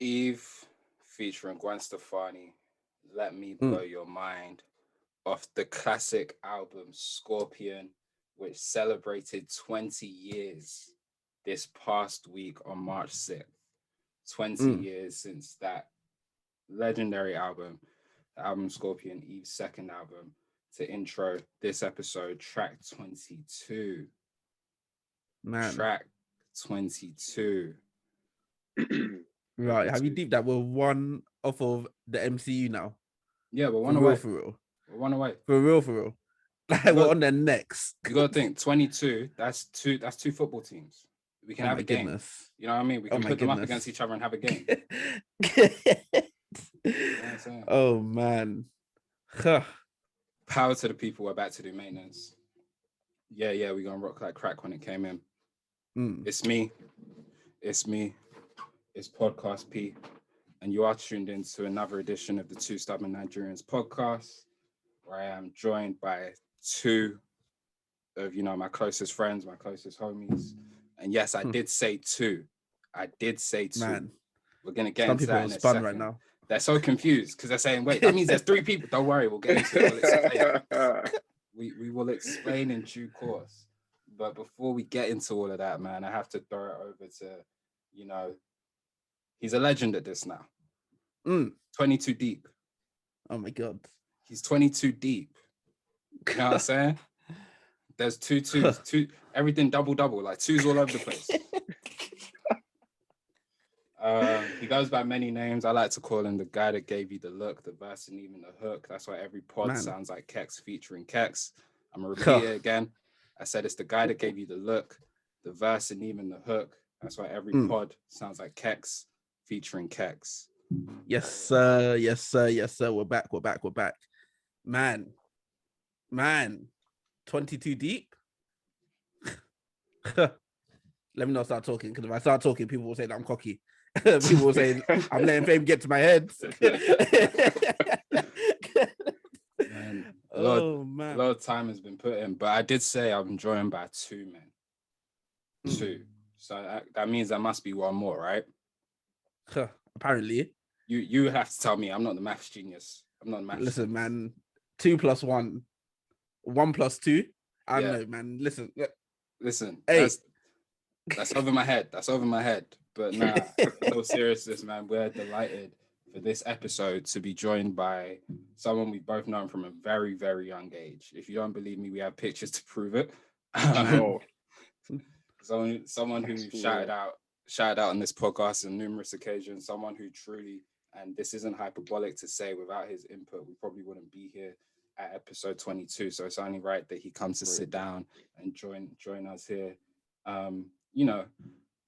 Eve featuring Gwen Stefani, Let Me Blow Mm, Your Mind, off the classic album Scorpion, which celebrated 20 years this past week on March 6th. 20 mm. years since that legendary album, the album Scorpion, Eve's second album, to intro this episode, track 22. Man, Track 22. right. Able Have you to. deep that we're one off of the MCU now? Yeah, we're For one real, away. for real. We're one away. For real, for real. Like You we're got on their necks. you got to think 22. That's two football teams. We can Oh have my a game. goodness. You know what I mean? We Oh can my put them up against goodness. each other and have a game. You know what I'm saying? Oh man. Huh. Power to the people. We're back to do maintenance. Yeah. We're gonna rock like crack when it came in. Mm. It's me. It's me. It's Podcast P. And you are tuned in to another edition of the Two Stubborn Nigerians podcast, where I am joined by two of my closest friends, my closest homies. And yes, I Hmm. did say two. I did say two. Man. We're gonna get Some into people that are in a spun right second. now. They're so confused because they're saying, wait, that means there's three people. Don't worry, we'll get into it. We'll explain. We will explain in due course. But before we get into all of that, man, I have to throw it over to, you know, he's a legend at this now. Mm. 22 deep. Oh my god. He's 22 deep. You know what I'm saying? There's two, everything double, like twos all over the place. He goes by many names. I like to call him the guy that gave you the look, the verse, and even the hook. That's why every pod Man. sounds like Kex featuring Kex. I'm gonna Huh. repeat it again. I said it's the guy that gave you the look, the verse, and even the hook. That's why every pod sounds like Kex featuring Kex. Yes, sir. Yes, sir. Yes, sir. We're back. Man. 22 deep. Let me not start talking, because if I start talking, people will say that I'm cocky. People will say I'm letting fame get to my head. Man, a man. lot of time has been put in, but I did say I'm joined by two men. Two. So that means there must be one more, right? Apparently. You have to tell me. I'm not the maths genius. I'm not the maths Listen, genius. man. 2 + 1. 1 + 2. I don't Yeah. know, man. Listen. Hey. That's over my head. That's over my head. But nah, in all seriousness, man, we're delighted for this episode to be joined by someone we've both known from a very, very young age. If you don't believe me, we have pictures to prove it. Someone who we've shouted out on this podcast on numerous occasions, someone who truly, and this isn't hyperbolic to say, without his input, we probably wouldn't be here at episode 22. So it's only right that he comes to sit down and join us here.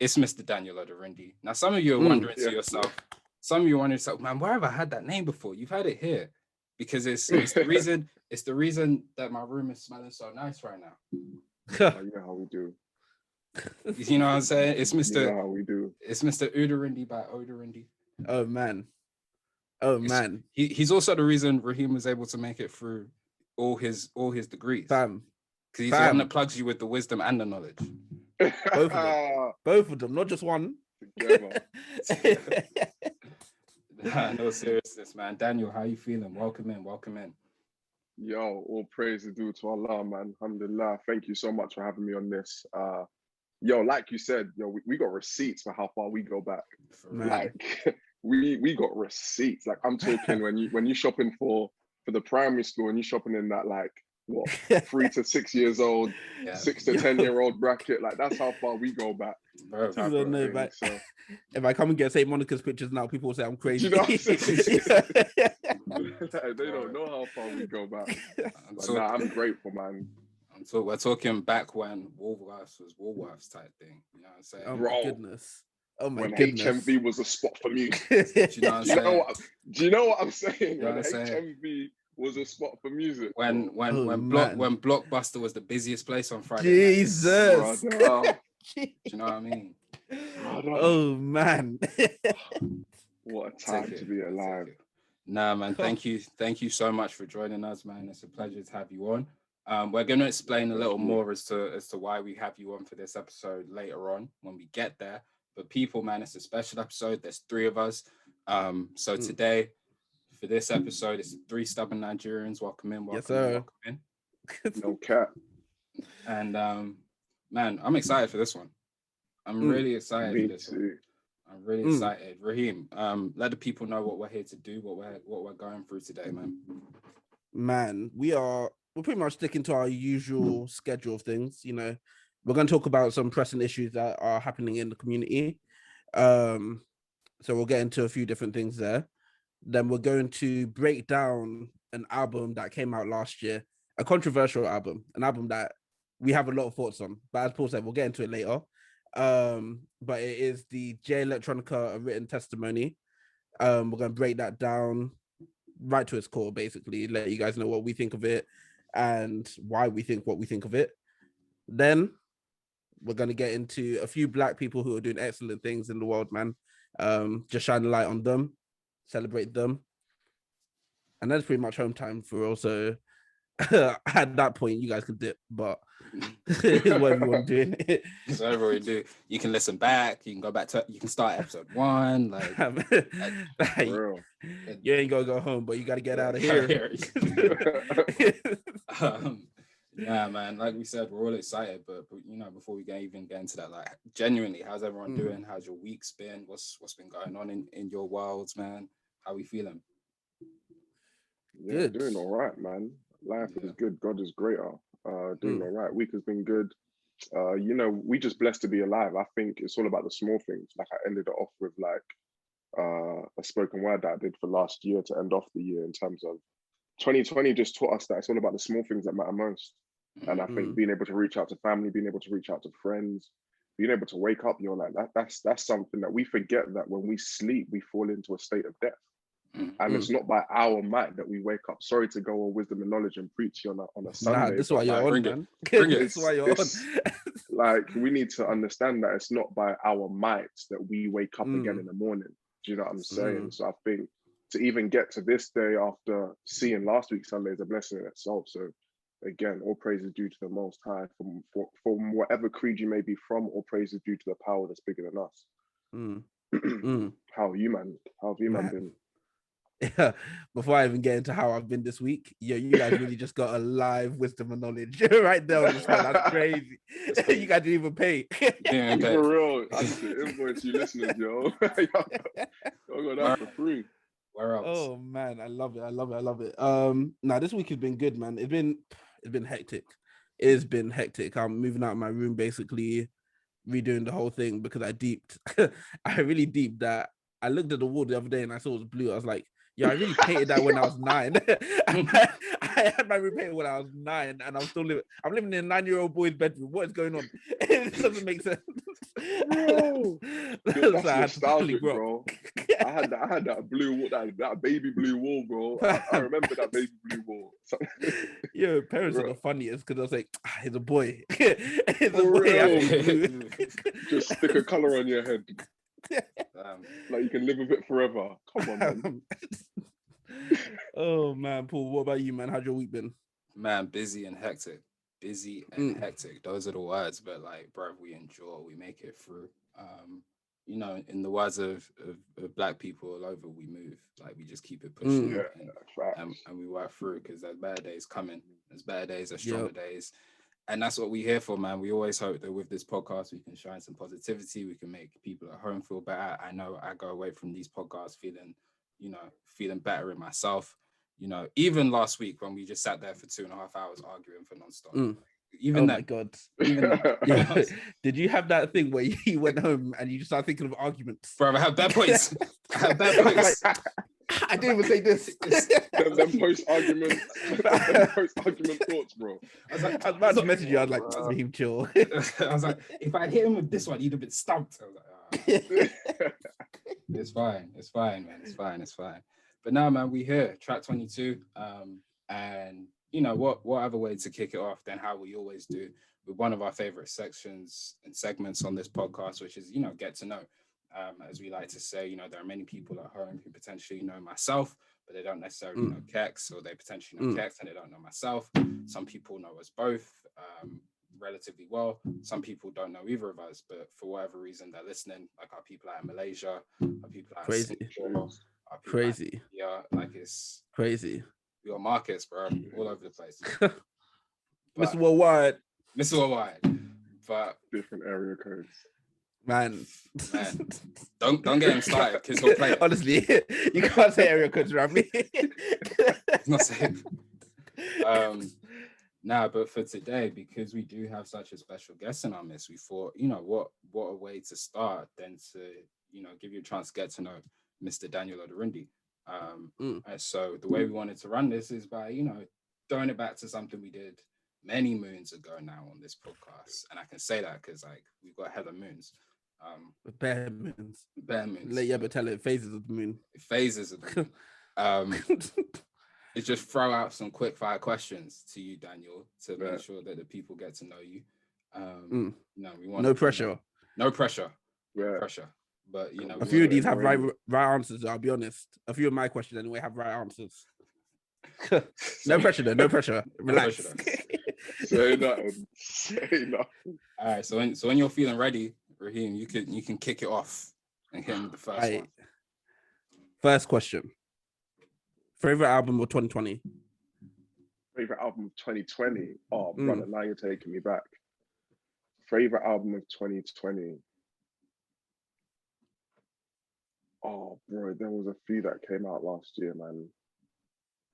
It's Mr. Daniel Oderinde. Now, some of you are wondering to yourself, man, where have I had that name before? You've had it here, because it's the reason. It's the reason that my room is smelling so nice right now. You know how we do. You know what I'm saying? It's Mr. You know how we do. It's Mr. Ouderinde by Oderinde. Oh man. He's also the reason Rahim was able to make it through all his degrees. Fam. Because he's the one that plugs you with the wisdom and the knowledge. Both of them, not just one. No seriousness, man. Daniel, how you feeling? Welcome in. Yo, all praise is due to Allah, man. Alhamdulillah. Thank you so much for having me on this. Like you said, we got receipts for how far we go back. Like we got receipts. Like I'm talking when you shopping for the primary school and you shopping in that like what 3 to 6 years old, 6 to 10-year-old bracket. Like that's how far we go back. If I come and get St. Monica's pictures now, people will say I'm crazy. You know what I'm saying? They don't know how far we go back. I'm grateful, man. So we're talking back when Woolworths was Woolworths type thing. You know what I'm saying? Oh my goodness. Oh my when goodness. HMV was a spot for music. Do you know what I'm saying? Do you know what I'm saying? You know when HMV was a spot for music. When Blockbuster was the busiest place on Friday. Jesus. Do you know what I mean? Oh man. What a time to be alive. Nah, man. Thank you so much for joining us, man. It's a pleasure to have you on. We're going to explain a little more as to why we have you on for this episode later on when we get there. But people, man, it's a special episode. There's 3 of us. So today, for this episode, it's 3 stubborn Nigerians. Welcome in, welcome in, welcome in. No cap. And man, I'm excited for this one. I'm really excited for this one. I'm really excited. Rahim, let the people know what we're here to do, what we're going through today, man. Man, we're pretty much sticking to our usual schedule of things. You know, we're going to talk about some pressing issues that are happening in the community. So we'll get into a few different things there. Then we're going to break down an album that came out last year, a controversial album, an album that we have a lot of thoughts on. But as Paul said, we'll get into it later. But it is the Jay Electronica, A Written Testimony. We're going to break that down right to its core, basically, let you guys know what we think of it and why we think what we think of it. Then we're going to get into a few Black people who are doing excellent things in the world, man. Just shine a light on them, celebrate them. And that's pretty much home time for also. At that point, you guys can dip, but whatever you want to do. So whatever we do, you can listen back. You can go back to. You can start episode 1. You ain't gonna go home, but you got to get out of here. Yeah, man. Like we said, we're all excited, but you know, before we even get into that, like, genuinely, how's everyone doing? How's your week's been? What's been going on in your worlds, man? How we feeling? Yeah, Good. Doing all right, man. Life is good. God is greater. Doing all right. Week has been good. You know, we just blessed to be alive. I think it's all about the small things. Like, I ended it off with like a spoken word that I did for last year to end off the year, in terms of 2020 just taught us that it's all about the small things that matter most. And I think being able to reach out to family, being able to reach out to friends, being able to wake up, you're like, that's something that we forget, that when we sleep, we fall into a state of death. And it's not by our might that we wake up. Sorry to go on wisdom and knowledge and preach on a Sunday. Nah, this is why you're on, man. This is why you're on. Like, we need to understand that it's not by our might that we wake up again in the morning. Do you know what I'm saying? So I think to even get to this day after seeing last week's Sunday is a blessing in itself. So again, all praise is due to the Most High. From whatever creed you may be from, all praise is due to the power that's bigger than us. How are you, man? How have you, man, been? Yeah, before I even get into how I've been this week, you guys really just got a live wisdom and knowledge right there on the spot. That's crazy. You guys didn't even pay. Yeah, okay. For real. I just invoice you listeners, yo. I got that for free. Where else? Oh man, I love it. Now this week has been good, man. It's been hectic. It's been hectic. I'm moving out of my room, basically redoing the whole thing, because I really deeped that. I looked at the wall the other day and I saw it was blue. I was like, yeah, I really painted that when I was 9. I had my room painted when I was 9, and I'm living in a 9-year-old boy's bedroom. What is going on? It doesn't make sense. Bro, that's nostalgic, bro. I had that blue wall, that baby blue wall, bro. I remember that baby blue wall. Yeah, parents are the funniest, because I was like, he's a boy. He's a boy. Just stick a color on your head. Like, you can live with it forever. Come on, man. Oh man, Paul, what about you, man? How's your week been? Man, busy and hectic. Hectic. Those are the words, but like, bro, we endure, we make it through. You know, in the words of Black people all over, we move. Like, we just keep it pushing, and we work through, because there's better days coming. There's better days, there's stronger days. And that's what we're here for, man. We always hope that with this podcast, we can shine some positivity. We can make people at home feel better. I know I go away from these podcasts feeling better in myself. You know, even last week when we just sat there for 2.5 hours arguing for nonstop. My God. Did you have that thing where you went home and you just started thinking of arguments? Bro, I have bad points. I didn't even say this. them post-argument thoughts, bro. I was about to message you. I was like, Rahim, chill. I was like, if I'd hit him with this one, he'd have been stumped. I was like, It's fine, man. It's fine. But now, man, we here, track 22. And you know, what other way to kick it off than how we always do with one of our favorite sections and segments on this podcast, which is, you know, get to know. As we like to say, you know, there are many people at home who potentially know myself, but they don't necessarily know Kex, or they potentially know Kex and they don't know myself. Some people know us both relatively well. Some people don't know either of us, but for whatever reason, they're listening. Like our people out in Malaysia, our people out in Singapore, our people out in India. Like it's crazy. We got markets, bro, all over the place. Mr. Worldwide. Mr. Worldwide. But different area codes. Man, don't get him started because he'll play it. Honestly, you can't say area codes around me. It's not safe. But for today, because we do have such a special guest in our midst, we thought, what a way to start than to, give you a chance to get to know Mr. Daniel Ouderinde. So the way we wanted to run this is by, throwing it back to something we did many moons ago now on this podcast. And I can say that because we've got hella moons. Bare moons. Let you ever tell it phases of the moon. Phases of the moon. It's just throw out some quick fire questions to you, Daniel, to make sure that the people get to know you. We want no pressure. No pressure. Yeah. Pressure. But a few of these have right answers. I'll be honest. A few of my questions anyway have right answers. No pressure though. No pressure. Relax. Say nothing. All right. So when you're feeling ready, Rahim, you can kick it off and hit him with the first one. First question. Favorite album of 2020? Favorite album of 2020? Oh, brother, now you're taking me back. Favorite album of 2020? Oh, bro, there was a few that came out last year, man.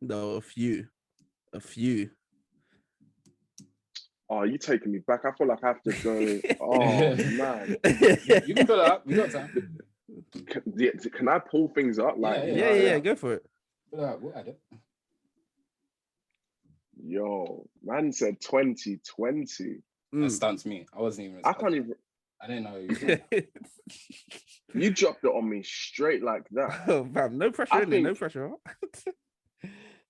No, a few. Oh, you taking me back? I feel like I have to go. Oh, man. You can pull it up. We got time. Can I pull things up? Yeah, go for it. We'll add it. Yo, man said 2020. That stunts me. I wasn't even. I can't even. I didn't know. You dropped it on me straight like that. Oh, fam, no pressure. No pressure.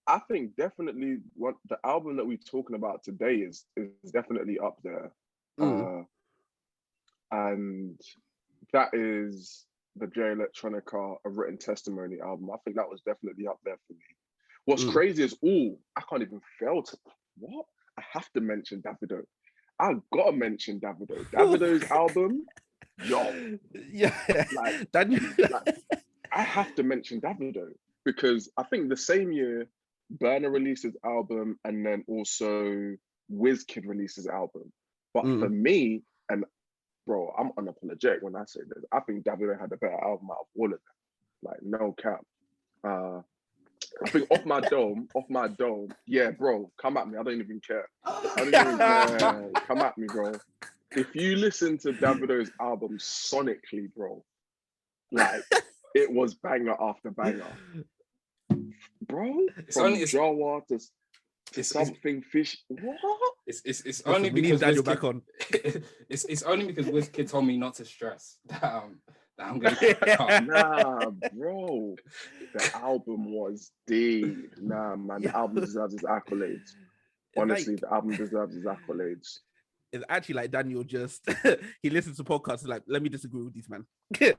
I think definitely what the album that we're talking about today is definitely up there. And that is the Jay Electronica A Written Testimony album. I think that was definitely up there for me. What's crazy is, I can't even fail to, what? I have to mention Davido. I gotta mention Davido. Davido's album, yo. Yeah. I have to mention Davido because I think the same year, Burner released his album and then also Wizkid released his album. But for me, and bro, I'm unapologetic when I say this. I think Davido had a better album out of all of them. Like, no cap. I think Off My Dome. Yeah, bro, come at me. I don't even care. Come at me, bro. If you listen to Davido's album sonically, bro, like, it was banger after banger. Bro, from Jawa to something fish. What? It's only because Daniel back on. It's only because Wizkid told me not to stress that I'm gonna Nah, bro. The album was deep. Nah, man, the album deserves its accolades. Honestly, the album deserves its accolades. It's actually like Daniel just he listens to podcasts like, let me disagree with these man. let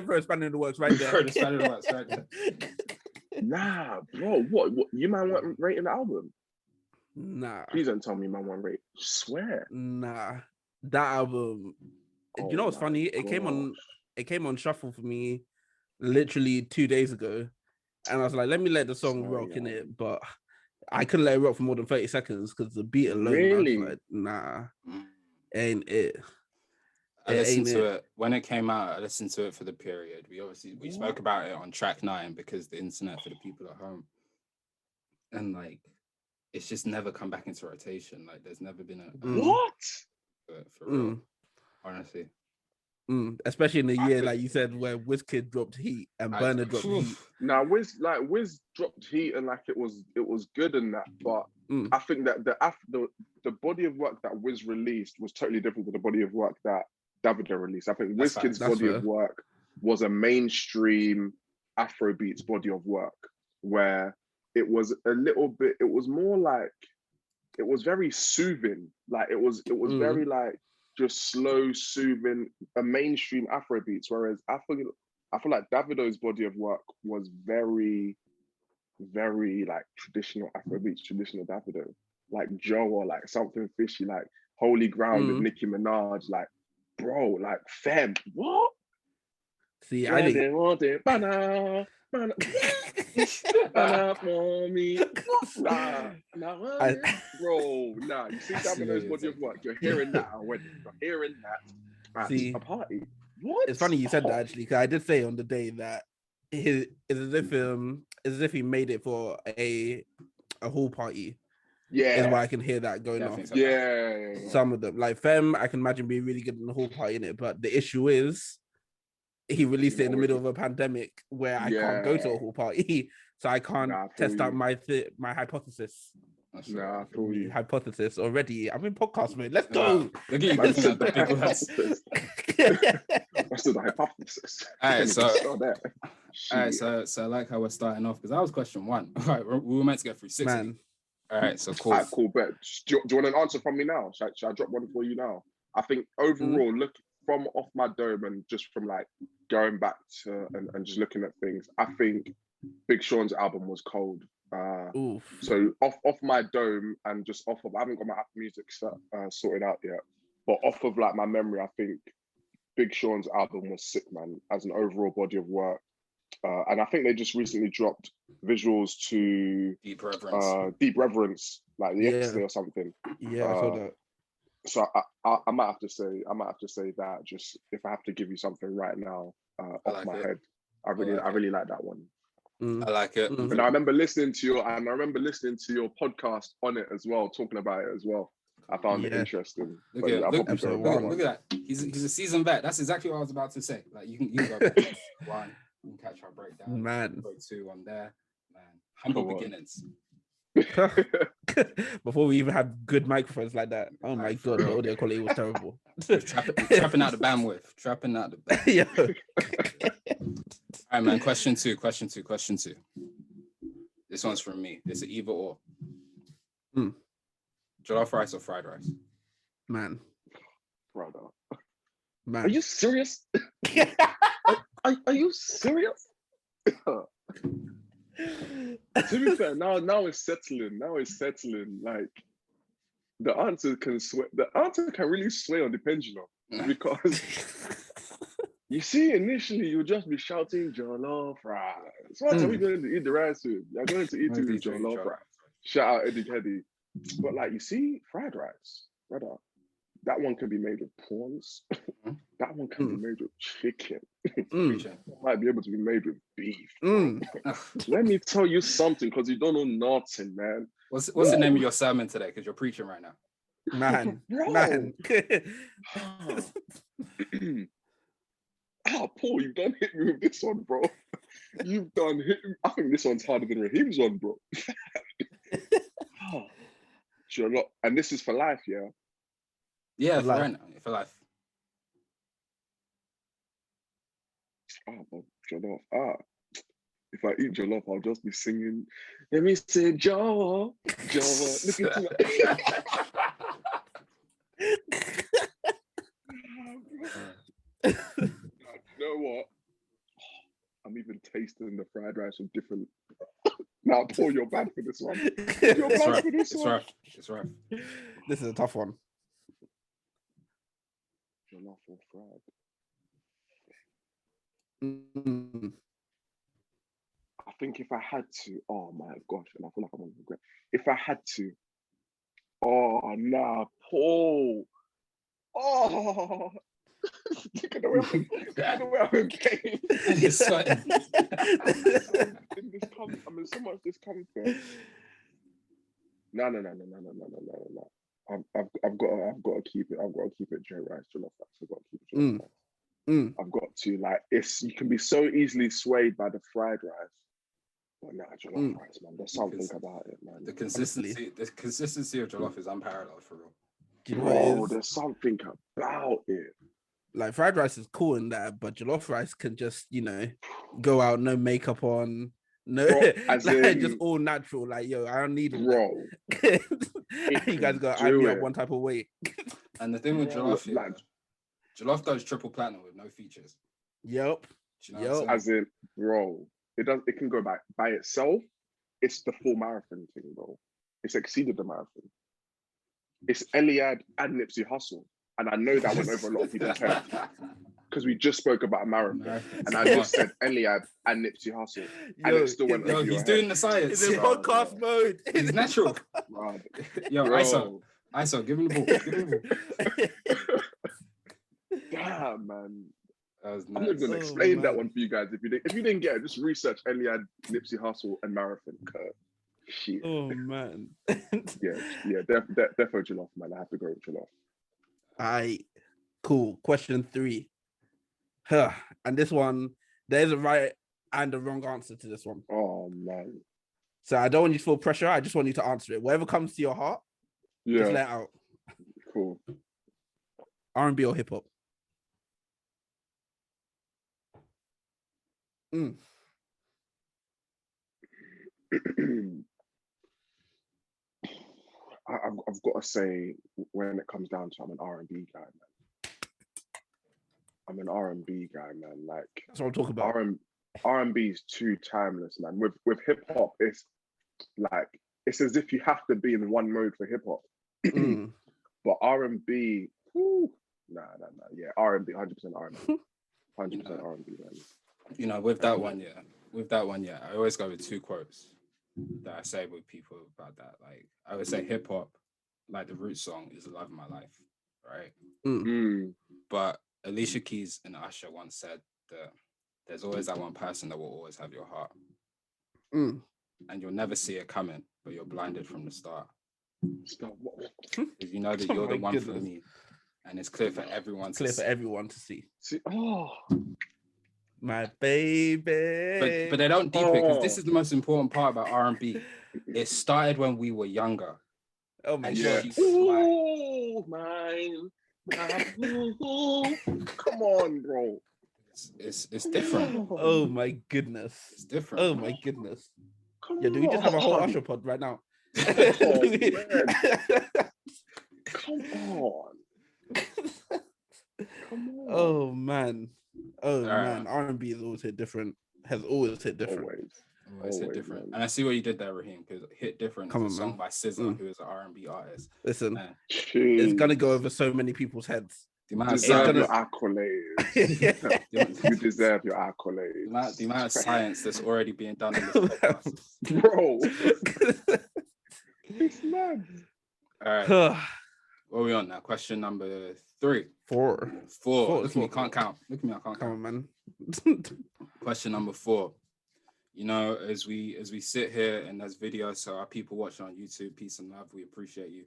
me throw a spanner in the works right there. Nah, bro, what you man weren't rating the album? Nah. Please don't tell me man weren't rate. Swear. Nah. That album. You know what's funny? It came on shuffle for me literally 2 days ago. And I was like, let me let the song rock in it, but I couldn't let it rock for more than 30 seconds because the beat alone, really? I was like, nah, ain't it. I listened to it when it came out. I listened to it for the period. We spoke about it on track 9 because the internet for the people at home, and like it's just never come back into rotation. Like there's never been a what for real, honestly. Especially in the year, like you said, where Wizkid dropped heat and Burner dropped heat. Now Wiz dropped heat and like it was good in that, but I think that the body of work that Wiz released was totally different to the body of work that Davido released. I think Wizkid's body of work was a mainstream Afrobeats body of work where it was a little bit. It was more like it was very soothing. Like it was very like just slow, soothing, a mainstream Afrobeats. Whereas I feel like Davido's body of work was very, very like traditional Afrobeats, traditional Davido. like Joe or like something fishy, like Holy Ground with Nicki Minaj, like, bro, like, fam, what? See, I didn't want it, banana, banana for me. Nah, bro, nah. You see Domino's body of work. You're hearing that already. You're hearing that at a party. What? It's funny you said that actually, because I did say on the day that it's as if he made it for a whole party. Yeah, is why I can hear that going off. Yeah. Some of them, like Fem, I can imagine being really good in the whole party in it. But the issue is, he released it in the middle of a pandemic where I can't go to a whole party, so I can't test out my hypothesis. Nah, I feel you. Hypothesis already. I'm in podcast mode. Let's go. Look at you. That's the hypothesis. All right, so I like how we're starting off because that was question 1. All right, we were meant to get through 6. Man. All right, so cool. All right, cool, bet. Do you want an answer from me now? Should I drop one for you now? I think overall, look from off my dome and just from like going back to and just looking at things, I think Big Sean's album was cold. So off my dome and just off of, I haven't got my Apple Music sorted out yet, but off of like my memory, I think Big Sean's album was sick, man, as an overall body of work. And I think they just recently dropped visuals to Deep Reverence, like yesterday or something. Yeah, I saw that. So I might have to say that, just if I have to give you something right now off my head. I really like that one. I like it. And I remember listening to your podcast on it as well, talking about it as well. I found it interesting. Look at that. He's a seasoned vet. That's exactly what I was about to say. Like you can go one, you can catch our breakdown. Man, go 2 on there. Man, humble beginnings. Before we even had good microphones like that, oh my god, the audio quality was terrible. Trapping out the bandwidth. Yeah. All right, man. Question two. This one's from me. It's an either or. Jollof rice or fried rice? Man. Brother. Man. Are you serious? Are you serious? To be fair, now it's settling. Like the answer can really sway on the pendulum because you see, initially you'll just be shouting jollof rice. What are we going to eat the rice with? You're going to eat it with jollof rice. Shout out Eddie. But like you see, fried rice, brother, that one can be made with prawns. That one can be made with chicken. Might be able to be made with beef. Let me tell you something, because you don't know nothing, man. What's the name of your sermon today? Because you're preaching right now. Man. Paul, you've done hit me with this one, bro. You've done hit me. I think this one's harder than Rahim's one, bro. And this is for life, yeah? Yeah, for life. But jollof. If I eat jollof, I'll just be singing. Let me say, Joe. Look into my. You know what? I'm even tasting the fried rice with different. Now, Paul, you're bad for this one. It's rough. This is a tough one. Jollof or fried? I think if I had to, oh my gosh, and I feel like I'm on regret. If I had to, Paul. Look at the way I'm in pain. I'm in so much discomfort. No. I've got to keep it. I've got to keep it Jay rice, jollof rice. I've got to keep it jollof rice. I've got to, like, you can be so easily swayed by the fried rice. But nah, jollof rice, man. There's something about it, man. The consistency of jollof is unparalleled, for real. Do you know what it is? There's something about it. Like, fried rice is cool in that, but jollof rice can just, go out, no makeup on, no, just all natural. Like, yo, I don't need it. Bro. You guys got to eye me up one type of way. And the thing with jollof, jollof goes triple platinum with no features. Yep. As in, bro, it can go by itself. It's the full marathon thing, bro. It's exceeded the marathon. it's Eliad and Nipsey Hussle, and I know that went over a lot of people's heads because we just spoke about a marathon, and I just said Eliad and Nipsey Hussle, and it still went over your he's head. doing the science. It's in podcast mode. He's natural. Right. Yo, ISO, give him the ball. Damn, man. That was I'm not nice. gonna explain that one for you guys. If you didn't get it, just research Eliad, Nipsey Hussle, and marathon. Shit. Oh man. yeah, defo Jollof, man. I have to go with Jollof. Alright, cool. Question 3. And this one, there's a right and a wrong answer to this one. Oh man. So I don't want you to feel pressure. I just want you to answer it. Whatever comes to your heart, just let it out. Cool. R&B or hip hop? I've got to say, when it comes down to, I'm an R&B guy, man. I'm an R&B guy, man. Like, that's what I'm talking about. R&B is too timeless, man. With hip hop, it's like it's as if you have to be in one mode for hip hop. But R&B, nah. Yeah, R&B, 100% R&B, 100% R&B, man. You know, with that one, I always go with 2 quotes that I say with people about that. Like, I would say hip hop, like the root song, is the love of my life, right? But Alicia Keys and Usher once said that there's always that one person that will always have your heart, and you'll never see it coming, but you're blinded from the start. Because you know that you're the one for me, and it's clear for everyone. To see. Oh. My baby. But they don't deep it, because this is the most important part about R&B. It started when we were younger. Oh my God. Oh come on, bro. It's different. Oh my goodness. It's different. Oh my goodness. Come Do we just have a whole Usher pod right now? Oh, Come on. Oh man. Oh man. R&B has always hit different. Always hit different. Always hit different. Man. And I see what you did there, Rahim, because Hit Different is a song by SZA, who is an R&B artist. Listen, it's gonna go over so many people's heads. You deserve your accolades. You deserve your accolades. The amount of science that's already being done in this podcast. Bro. It's mad. All right. What are we on now? Question number 3. 4. Look at me, can't count. Look at me, I can't count. Come on, man. Question number 4. You know, as we sit here and there's videos, so our people watching on YouTube, peace and love, we appreciate you.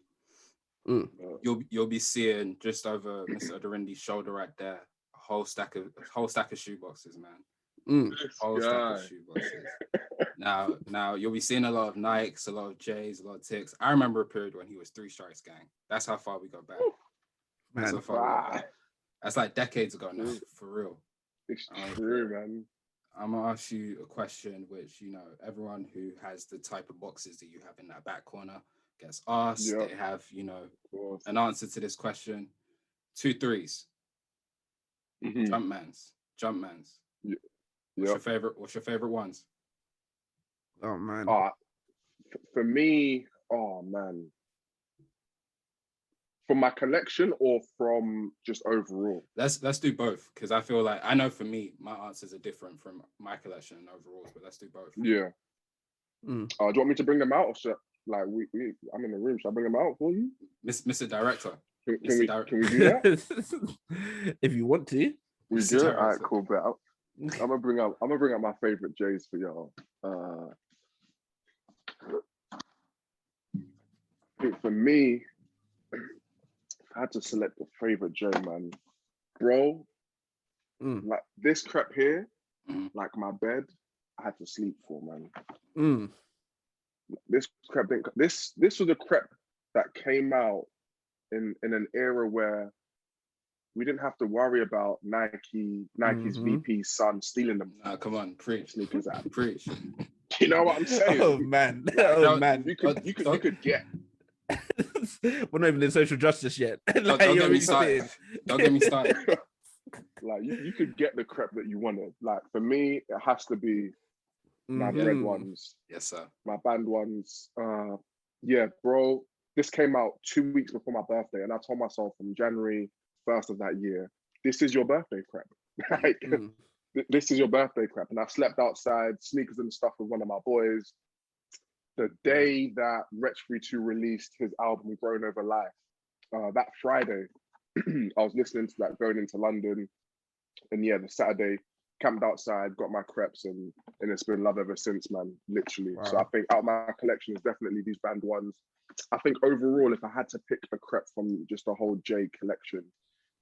You'll be seeing just over Mr. Ouderende's shoulder right there, a whole stack of shoeboxes, man. Whole stack of shoeboxes. Now you'll be seeing a lot of Nikes, a lot of J's, a lot of Ticks. I remember a period when he was 3 Strikes Gang. That's how far we go back. Man. That's how far we go back. That's like decades ago now, for real. It's true, man. I'm gonna ask you a question which, you know, everyone who has the type of boxes that you have in that back corner gets asked. Yep. They have, you know, an answer to this question. 2 threes. Jumpmans. Yep. What's your favorite ones? Oh man. For me, oh man. From my collection or from just overall? Let's do both, because I feel like, I know for me, my answers are different from my collection and overalls, but let's do both. Yeah. Do you want me to bring them out, or should, like I'm in the room? Should I bring them out for you, Mr. Director? Can we do that? If you want to. We do. All right, cool. But I'm gonna bring out my favorite J's for y'all. For me, I had to select a favorite J, man. Bro, like this crepe here, like my bed, I had to sleep for, man. This crepe this was a crepe that came out in an era where we didn't have to worry about Nike's VP son stealing them. Come on, preach. Sneakers out. Preach. You know what I'm saying? Oh man. You could get. We're not even in social justice yet. Don't get me started. Don't get me started. Like you could get the crepe that you wanted. Like for me, it has to be my bread ones. Yes, sir. My band ones. Yeah, bro. this came out 2 weeks before my birthday, and I told myself from January 1st of that year, this is your birthday prep. Like, this is your birthday prep. And I slept outside, sneakers and stuff with one of my boys. The day that Wretch 32 released his album Grown Over Life, that Friday, I was listening to that going into London. And yeah, the Saturday, camped outside, got my crepes, and it's been love ever since, man, literally. Wow. So I think out of my collection is definitely these band ones. I think overall, if I had to pick a crep from just the whole Jay collection,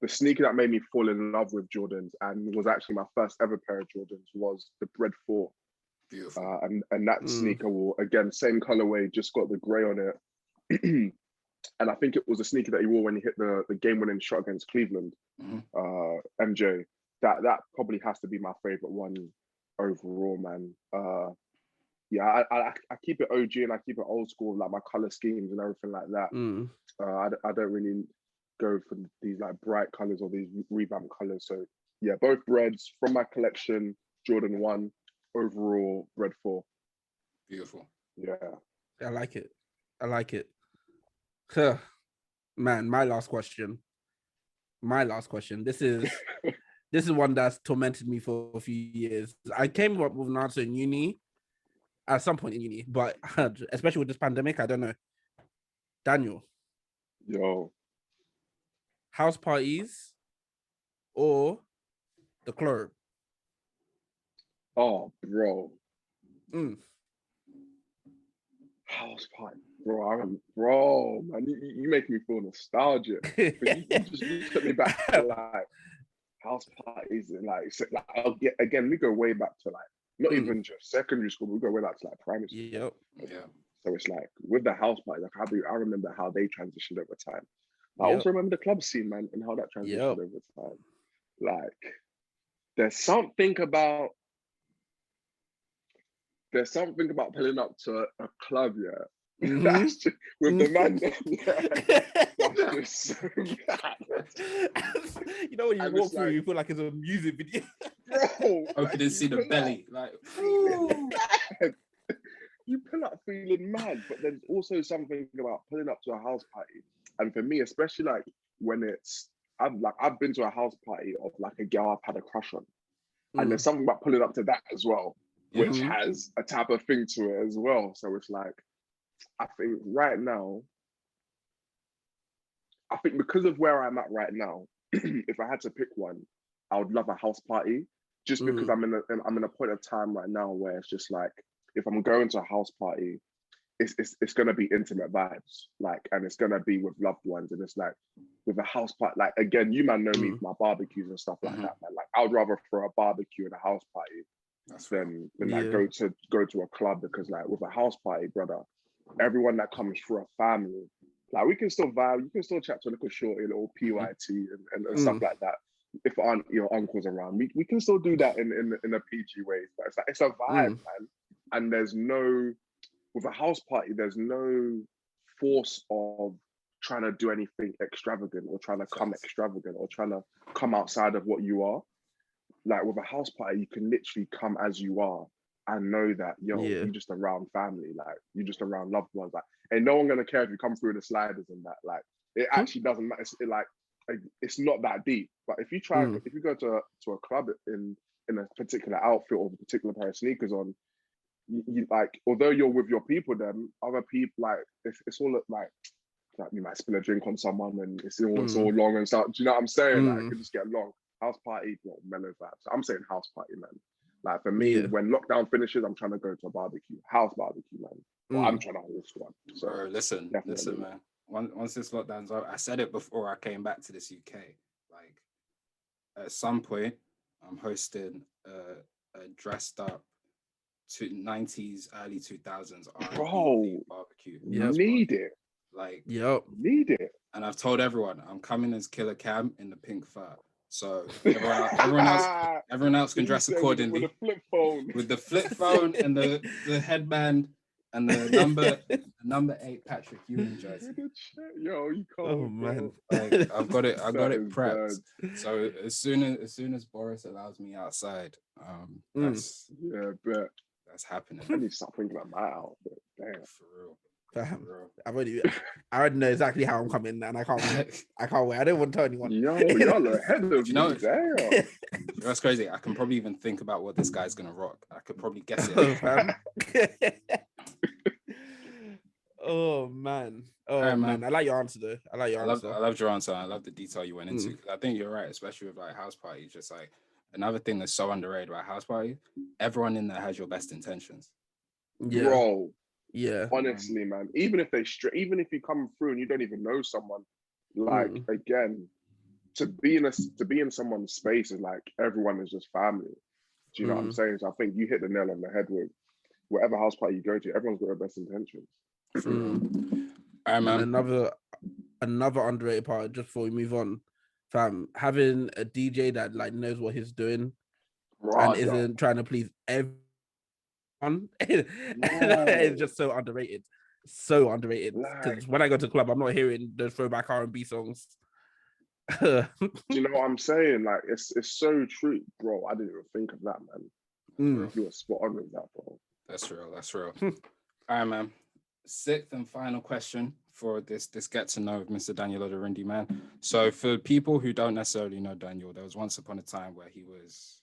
the sneaker that made me fall in love with Jordans and was actually my first ever pair of Jordans was the Bread 4. Beautiful. And that sneaker will, again, same colorway, just got the gray on it. And I think it was a sneaker that he wore when he hit the game-winning shot against Cleveland, MJ. That probably has to be my favorite one overall, man. Yeah, I keep it OG and I keep it old school, like my color schemes and everything like that. I don't really go for these like bright colors or these revamped colors. So yeah, both breads from my collection, Jordan 1, overall Bread 4. Beautiful. Yeah. I like it. I like it. Huh. Man, my last question. This is one that's tormented me for a few years. I came up with an answer in uni, at some point in uni, but especially with this pandemic, I don't know. Daniel. Yo. House parties or the club? Oh, bro. Mm. House party, bro, man, you make me feel nostalgic. You took me back to like house parties and like again, we go way back to like not even just secondary school, we go way back to like primary school. Yep. Yeah. So it's like with the house party, like I remember how they transitioned over time. I also remember the club scene, man, and how that transitioned over time. Like, there's something about pulling up to a club, that's just, with the man there, that's just so bad. You know when you walk through, you feel like it's a music video. Bro, I couldn't see the belly, like you pull up feeling mad, but there's also something about pulling up to a house party. And for me, especially like when I've been to a house party of like a girl I've had a crush on. And there's something about pulling up to that as well, which has a type of thing to it as well. So it's like, I think right now, because of where I'm at right now, if I had to pick one, I would love a house party, just because I'm in a point of time right now where it's just like, if I'm going to a house party, it's gonna be intimate vibes, like, and it's gonna be with loved ones, and it's like with a house party, like again, you man know me for my barbecues and stuff like that, man. Like I would rather throw a barbecue in a house party than like go to a club, because like with a house party, brother, everyone that comes through a family, like we can still vibe, you can still chat to a little shorty, a little PYT and stuff like that. If your uncle's around, we can still do that in a PG way, but it's like it's a vibe, man. And with a house party, there's no force of trying to do anything extravagant or trying to come extravagant or trying to come outside of what you are. Like with a house party, you can literally come as you are and know that, you're just around family, like you're just around loved ones. Like, ain't no one gonna care if you come through the sliders and that. Like, it actually doesn't matter. It's not that deep. But if you go to a club in a particular outfit or a particular pair of sneakers on, you like, although you're with your people, then other people, like it's all like you might spill a drink on someone and it's all long and stuff. Do you know what I'm saying? Like, it could just get long. House party, mellow vibes. I'm saying house party, man. Like for me, when lockdown finishes, I'm trying to go to a barbecue, house barbecue, man. Well, I'm trying to host one. So bro, listen, man. Once this lockdown's over, I said it before I came back to this UK. Like at some point, I'm hosting a dressed up 90s, early 2000s bro, barbecue. Need it. Like, need it. And I've told everyone I'm coming as Killer Cam in the pink fur. So everyone else can dress accordingly. With the flip phone and the headband and the number 8 Patrick Ewing jersey. Yo, you can't. Oh man, like, I've got it prepped. Bad. So as soon as Boris allows me outside, that's happening. I need to start thinking about my outfit. Damn, for real. Fam, I already know exactly how I'm coming, and I can't wait. I don't want to tell anyone. Yo, y'all are ahead of You know, me. Damn. That's crazy. I can probably even think about what this guy's gonna rock. I could probably guess it. Oh, fam. Oh man. Oh Alright, man. man. I like your answer though. I loved your answer. I love the detail you went into. I think you're right, especially with like house parties. Just like another thing that's so underrated about house party, everyone in there has your best intentions. Yeah. Bro. Yeah. Honestly, man. Even if you come through and you don't even know someone, like again, to be in someone's space is like everyone is just family. Do you know what I'm saying? So I think you hit the nail on the head with whatever house party you go to, everyone's got their best intentions. And another underrated part, just before we move on, fam, having a DJ that like knows what he's doing and isn't trying to please everyone. It's just so underrated. So underrated. Because when I go to the club, I'm not hearing those throwback R&B songs. Do you know what I'm saying? Like it's so true, bro. I didn't even think of that, man. You were spot on with that, bro. That's real. All right, man. Sixth and final question for this get to know of Mr. Daniel Oderinde, man. So for people who don't necessarily know Daniel, there was once upon a time where he was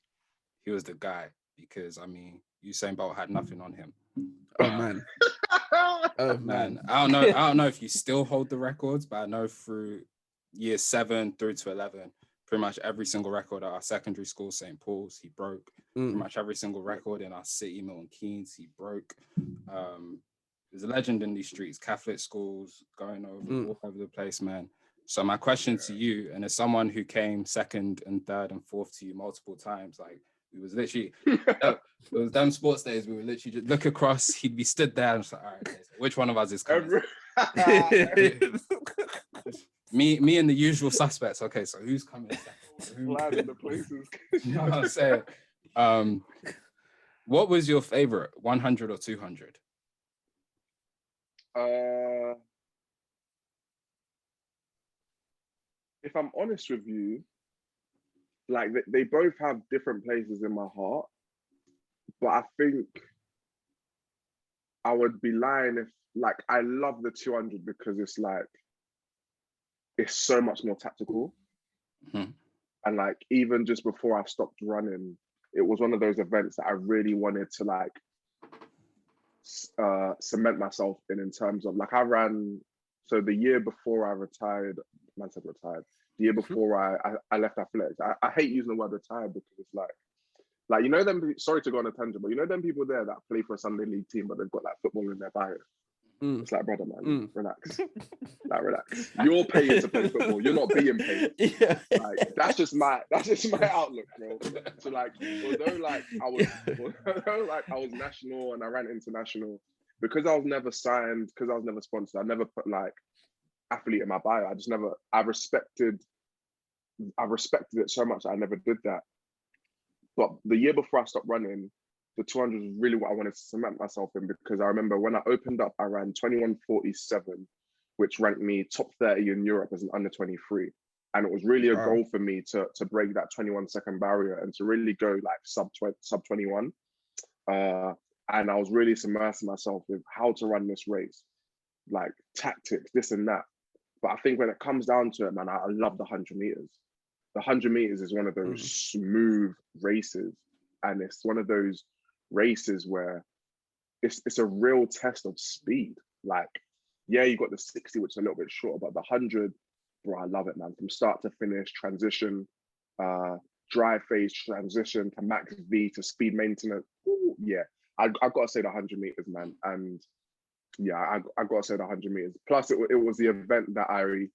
the guy, because I mean Usain Bolt had nothing on him. Oh man. Man. I don't know if you still hold the records, but I know through year 7 through to 11, pretty much every single record at our secondary school, St. Paul's, he broke. Pretty much every single record in our city, Milton Keynes, he broke. There's a legend in these streets, Catholic schools, going all over the place, man. So my question to you, and as someone who came second and third and fourth to you multiple times, like we was literally, it was them sports days, we would literally just look across, he'd be stood there and just like, all right, so which one of us is coming? Me and the usual suspects. Okay, so who's coming second? Sliding the places. You know what I'm saying? What was your favorite, 100 or 200? If I'm honest with you, like they both have different places in my heart, but I think I would be lying if, like, I love the 200 because it's like it's so much more tactical. And like even just before I stopped running, it was one of those events that I really wanted to like cement myself in terms of, like, I ran, so the year before I retired, the year before I left athletics, I hate using the word retired because it's like, you know them, sorry to go on a tangent, but you know them people there that play for a Sunday league team, but they've got like football in their bio. It's like, brother, man, relax. Like, relax. You're paying to play football. You're not being paid. Like, that's just my outlook, bro. So like, although I was national and I ran international, because I was never signed, because I was never sponsored, I never put like athlete in my bio. I respected it so much that I never did that. But the year before I stopped running, the 200 was really what I wanted to cement myself in, because I remember when I opened up, I ran 21:47, which ranked me top 30 in Europe as an under 23. And it was really a goal for me to break that 21-second barrier and to really go like sub 21. And I was really submersing myself with how to run this race, like tactics, this and that. But I think when it comes down to it, man, I love the 100 meters. The 100 meters is one of those smooth races. And it's one of those races where it's a real test of speed. Like, yeah, you got the 60, which is a little bit shorter, but the 100, bro, I love it, man. From start to finish, transition, dry phase transition to max V to speed maintenance. Ooh, yeah, I've got to say the 100 meters, man. And yeah, I got to say the 100 meters. Plus, it was the event that I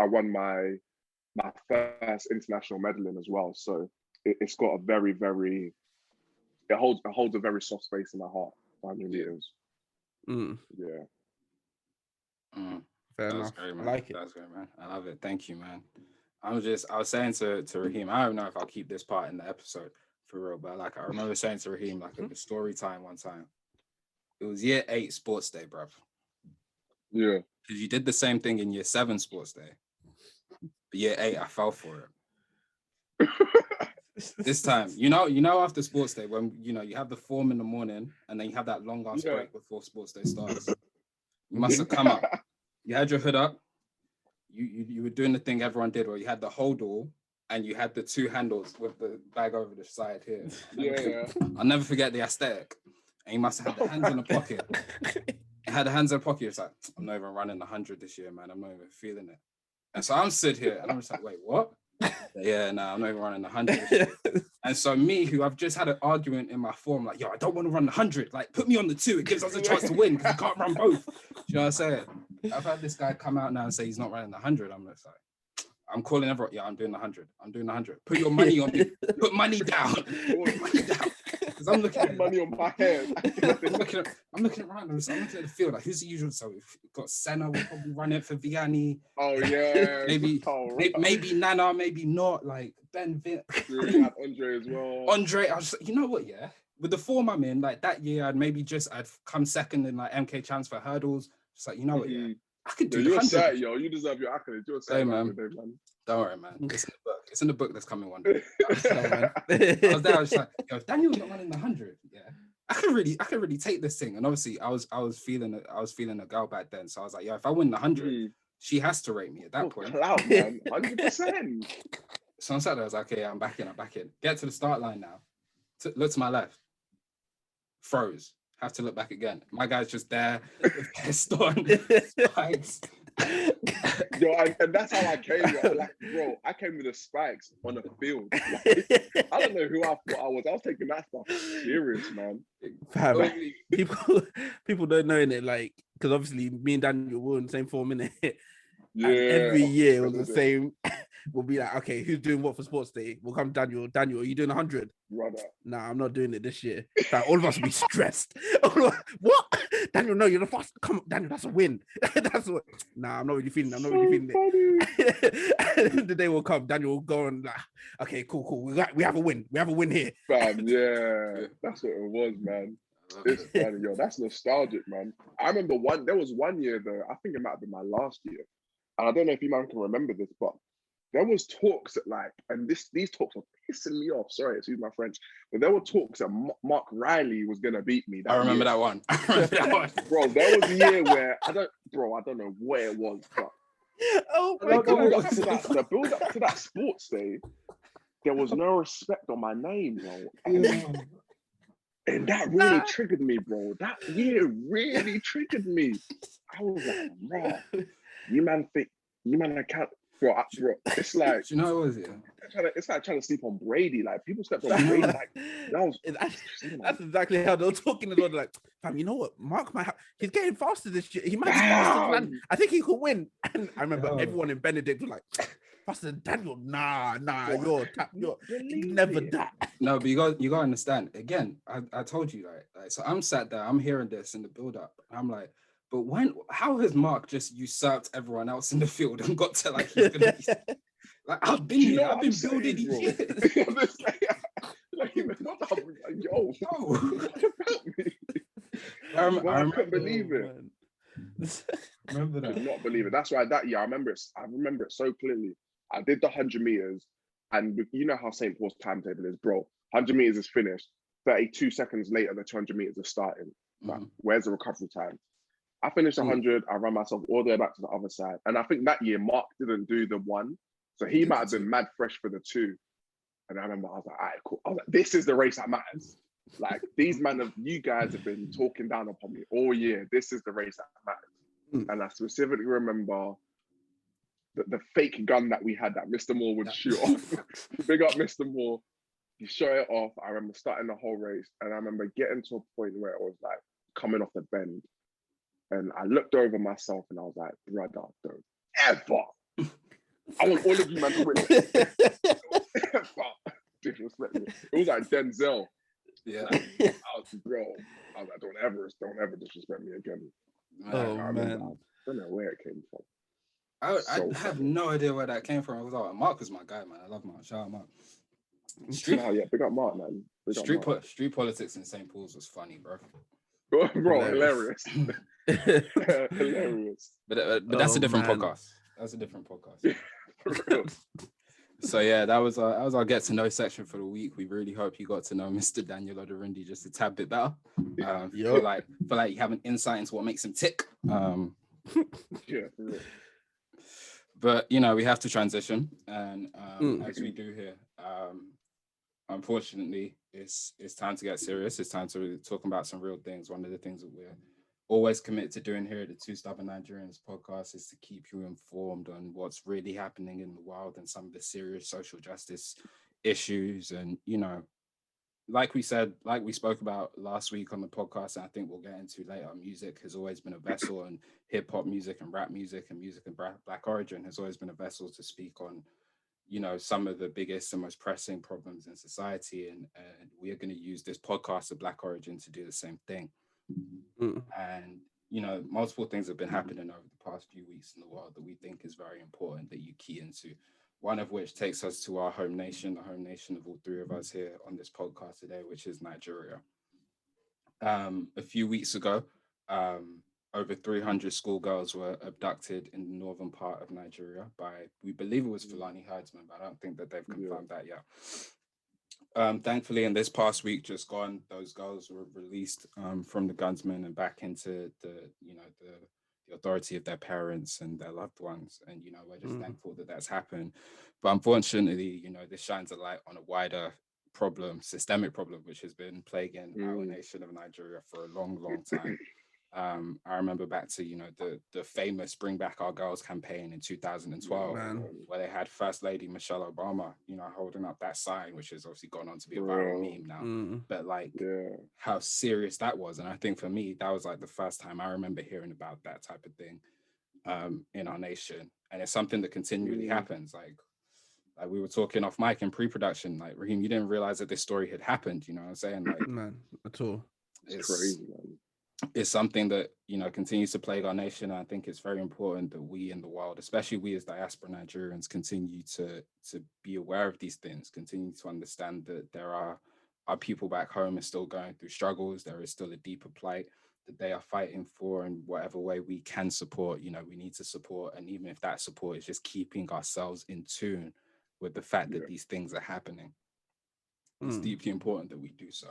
won my first international medal in as well. So it's got a very, very, it holds a very soft space in my heart. 100 meters. Yeah. Fair That was enough. great, man. I like it. That was great, man. I love it. Thank you, man. I was saying to Rahim, I don't know if I'll keep this part in the episode for real, but like I remember saying to Rahim, like at the story time one time, it was year 8 sports day, bruv. Yeah. Because you did the same thing in year 7 sports day. But year 8, I fell for it. This time, you know, after sports day, when you have the form in the morning and then you have that long ass break before sports day starts. You must have come up. You had your hood up. You were doing the thing everyone did, where you had the hold all and you had the two handles with the bag over the side here. I'll never forget the aesthetic. And you must have had the hands in the pocket. You had the hands in the pocket. It's like, I'm not even running 100 this year, man. I'm not even feeling it. And so I'm stood here and I'm just like, wait, what? Yeah, no, I'm not even running 100 this year. And so me, who I've just had an argument in my form, like, yo, I don't want to run 100. Like, put me on the 2. It gives us a chance to win because you can't run both. You know what I'm saying? I've had this guy come out now and say he's not running 100. I'm just like, I'm calling everyone. Yeah, I'm doing 100. I'm doing 100. Put your money on me. Put money down. Put money down. Because I'm looking at money on my head. I'm looking around. I'm looking at the field. Like, who's the usual? So we've got Senna. We'll probably run it for Vianney. Oh yeah. maybe Nana. Maybe not. Like Ben Vitt. Andre as well. Andre. I was like, you know what? Yeah. With the form I'm in, like that year, I'd come second in like MK Champs for hurdles. Just like, you know what? Yeah. I could do. You're set, yo. You deserve your accolades. You're set, hey, man. Don't worry, man. It's in the book. It's in the book that's coming one day. I was there. I was just like, yo, if Daniel's not running 100, yeah, I can really take this thing. And obviously, I was feeling a girl back then. So I was like, yo, if I win the 100, she has to rate me at that point. Clout, man, 100%. So on Saturday, I was like, okay, I'm back in. Get to the start line now. Look to my left. Froze. Have to look back again. My guy's just there, pissed on. Spikes. Yo, and that's how I came. Like, bro, I came with the spikes on the field. Like, I don't know who I thought I was. I was taking that stuff serious, man. People don't know in it, like, because obviously me and Daniel were in the same form in it. Yeah. And every year it was the same. We'll be like, okay, who's doing what for sports day? We'll come Daniel. Daniel, are you doing 100? Brother. Nah, I'm not doing it this year. Like, all of us will be stressed. What? Daniel, no, you're the fastest. Come on, Daniel, that's a win. That's what. Nah, I'm not really feeling it. The day will come. Daniel will go and like, okay, cool. We have a win. We have a win here. Fam, yeah. That's what it was, man. It's funny, yo. That's nostalgic, man. I remember there was one year though, I think it might have been my last year. And I don't know if you man can remember this, but there was talks that like, and these talks are pissing me off. Sorry, excuse my French, but there were talks that Mark Riley was gonna beat me. I remember that one. Bro, there was a year where I don't know where it was, but the build up to that sports day, there was no respect on my name, bro. And that really triggered me, bro. That year really triggered me. I was like, bro, you man I can't. Bro, it's like, you know what was it? It's like trying to sleep on Brady. Like people slept on Brady. Like that's exactly how they're talking as well. They're like, fam, you know what? Mark might he's getting faster this year. He might be faster than I think he could win. And I remember everyone in Benedict was like, faster than Daniel. Nah, you're never that. No, but you got to understand. Again, I told you like so I'm sat there, I'm hearing this in the build up. I'm like, but how has Mark just usurped everyone else in the field and got to like he's gonna be, like I've been here, I've been building these years. Yo, what about me? I couldn't believe it. Remember that? I could not believe it. That's why that year I remember it so clearly. I did the 100 meters, and you know how St. Paul's timetable is, bro. 100 meters is finished. 32 seconds later, the 200 meters are starting. Like, where's the recovery time? I finished 100. I ran myself all the way back to the other side. And I think that year, Mark didn't do the 1. So he might have been mad fresh for the 2. And I remember I was like, all right, cool. I was like, this is the race that matters. Like, you guys have been talking down upon me all year. This is the race that matters. And I specifically remember the fake gun that we had that Mr. Moore would shoot off. Big up Mr. Moore. He shot it off. I remember starting the whole race. And I remember getting to a point where it was like coming off the bend. And I looked over myself and I was like, brother, don't ever. I want all of you man to win. Ever disrespect me. It was like Denzel. Yeah. I was like, don't ever disrespect me again. Man. I don't know where it came from. I have no idea where that came from. I was like, Mark was my guy, man. I love Mark. Shout out Mark. Big up Mark, man. Street politics in St. Paul's was funny, bro. Bro, hilarious. Hilarious. But that's a different podcast. That's a different podcast. So yeah, that was our get to know section for the week. We really hope you got to know Mr. Daniel Oderinde just a tad bit better. Feel like you have an insight into what makes him tick. Yeah, for real. But we have to transition, and as we do here, unfortunately, it's time to get serious. It's time to really talk about some real things. One of the things that we're always committed to doing here at the Two Stubborn Nigerians podcast is to keep you informed on what's really happening in the world and some of the serious social justice issues. And like we spoke about last week on the podcast, and I think we'll get into later, music has always been a vessel, and hip hop music and rap music and music and black origin has always been a vessel to speak on some of the biggest and most pressing problems in society, and we are going to use this podcast of Black Origin to do the same thing. And multiple things have been happening over the past few weeks in the world that we think is very important that you key into, one of which takes us to our home nation, the home nation of all three of us here on this podcast today, which is Nigeria. A few weeks ago, over 300 schoolgirls were abducted in the northern part of Nigeria by, we believe it was Fulani herdsmen, but I don't think that they've confirmed that yet. Thankfully, in this past week just gone, those girls were released from the gunsmen and back into the authority of their parents and their loved ones. And, we're just thankful that that's happened. But unfortunately, this shines a light on a wider problem, systemic problem, which has been plaguing our nation of Nigeria for a long, long time. I remember back to, the famous Bring Back Our Girls campaign in 2012, where they had First Lady Michelle Obama, holding up that sign, which has obviously gone on to be a viral meme now. But how serious that was. And I think for me, that was like the first time I remember hearing about that type of thing in our nation. And it's something that continually happens. Like we were talking off mic in pre-production, like, Rahim, you didn't realize that this story had happened, you know what I'm saying? Like, man, at all. It's crazy, man. It's something that continues to plague our nation. And I think it's very important that we in the world, especially we as diaspora Nigerians, continue to be aware of these things, continue to understand that there are our people back home are still going through struggles. There is still a deeper plight that they are fighting for, and whatever way we can support, we need to support. And even if that support is just keeping ourselves in tune with the fact that these things are happening, it's deeply important that we do so.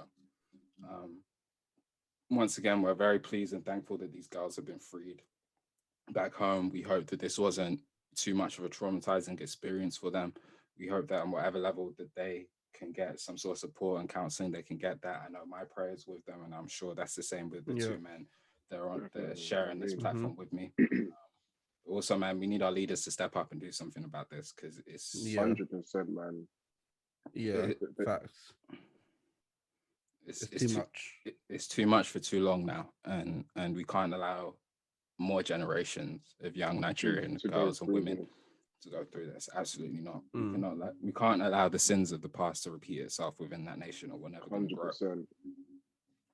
Once again, we're very pleased and thankful that these girls have been freed back home. We hope that this wasn't too much of a traumatizing experience for them. We hope that on whatever level that they can get some sort of support and counseling, they can get that. I know my prayers with them, and I'm sure that's the same with the two men that are sharing this platform with me. Also, man, we need our leaders to step up and do something about this, because it's 100%, man. Facts. It's too much. It's too much for too long now, and we can't allow more generations of young Nigerian girls and women to go through this. Absolutely not. We can't allow the sins of the past to repeat itself within that nation, or we're never going to grow.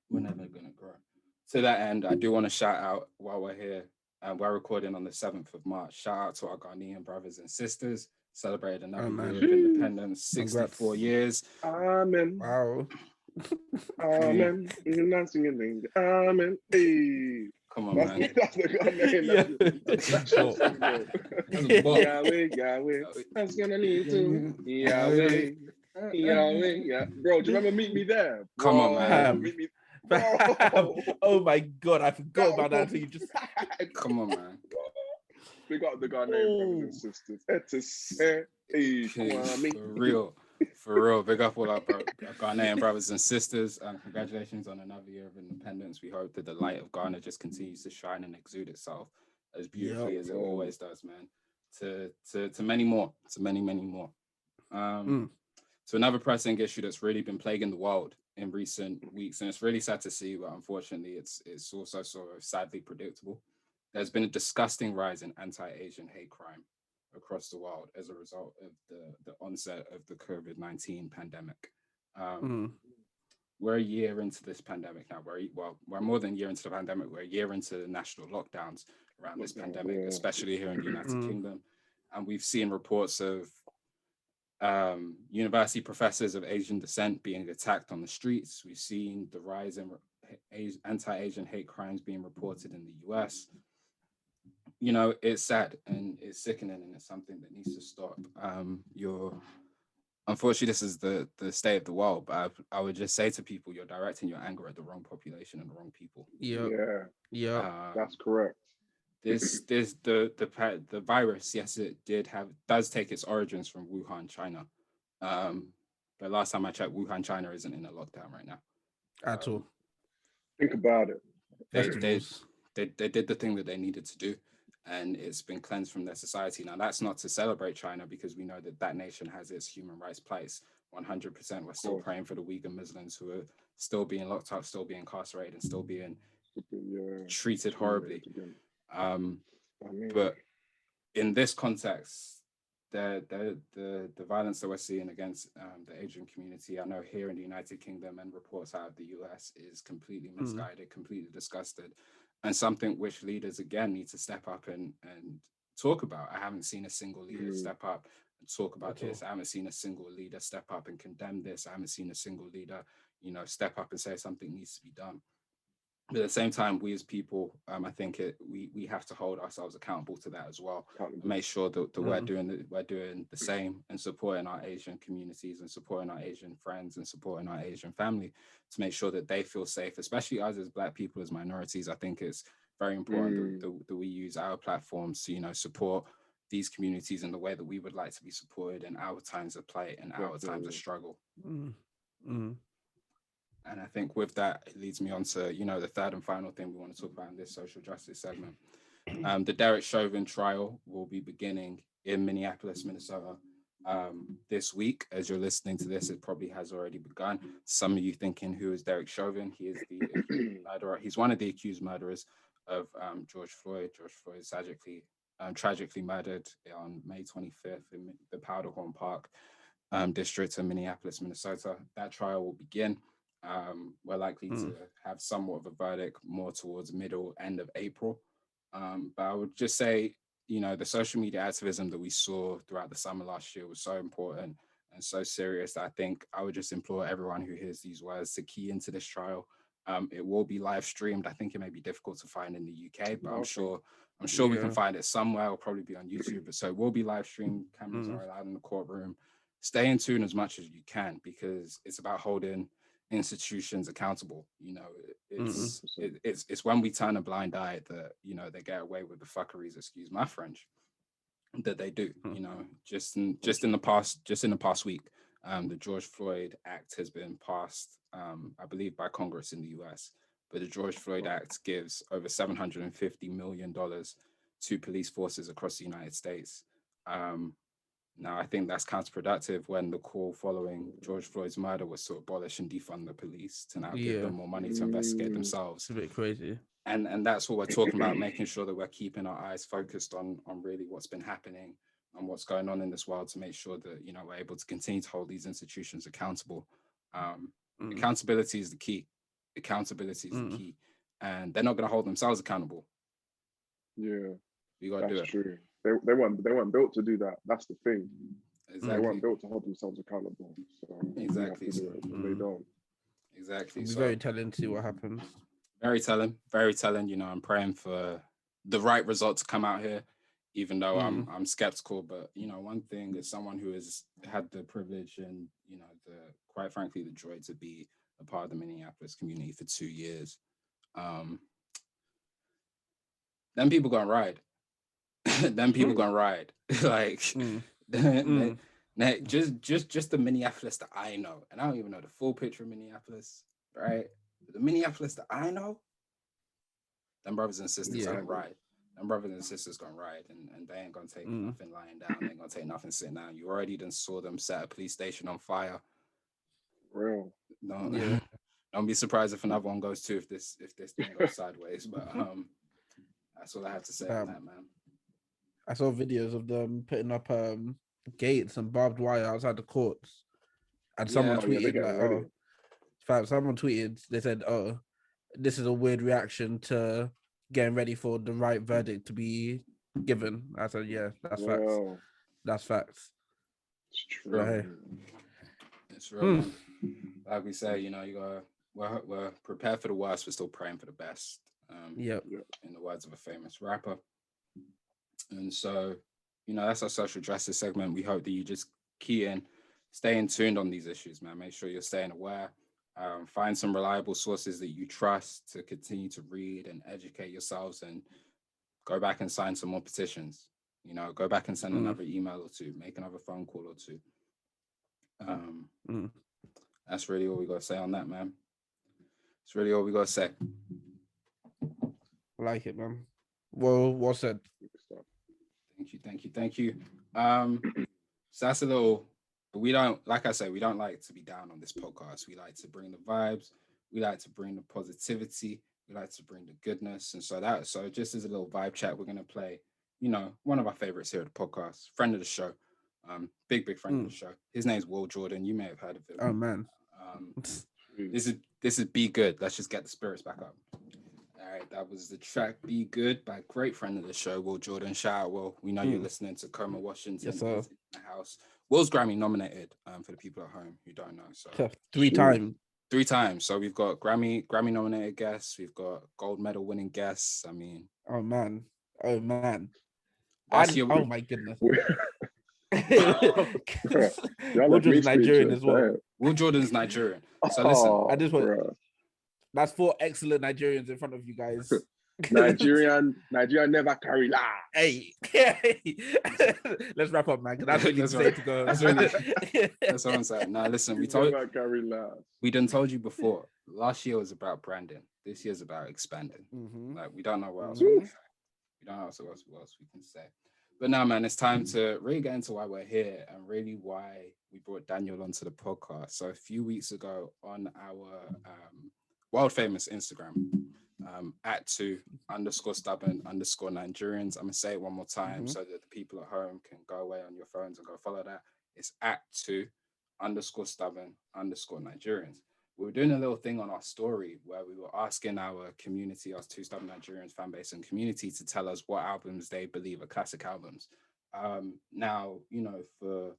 We're never going to grow. To that end, I do want to shout out while we're here, and we're recording on the 7th of March. Shout out to our Ghanaian brothers and sisters. Celebrated another year of independence, 64 years. Amen. Wow. Amen. Amen. Hey. Come on, man. That's the name. Yahweh. That's gonna need to. Yahweh. Yeah. Bro, do you remember Meet Me There? Come on, man. Meet Me. Oh my God, I forgot about that. You just come on, man. We got the Ghanaian brothers and sisters. For real. Big up all our Ghanaian brothers and sisters. Congratulations on another year of independence. We hope that the light of Ghana just continues to shine and exude itself as beautifully as it always does, man. To many more. To many more. To another pressing issue that's really been plaguing the world in recent weeks, and it's really sad to see, but unfortunately it's also sort of sadly predictable. There's been a disgusting rise in anti-Asian hate crime across the world as a result of the onset of the COVID-19 pandemic. We're a year into this pandemic now. We're more than a year into the pandemic. We're a year into the national lockdowns around this pandemic, especially here in the United Kingdom. And we've seen reports of university professors of Asian descent being attacked on the streets. We've seen the rise in anti-Asian hate crimes being reported in the US. you know, it's sad and it's sickening, and it's something that needs to stop. Unfortunately, this is the state of the world, but I would just say to people, you're directing your anger at the wrong population and the wrong people. Yeah, that's correct. The virus, yes, does take its origins from Wuhan, China. But last time I checked, Wuhan, China isn't in a lockdown right now. At all. Think about it. They did the thing that they needed to do, and it's been cleansed from their society. Now, that's not to celebrate China, because we know that nation has its human rights place. 100%. We're still praying for the Uyghur Muslims who are still being locked up, still being incarcerated, and still being treated horribly. But in this context, the violence that we're seeing against the Asian community, I know here in the United Kingdom and reports out of the US, is completely misguided, completely disgusted, and something which leaders again need to step up and talk about. I haven't seen a single leader step up and talk about this. I haven't seen a single leader step up and condemn this. I haven't seen a single leader, step up and say something needs to be done. But at the same time, we as people, I think we have to hold ourselves accountable to that as well. Make sure that we're doing the same and supporting our Asian communities and supporting our Asian friends and supporting our Asian family to make sure that they feel safe, especially us as Black people, as minorities. I think it's very important that we use our platforms to support these communities in the way that we would like to be supported in our times of plight and our times of struggle. And I think with that, it leads me on to, the third and final thing we want to talk about in this social justice segment. The Derek Chauvin trial will be beginning in Minneapolis, Minnesota this week. As you're listening to this, it probably has already begun. Some of you thinking, who is Derek Chauvin? He is the accused murderer. He's one of the accused murderers of George Floyd. George Floyd is tragically murdered on May 25th in the Powder-Horn Park district in Minneapolis, Minnesota. That trial will begin. We're likely to have somewhat of a verdict more towards end of April. But I would just say, the social media activism that we saw throughout the summer last year was so important and so serious that I think I would just implore everyone who hears these words to key into this trial. It will be live streamed. I think it may be difficult to find in the UK, but I'm sure we can find it somewhere. It'll probably be on YouTube. But so it will be live streamed. Cameras are allowed in the courtroom. Stay in tune as much as you can, because it's about holding institutions accountable. It's when we turn a blind eye that they get away with the fuckeries, excuse my French, that they do. Just in the past week, the George Floyd Act has been passed, I believe, by Congress in the US. But the George Floyd Act gives over $750 million to police forces across the United States. Now, I think that's counterproductive when the call following George Floyd's murder was to abolish and defund the police, to now give them more money to investigate themselves. It's a bit crazy. And that's what we're talking about, making sure that we're keeping our eyes focused on really what's been happening and what's going on in this world, to make sure that, we're able to continue to hold these institutions accountable. Accountability is the key. Accountability is the key. And they're not going to hold themselves accountable. Yeah. You got to do it. That's true. They weren't built to do that. That's the thing. Exactly. They weren't built to hold themselves accountable. So exactly. They don't. Exactly. It's very telling to see what happens. Very telling. Very telling. I'm praying for the right result to come out here, even though I'm skeptical. But one thing, as someone who has had the privilege and quite frankly the joy to be a part of the Minneapolis community for 2 years, them people gonna ride. Them people gonna ride. Like just the Minneapolis that I know, and I don't even know the full picture of Minneapolis, right? But the Minneapolis that I know, them brothers and sisters gonna ride. Them brothers and sisters gonna ride, and they ain't gonna take nothing lying down. They ain't gonna take nothing sitting down. You already done saw them set a police station on fire. Real. Don't be surprised if another one goes too, if this thing goes sideways. But that's all I have to say on that, man. I saw videos of them putting up gates and barbed wire outside the courts, and someone tweeted someone tweeted, they said, "Oh, this is a weird reaction to getting ready for the right verdict to be given." I said, "Yeah, that's facts. That's facts. It's true. It's real, man. Like we say, we're prepared for the worst, we're still praying for the best. In the words of a famous rapper. And so, that's our social justice segment. We hope that you just key in, stay in tuned on these issues, man. Make sure you're staying aware. Find some reliable sources that you trust to continue to read and educate yourselves, and go back and sign some more petitions. Go back and send another email or two, make another phone call or two. That's really all we got to say on that, man. It's really all we got to say. I like it, man. Well said. Thank you. So that's a little, but we don't, like I say, we don't like to be down on this podcast. We like to bring the vibes. We like to bring the positivity. We like to bring the goodness. And so just as a little vibe chat, we're going to play, one of our favorites here at the podcast, friend of the show, big friend of the show. His name's Will Jordan. You may have heard of him. Oh, man. This is Be Good. Let's just get the spirits back up. All right, that was the track Be Good by great friend of the show, Will Jordan. Shout out, Will. We know you're listening to Coma Washington. Yes, sir. In the house. Will's Grammy nominated, for the people at home who don't know. So three times. So we've got Grammy nominated guests. We've got gold medal winning guests. I mean, oh man. Oh my goodness. Will Jordan's Nigerian as well. Will Jordan's Nigerian. So listen, that's 4 excellent Nigerians in front of you guys. Nigerian never carry last. Hey, let's wrap up, man. That's really say to go. That's what I'm saying. Now listen, we done told you before. Last year was about branding. This year's about expanding. Like we don't know what else. We don't know what else we can say. But now, man, it's time to really get into why we're here and really why we brought Daniel onto the podcast. So a few weeks ago on our world famous Instagram, at @2_stubborn_Nigerians. I'm gonna say it one more time so that the people at home can go away on your phones and go follow that. It's @2_stubborn_Nigerians. We were doing a little thing on our story where we were asking our community, our 2 Stubborn Nigerians fan base and community, to tell us what albums they believe are classic albums. Now, for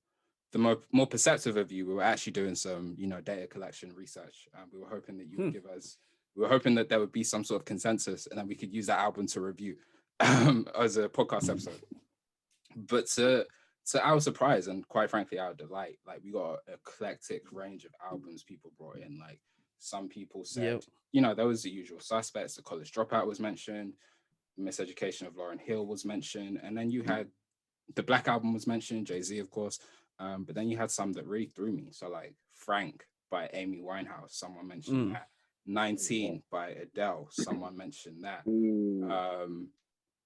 the more perceptive of you, we were actually doing some, data collection research. We were hoping that you would give us. We were hoping that there would be some sort of consensus, and then we could use that album to review as a podcast episode. But to our surprise, and quite frankly our delight, like we got an eclectic range of albums people brought in. Like some people said, there was the usual suspects. The College Dropout was mentioned. Miseducation of Lauryn Hill was mentioned, and then you had the Black Album was mentioned, Jay-Z, of course. But then you had some that really threw me. So like Frank by Amy Winehouse, someone mentioned that. 19 by Adele, someone mentioned that.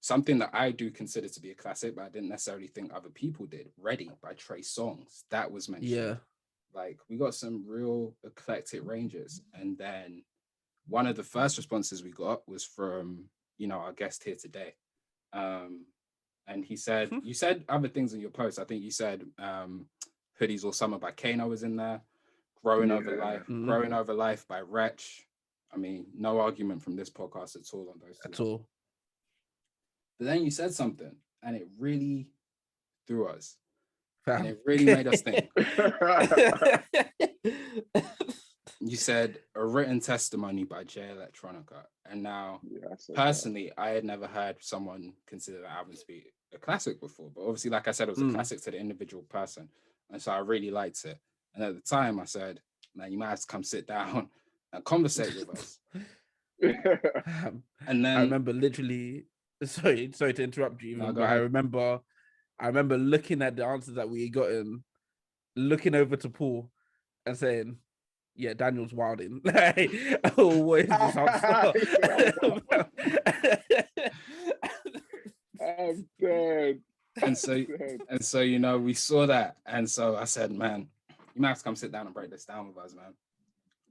Something that I do consider to be a classic, but I didn't necessarily think other people did. Ready by Trey Songz, that was mentioned. Yeah. Like we got some real eclectic ranges. And then one of the first responses we got was from, our guest here today. And he said, you said other things in your post. I think you said Hoodies All Summer by Kano was in there. Growing Over Life by Wretch. I mean, no argument from this podcast at all on those two. At all. But then you said something, and it really threw us. And it really made us think. You said A Written Testimony by Jay Electronica. And now, personally, I had never heard someone consider that album to be a classic before. But obviously, like I said, it was a classic to the individual person. And so I really liked it. And at the time, I said, man, you might have to come sit down and conversate with us. And then I remember literally, sorry to interrupt you, but I remember looking at the answers that we gotten, looking over to Paul and saying, yeah, Daniel's wilding. Like, oh, what is this answer? I'm dead. And so, we saw that. And so I said, man, you might have to come sit down and break this down with us, man.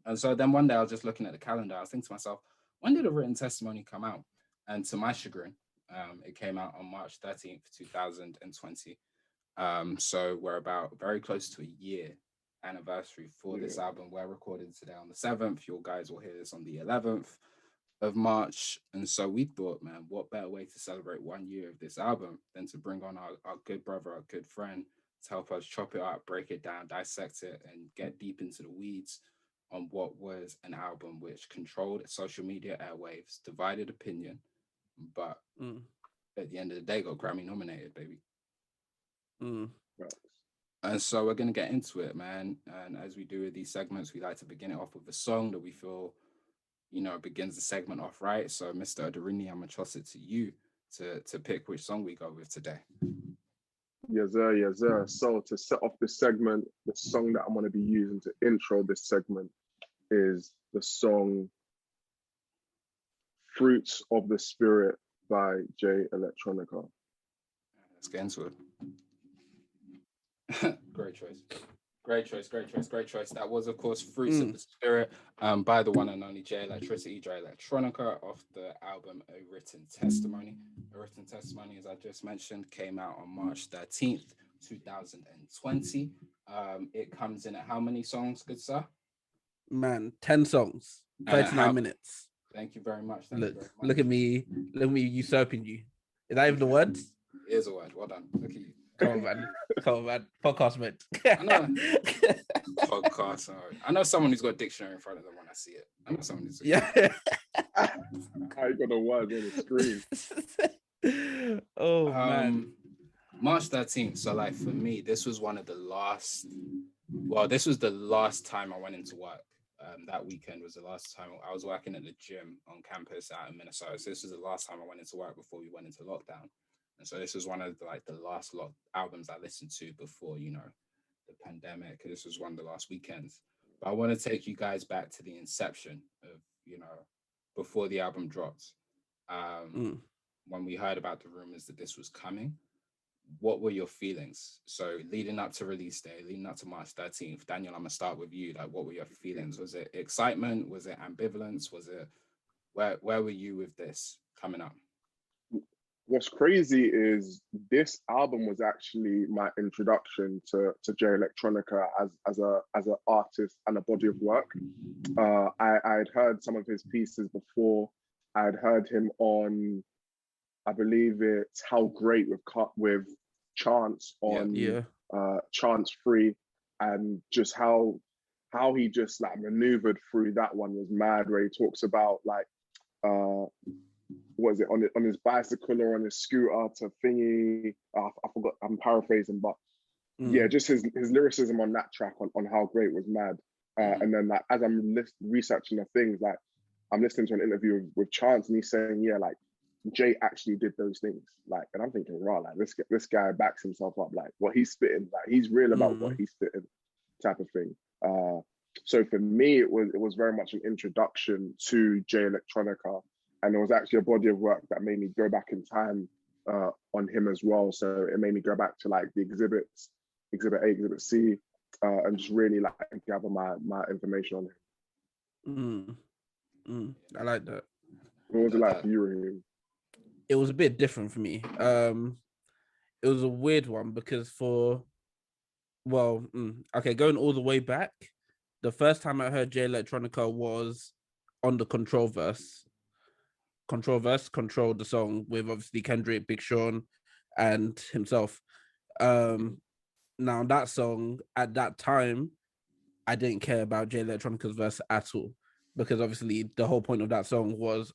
And so then one day I was just looking at the calendar. I was thinking to myself, when did A Written Testimony come out? And to my chagrin, it came out on March 13th, 2020. So we're about very close to a year anniversary for this album. We're recording today on the 7th. You guys will hear this on the 11th of March. And so we thought, man, what better way to celebrate 1 year of this album than to bring on our good brother, our good friend, to help us chop it up, break it down, dissect it, and get deep into the weeds on what was an album which controlled social media airwaves, divided opinion, but at the end of the day got Grammy nominated, baby. Right. And so we're going to get into it, man. And as we do with these segments, we like to begin it off with a song that we feel, begins the segment off right. So, Mr. Oderinde, I'm going to toss it to you to pick which song we go with today. Yes, sir. Yes, sir. So to set off this segment, the song that I'm going to be using to intro this segment is the song Fruits of the Spirit by Jay Electronica. Let's get into it. Great choice. That was, of course, Fruits of the Spirit by the one and only Jay Electronica off the album A Written Testimony. A Written Testimony, as I just mentioned, came out on March 13th, 2020. It comes in at how many songs, good sir? Man, 10 songs, 39 minutes. Thank you very much. Look at me usurping you. Is that even the word? It is a word. Well done. Look at you. Come on, man. Podcast mate. I know. Podcast. I know someone who's got a dictionary in front of them when I see it. I know someone who's yeah. I got the words on the screen. Oh man. March 13th. So like for me, this was one of the last. Well, this was the last time I went into work. That weekend was the last time I was working at the gym on campus out in Minnesota. So this was the last time I went into work before we went into lockdown. And so this was one of the last albums I listened to before, the pandemic. This was one of the last weekends. But I want to take you guys back to the inception of, before the album dropped. When we heard about the rumors that this was coming, what were your feelings? So leading up to release day, leading up to March 13th, Daniel, I'm going to start with you. Like, what were your feelings? Was it excitement? Was it ambivalence? Was it, where were you with this coming up? What's crazy is this album was actually my introduction to Jay Electronica as an artist and a body of work. I had heard some of his pieces before. I had heard him on, I believe it's How Great with Chance on Chance Free, and just how he just maneuvered through that one was mad. Where he talks about what is it on his bicycle or on his scooter to thingy. I forgot. I'm paraphrasing, but yeah, just his lyricism on that track on How Great was mad. And then as I'm researching the things, I'm listening to an interview with Chance, and he's saying, Jay actually did those things. And I'm thinking, wow, this guy backs himself up. What he's spitting, he's real about what he's spitting, type of thing. So for me, it was very much an introduction to Jay Electronica. And it was actually a body of work that made me go back in time on him as well. So it made me go back to the exhibits, Exhibit A, Exhibit C, and just really gather my information on him. I like that. What was it like for you, Rahim? It was a bit different for me. It was a weird one because going all the way back, the first time I heard Jay Electronica was on the Control Verse, Control the song with obviously Kendrick, Big Sean, and himself. Now that song at that time, I didn't care about Jay Electronica's verse at all, because obviously the whole point of that song was,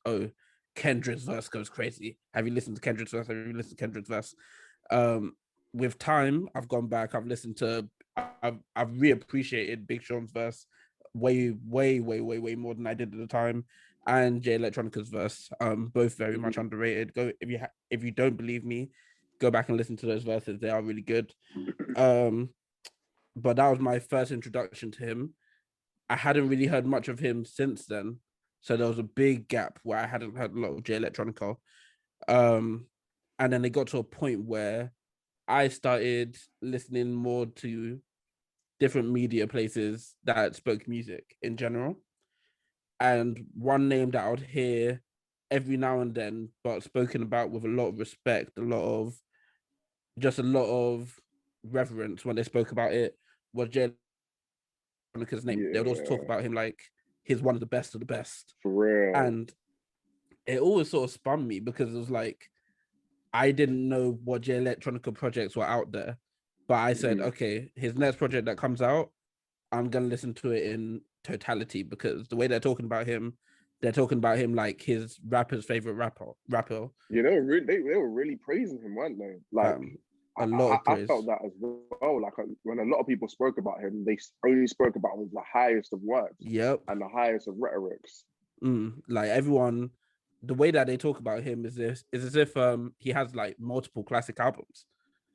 Kendrick's verse goes crazy. Have you listened to Kendrick's verse? With time, I've gone back. I've listened to. I've reappreciated Big Sean's verse way more than I did at the time, and Jay Electronica's verse. Both very much underrated. Go if you don't believe me, go back and listen to those verses. They are really good. But that was my first introduction to him. I hadn't really heard much of him since then. So there was a big gap where I hadn't heard a lot of Jay Electronica. And then it got to a point where I started listening more to different media places that spoke music in general. And one name that I would hear every now and then, but spoken about with a lot of respect, a lot of reverence when they spoke about it, was Jay Electronica's name. They would also talk about him like he's one of the best of the best. For real. And it always sort of spun me because it was like, I didn't know what Jay Electronica projects were out there. But I said, okay, his next project that comes out, I'm going to listen to it in totality, because the way they're talking about him, they're talking about him like his rapper's favorite rapper. Yeah, they were really praising him, weren't they? Like A lot of I praise. felt that as well. Like when a lot of people spoke about him, they only spoke about him with the highest of words. Yep. And the highest of rhetorics. Like everyone, the way that they talk about him is as if he has like multiple classic albums.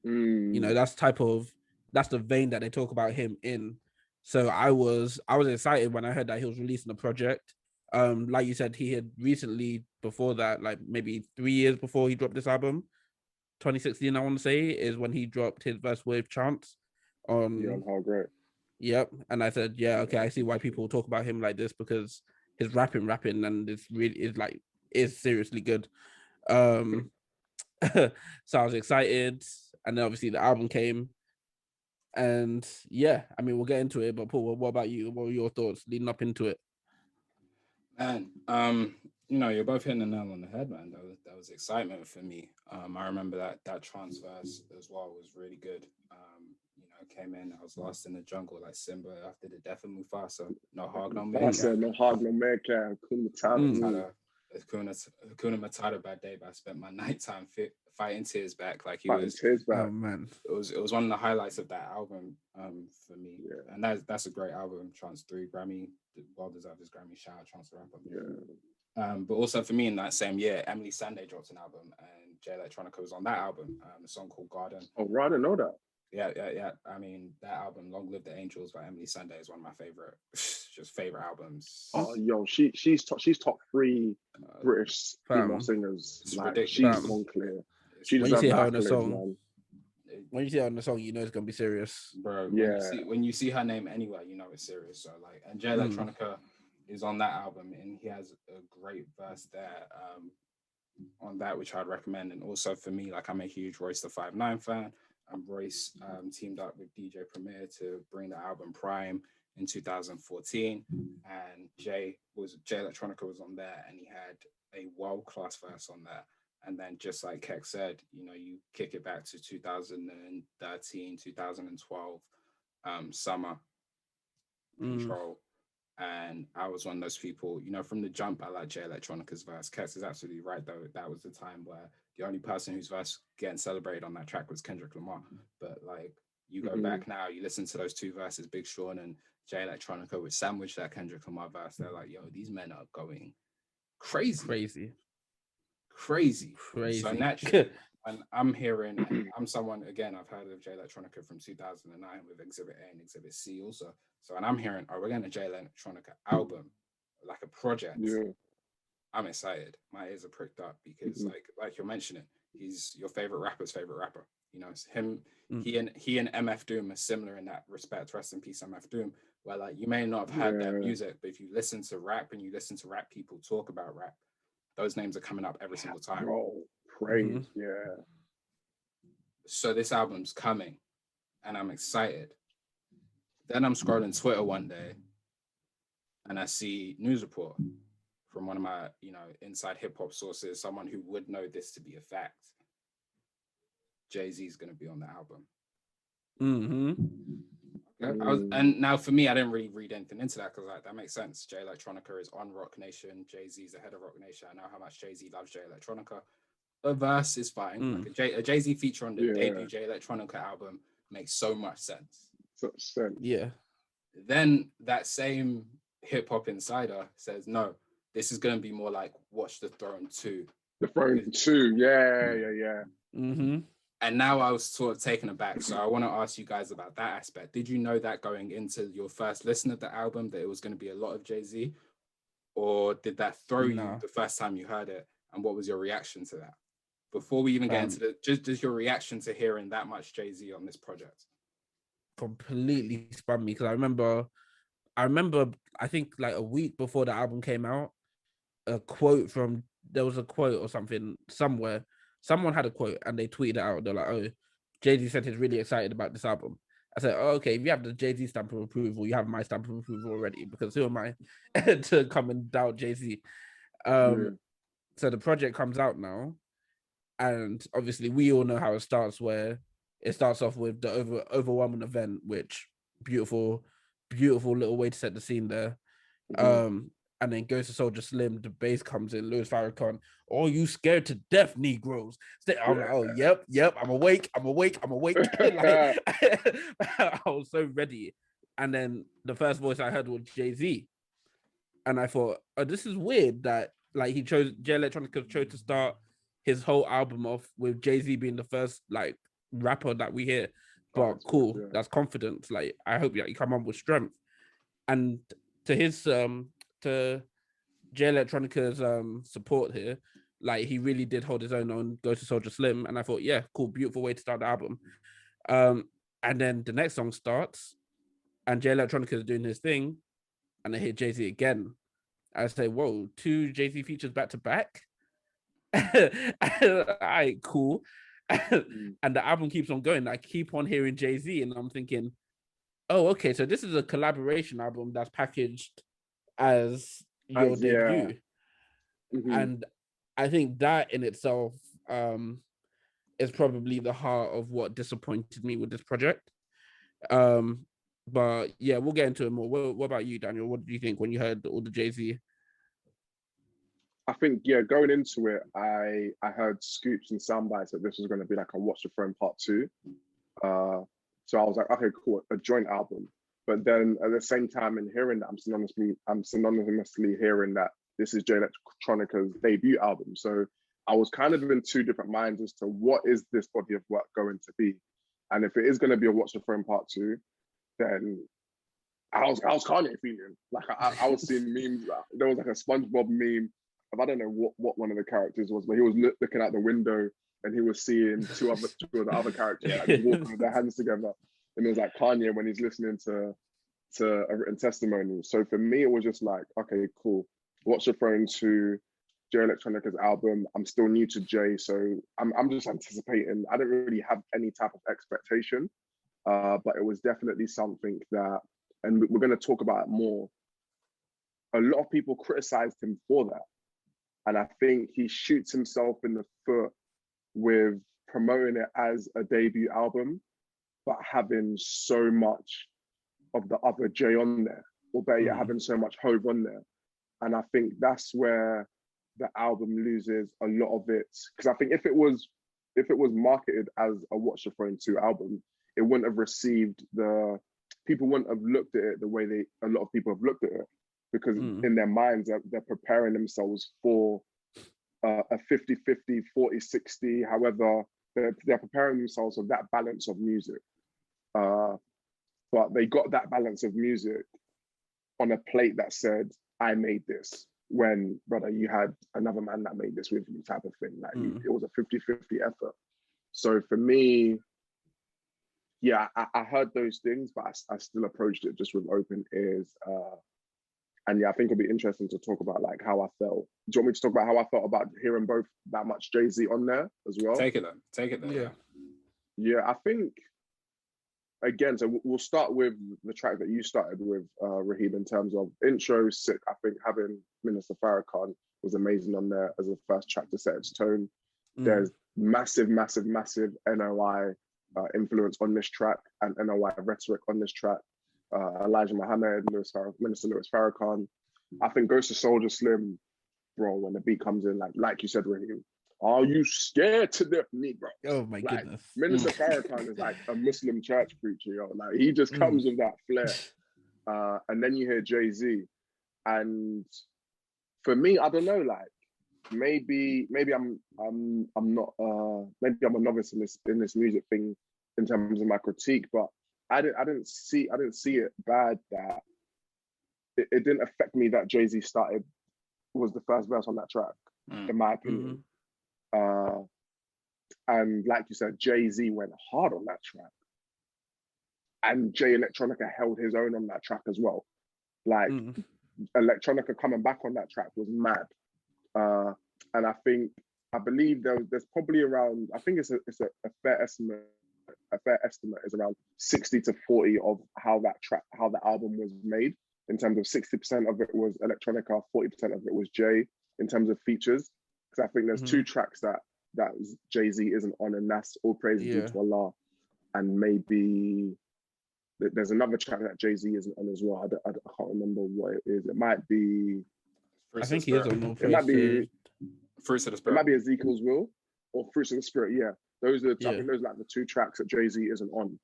You know, that's the vein that they talk about him in. So I was excited when I heard that he was releasing a project. Like you said, he had recently, before that, like maybe 3 years before he dropped this album, 2016, I want to say, is when he dropped his verse with Chance on How great. Yep. And I said, yeah, okay, I see why people talk about him like this, because his rapping, and it's really is seriously good. So I was excited, and then obviously the album came. And yeah, I mean, we'll get into it, but Paul, what about you? What were your thoughts leading up into it? Man, you're both hitting the nail on the head, man. That was excitement for me. I remember that trance verse as well was really good. Came in, I was lost in the jungle like Simba after the death of Mufasa. No hog, no man. No hog, no man can. Hakuna Matata bad day, but I spent my nighttime fighting tears back. Like Oh man, it was one of the highlights of that album for me. Yeah. And that's a great album. Trance 3 Grammy, well deserved his Grammy. Shout out Trance the Rapper. Yeah. But also for me in that same year, Emily Sandé dropped an album, and Jay Electronica was on that album. A song called Garden. Oh, I didn't know that. Yeah. I mean, that album, Long Live the Angels by Emily Sandé, is one of my favorite albums. Oh, yo, she's top 3 British female singers. It's like, ridiculous. She's on clear. When you see her on a song, when you see her on the song, you know it's gonna be serious, bro. Yeah. When you see her name anywhere, you know it's serious. So like, and Jay Electronica is on that album, and he has a great verse there on that, which I'd recommend. And also for me, like, I'm a huge Royce the 5'9" fan. Royce teamed up with DJ Premier to bring the album PRhyme in 2014, and Jay Electronica was on there, and he had a world-class verse on there. And then just like Keck said, you kick it back to 2013, 2012 summer Control. And I was one of those people, from the jump, I like Jay Electronica's verse. Kex is absolutely right, though. That was the time where the only person whose verse getting celebrated on that track was Kendrick Lamar. But like, you go back now, you listen to those two verses, Big Sean and Jay Electronica, which sandwich that Kendrick Lamar verse. They're like, yo, these men are going crazy. So naturally, and I'm hearing, I'm someone, again, I've heard of Jay Electronica from 2009 with Exhibit A and Exhibit C also. So, and I'm hearing, we're getting a Jay Electronica album, like a project. Yeah. I'm excited. My ears are pricked up because, like you're mentioning, he's your favorite rapper's favorite rapper. It's him. He and MF Doom are similar in that respect. Rest in peace, MF Doom. Where like you may not have heard their music, but if you listen to rap and you listen to rap people talk about rap, those names are coming up every single time. Oh, praise, yeah. So this album's coming, and I'm excited. Then I'm scrolling Twitter one day, and I see news report from one of my, inside hip hop sources, someone who would know this to be a fact. Jay-Z is going to be on the album. And now for me, I didn't really read anything into that because that makes sense. Jay Electronica is on Rock Nation. Jay-Z's the head of Rock Nation. I know how much Jay-Z loves Jay Electronica. A verse is fine. Like a Jay-Z feature on the debut Jay Electronica album makes so much sense. Yeah. Then that same hip hop insider says, no, this is going to be more like Watch the Throne 2. The Throne 2, yeah. And now I was sort of taken aback. So I want to ask you guys about that aspect. Did you know that going into your first listen of the album that it was going to be a lot of Jay-Z? Or did that throw you the first time you heard it? And what was your reaction to that? Before we even get into just your reaction to hearing that much Jay-Z on this project. Completely spun me because I remember, I think like a week before the album came out, there was a quote or something somewhere. Someone had a quote and they tweeted it out. They're like, oh, Jay-Z said he's really excited about this album. I said, oh, okay, if you have the Jay-Z stamp of approval, you have my stamp of approval already, because who am I to come and doubt Jay-Z? So the project comes out now, and obviously we all know how it starts, where it starts off with the overwhelming event, which beautiful little way to set the scene there. And And then goes to Soldier Slim, the bass comes in, Louis Farrakhan, "Oh, you scared to death, Negroes." I'm like, oh, yep, I'm awake. Like, I was so ready. And then the first voice I heard was Jay-Z. And I thought, oh, this is weird that like Jay Electronica chose to start his whole album off with Jay-Z being the first like rapper that we hear. But cool, that's confidence. Like, I hope you come on with strength. And to his to Jay Electronica's support here, like he really did hold his own on Go to Soldier Slim, and I thought, yeah, cool, beautiful way to start the album. And then the next song starts, and Jay Electronica is doing his thing, and I hear Jay-Z again. I say, whoa, 2 Jay-Z features back to back. All right, cool. And the album keeps on going. I keep on hearing Jay-Z, and I'm thinking, oh, okay, so this is a collaboration album that's packaged as your debut. And I think that in itself is probably the heart of what disappointed me with this project. But yeah, we'll get into it more. What about you, Daniel? What did you think when you heard all the Jay-Z? I think, going into it, I heard scoops and sound bites that this was going to be like a Watch the Throne Part 2. So I was like, okay, cool, a joint album. But then at the same time, in hearing that, I'm synonymously hearing that this is Jay Electronica's debut album. So I was kind of in 2 different minds as to what is this body of work going to be. And if it is going to be a Watch the Throne Part 2, then I was Kanye feeling. Like I was seeing memes. There was like a SpongeBob meme. I don't know what one of the characters was, but he was looking out the window and he was seeing two of the other characters like walking with their hands together. And it was like Kanye when he's listening to a written testimony. So for me, it was just like, okay, cool. Watch the Throne to Jay Electronica's album. I'm still new to Jay, so I'm just anticipating. I don't really have any type of expectation, but it was definitely something that, and we're going to talk about it more. A lot of people criticized him for that. And I think he shoots himself in the foot with promoting it as a debut album, but having so much of the other Jay on there, or better yet, having so much Hove on there. And I think that's where the album loses a lot of it. Because I think if it was marketed as a Watch the Throne 2 album, it wouldn't have received people wouldn't have looked at it the way a lot of people have looked at it. Because in their minds, they're preparing themselves for a 50-50, 40-60, however, they're preparing themselves for that balance of music. But they got that balance of music on a plate that said, I made this, when, brother, you had another man that made this with you type of thing. Like it was a 50-50 effort. So for me, yeah, I heard those things, but I still approached it just with open ears. And yeah, I think it'll be interesting to talk about like how I felt. Do you want me to talk about how I felt about hearing both that much Jay-Z on there as well? Take it then. Yeah. Yeah, I think, again, so we'll start with the track that you started with, Rahim, in terms of intro, sick. I think having Minister Farrakhan was amazing on there as a first track to set its tone. There's massive NOI influence on this track and NOI rhetoric on this track. Elijah Muhammad, Minister Louis Farrakhan. I think Goes to Soldier Slim, bro, when the beat comes in, like you said, Rahim, are you scared to death, Negro? Oh my goodness. Minister Farrakhan is like a Muslim church preacher, yo. Like he just comes with that flair. And then you hear Jay-Z. And for me, I don't know, like maybe I'm not maybe I'm a novice in this music thing in terms of my critique, but I didn't see it bad that it didn't affect me that Jay-Z was the first verse on that track, in my opinion. And like you said, Jay-Z went hard on that track. And Jay Electronica held his own on that track as well. Like Electronica coming back on that track was mad. And I believe there's probably around, I think it's a fair estimate. A fair estimate is around 60 to 40 of how the album was made. In terms of 60% of it was Electronica, 40% of it was Jay in terms of features. Because I think there's 2 tracks that Jay-Z isn't on, and that's All Praise Due to Allah. And maybe there's another track that Jay-Z isn't on as well. I can't remember what it is. It might be I think he is on all It might be Fruits of the it Spirit. might be Ezekiel's Will or Fruits of the Spirit. Yeah, those are I Yeah. think those are like the 2 tracks that Jay-Z isn't on.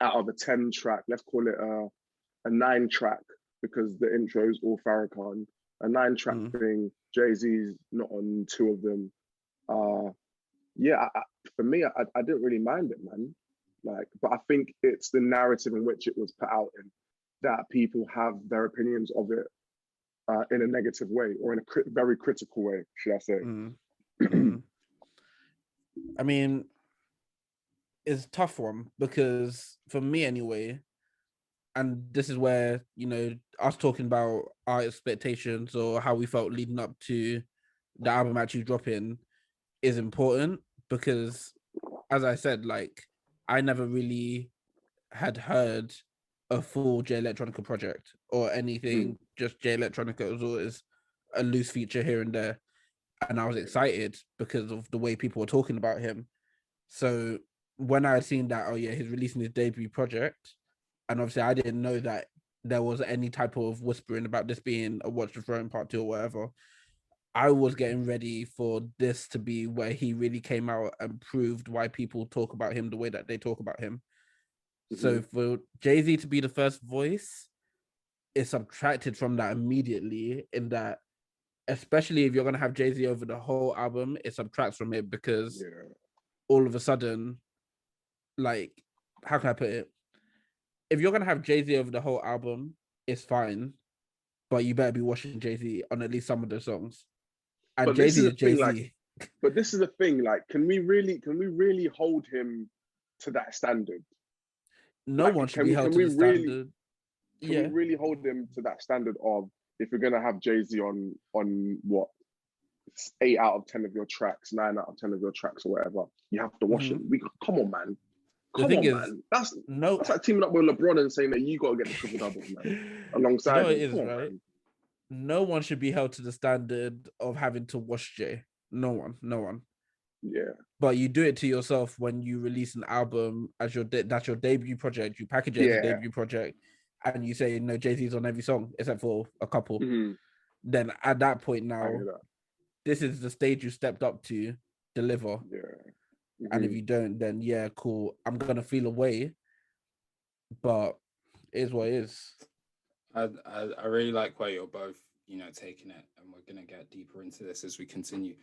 Out of a 10 track, let's call it a 9 track because the intro is all Farrakhan. A 9 track thing. Jay-Z's not on 2 of them. Yeah, for me, I didn't really mind it, man. Like, but I think it's the narrative in which it was put out in that people have their opinions of it in a negative way or in a very critical way, should I say? I mean, it's a tough one because for me anyway, and this is where, you know, us talking about our expectations or how we felt leading up to the album actually dropping is important because, as I said, like, I never really had heard a full Jay Electronica project or anything, just Jay Electronica. It was always a loose feature here and there. And I was excited because of the way people were talking about him. So when I had seen that, oh yeah, he's releasing his debut project, and obviously I didn't know that there was any type of whispering about this being a Watch the Throne Part 2 or whatever. I was getting ready for this to be where he really came out and proved why people talk about him the way that they talk about him. So for Jay-Z to be the first voice, it's subtracted from that immediately, in that, especially if you're going to have Jay-Z over the whole album, it subtracts from it because all of a sudden, like, how can I put it? If you're going to have Jay-Z over the whole album, it's fine, but you better be watching Jay-Z on at least some of the songs. And But Jay-Z is Jay-Z. like, but this is the thing, like, can we really hold him to that standard? No like, one should be held to the standard. Can we really hold him to that standard of, if we're gonna have Jay-Z on what, 8 out of 10 of your tracks, 9 out of 10 of your tracks or whatever, you have to watch him. Come on, man. Come on, man. That's like teaming up with LeBron and saying that you gotta get the triple double, man. Alongside you know him. it is, right? Man. No one should be held to the standard of having to watch Jay. No one. Yeah. But you do it to yourself when you release an album as that's your debut project. You package it as a debut project, and you say, no, Jay-Z's on every song except for a couple. Then at that point now, this is the stage you stepped up to deliver. And if you don't, then yeah, cool. I'm gonna feel away, but it is what it is. I really like where you're both, you know, taking it, and we're gonna get deeper into this as we continue.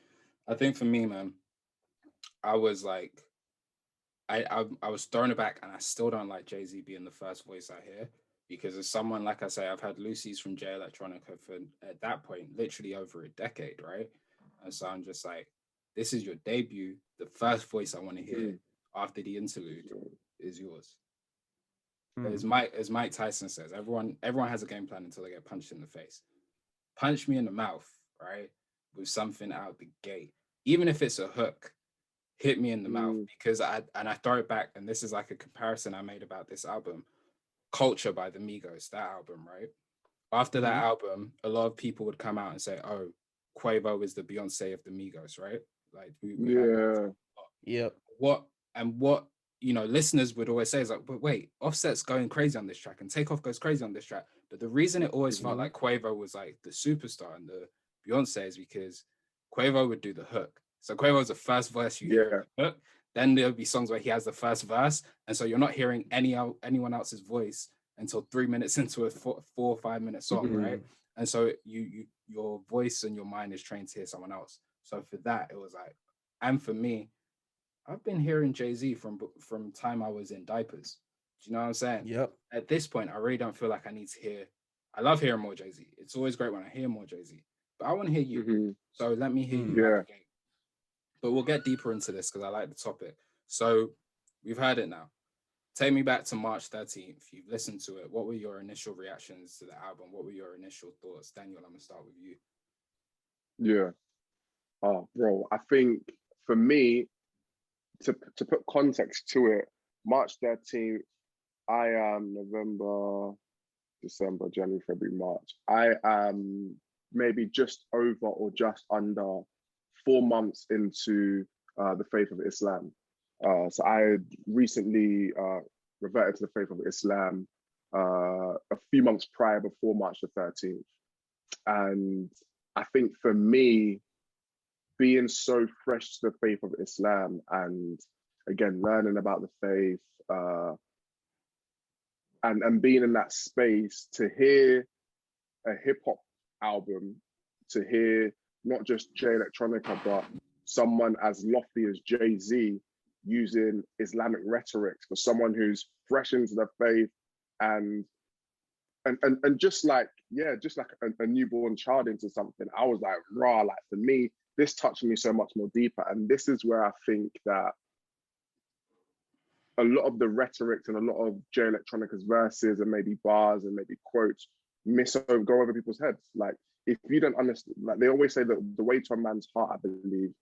I think for me, man, I was like, I was thrown aback, and I still don't like Jay-Z being the first voice I hear, because as someone, like I say, I've had Lucy's from Jay Electronica for, at that point, literally over a decade, right? And so I'm just like, this is your debut. The first voice I want to hear after the interlude is yours. As Mike Tyson says, everyone has a game plan until they get punched in the face. Punch me in the mouth, right, with something out the gate, even if it's a hook. Hit me in the mouth, because I throw it back, and this is like a comparison I made about this album, Culture by the Migos, that album, right? After that album, a lot of people would come out and say, "Oh, Quavo is the Beyonce of the Migos," right? Like, what you know, listeners would always say is like, "But wait, Offset's going crazy on this track, and Takeoff goes crazy on this track." But the reason it always felt like Quavo was like the superstar and the Beyonce is because Quavo would do the hook. So Quavo's the first verse you hear. Then there'll be songs where he has the first verse, and so you're not hearing anyone else's voice until 3 minutes into a 4 or 5 minute song, right? And so your voice and your mind is trained to hear someone else. So for that, it was like, and for me, I've been hearing Jay-Z from time I was in diapers. Do you know what I'm saying? Yep. At this point, I really don't feel like I need to hear. I love hearing more Jay-Z. It's always great when I hear more Jay-Z, but I want to hear you. So let me hear you. But we'll get deeper into this because I like the topic. So we've heard it now. Take me back to March 13th. You've listened to it. What were your initial reactions to the album? What were your initial thoughts? Daniel, I'm going to start with you. Yeah. Oh, bro, I think for me, to put context to it, March 13th, I am November, December, January, February, March. I am maybe just over or just under 4 months into the faith of Islam. So I had recently reverted to the faith of Islam a few months prior, before March the 13th. And I think for me, being so fresh to the faith of Islam and again, learning about the faith, and being in that space to hear a hip hop album, to hear not just Jay Electronica, but someone as lofty as Jay-Z using Islamic rhetoric for someone who's fresh into the faith and just like, yeah, just like a newborn child into something. I was like, rah, like for me, this touched me so much more deeper. And this is where I think that a lot of the rhetoric and a lot of Jay Electronica's verses and maybe bars and maybe quotes go over people's heads. Like, if you don't understand, like they always say that the way to a man's heart, I believe,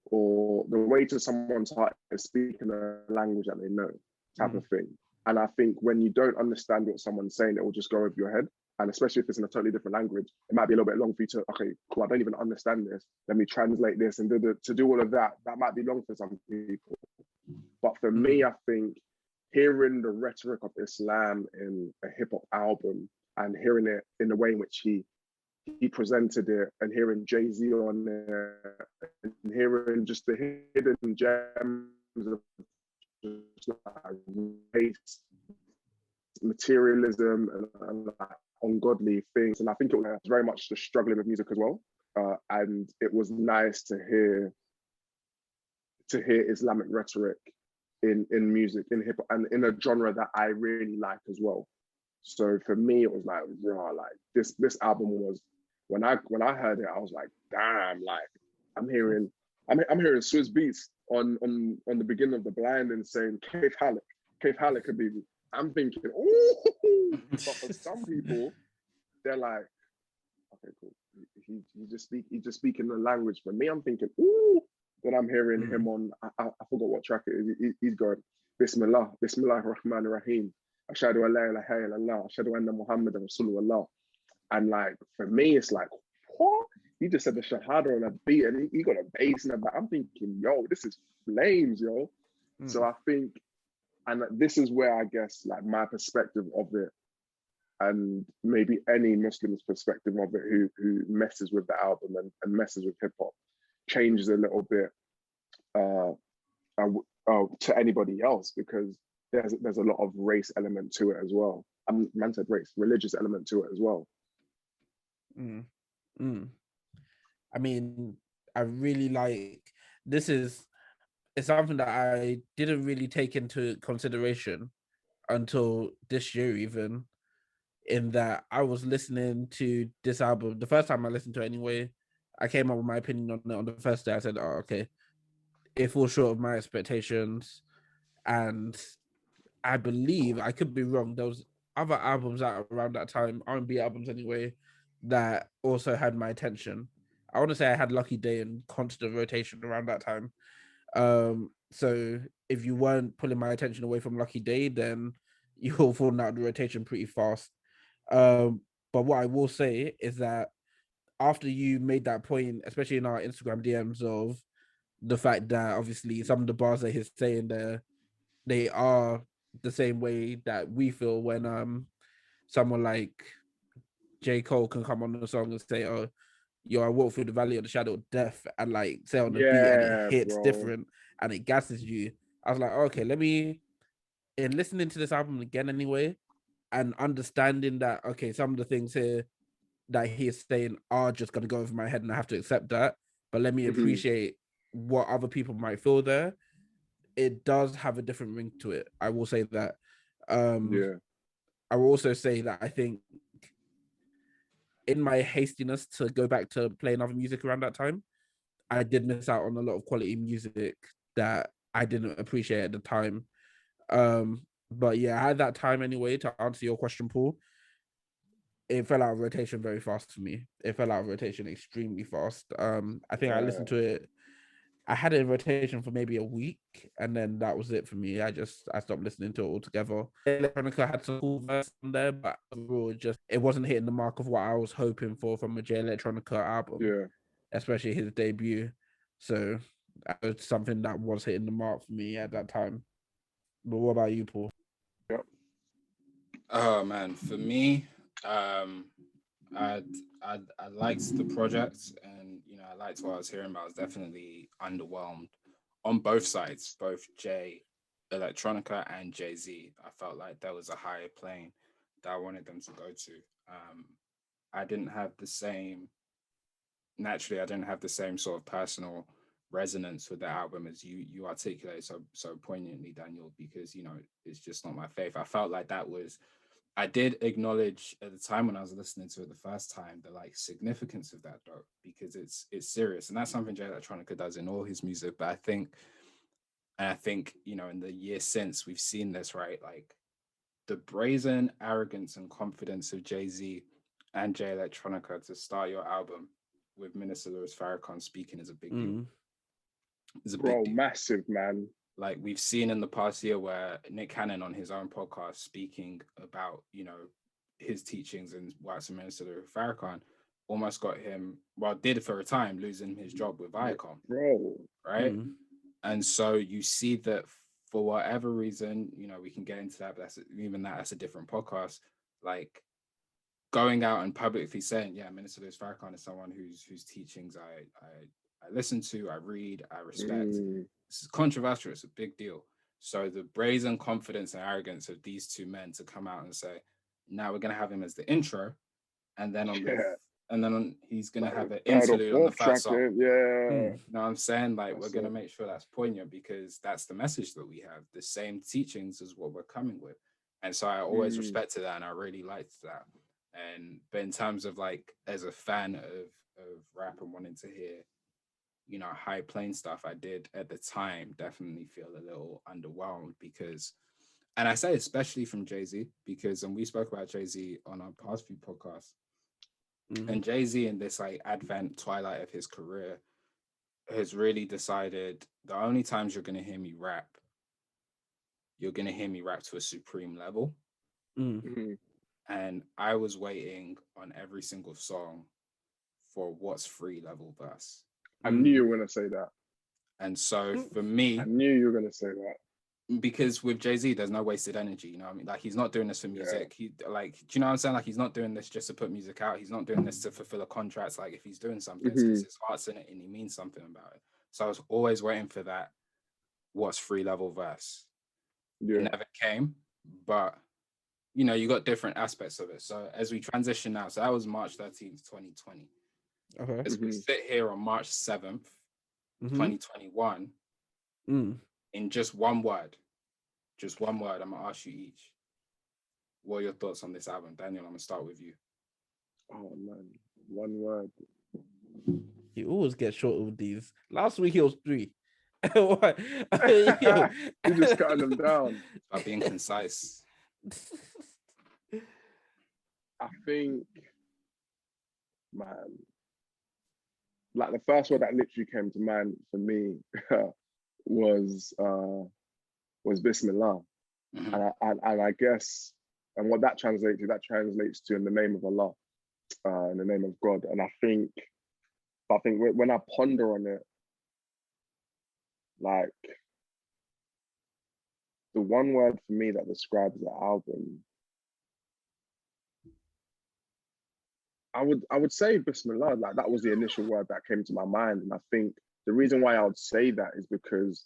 or the way to someone's heart is speaking a language that they know, type of thing. And I think when you don't understand what someone's saying, it will just go over your head. And especially if it's in a totally different language, it might be a little bit long for you to, okay, cool, I don't even understand this. Let me translate this and to do all of that. That might be long for some people. But for me, I think hearing the rhetoric of Islam in a hip hop album and hearing it in the way in which he presented it, and hearing Jay-Z on there, and hearing just the hidden gems of just like race, materialism, and like ungodly things. And I think it was very much just struggling with music as well. And it was nice to hear Islamic rhetoric in music, in hip hop, and in a genre that I really like as well. So for me, it was like, raw, like this album was, when I heard it, I was like, damn, like I'm hearing Swizz Beats on the beginning of The Blind and saying Kaif Halik Habibi. I'm thinking, ooh, but for some people, they're like, okay, cool. He's just speaking the language. For me, I'm thinking, ooh. Then I'm hearing him on, I forgot what track it is. He's going, Bismillah Rahman Rahim. Ashhadu an la ilaha illallah. Ashhadu anna Muhammadan Rasulullah. And like, for me, it's like, what? He just said the Shahada on a beat and he got a bass in the back. I'm thinking, yo, this is flames, yo. So I think, and this is where I guess like my perspective of it, and maybe any Muslim's perspective of it who messes with the album and messes with hip hop, changes a little bit to anybody else, because there's a lot of race element to it as well. Man said race, religious element to it as well. I mean, I really like it's something that I didn't really take into consideration until this year, even, in that I was listening to this album the first time I listened to it anyway. I came up with my opinion on it on the first day. I said, oh, okay, it falls short of my expectations. And I believe, I could be wrong, there was other albums out around that time, R&B albums anyway, that also had my attention. I want to say I had Lucky Day in constant rotation around that time. So if you weren't pulling my attention away from Lucky Day, then you'll fall out of the rotation pretty fast. But what I will say is that after you made that point, especially in our Instagram DMs, of the fact that obviously some of the bars that he's saying there, they are the same way that we feel when someone like J. Cole can come on the song and say, oh, yo, I walk through the valley of the shadow of death, and like say on the beat and it hits different and it gasses you. I was like, okay, in listening to this album again anyway, and understanding that, okay, some of the things here that he is saying are just going to go over my head and I have to accept that, but let me appreciate what other people might feel there. It does have a different ring to it. I will say that. I will also say that I think in my hastiness to go back to playing other music around that time, I did miss out on a lot of quality music that I didn't appreciate at the time. But yeah, I had that time anyway. To answer your question, Paul, it fell out of rotation very fast for me. It fell out of rotation extremely fast. I think I listened to it. I had it in rotation for maybe a week, and then that was it for me. I stopped listening to it altogether. Electronica had some cool verses on there, but overall, it wasn't hitting the mark of what I was hoping for from a Jay Electronica album. Yeah, especially his debut. So that was something that was hitting the mark for me at that time. But what about you, Paul? Yep. Oh man, for me, I liked the project, and I liked what I was hearing, but I was definitely underwhelmed on both sides, both Jay Electronica and Jay-Z. I felt like there was a higher plane that I wanted them to go to. I didn't have the same naturally, I didn't have the same sort of personal resonance with the album as you articulate so poignantly, Daniel, because it's just not my faith. I felt like I did acknowledge at the time when I was listening to it the first time the significance of that though, because it's serious, and that's something Jay Electronica does in all his music. But I think in the years since, we've seen this, right? Like the brazen arrogance and confidence of Jay-Z and Jay Electronica to start your album with Minister Louis Farrakhan speaking is a big deal. It's a big deal. Massive, man. Like we've seen in the past year where Nick Cannon on his own podcast speaking about, his teachings and whilst Minister Louis Farrakhan almost got him, did for a time, losing his job with Viacom. Bro. Right? And so you see that for whatever reason, we can get into that, but that's a different podcast. Like going out and publicly saying, yeah, Minister Louis Farrakhan is someone whose teachings I listen to, I read, I respect. This is controversial. It's a big deal. So the brazen confidence and arrogance of these two men to come out and say, now we're going to have him as the intro, and then he's going to have an interlude on the first song. You know what I'm saying? Like, we're going to make sure that's poignant because that's the message that we have. The same teachings is what we're coming with. And so I always respected that, and I really liked that. But in terms of as a fan of rap and wanting to hear high plane stuff, I did at the time definitely feel a little underwhelmed because, and I say especially from Jay-Z, because we spoke about Jay-Z on our past few podcasts, and Jay-Z in this advent twilight of his career has really decided the only times you're going to hear me rap, you're going to hear me rap to a supreme level. And I was waiting on every single song for what's free level verse. I knew you were going to say that. And so for me, I knew you were going to say that. Because with Jay-Z, there's no wasted energy. You know what I mean? Like, he's not doing this for music. He do you know what I'm saying? Like, he's not doing this just to put music out. He's not doing this to fulfill a contract. Like, if he's doing something, it's because his heart's in it and he means something about it. So I was always waiting for that what's free level verse. It never came, but you got different aspects of it. So as we transition now, so that was March 13th, 2020. Okay. As we sit here on March 7th, 2021, in just one word, I'm gonna ask you each, what are your thoughts on this album? Daniel, I'm gonna start with you. Oh man, one word. You always get short with these. Last week it was 3. What? You just cutting them down. By being concise. I think, man, the first word that literally came to mind for me was Bismillah, and I guess, and what that translates to in the name of Allah, in the name of God. And I think when I ponder on it, the one word for me that describes the album, I would say Bismillah. That was the initial word that came to my mind. And I think the reason why I would say that is because,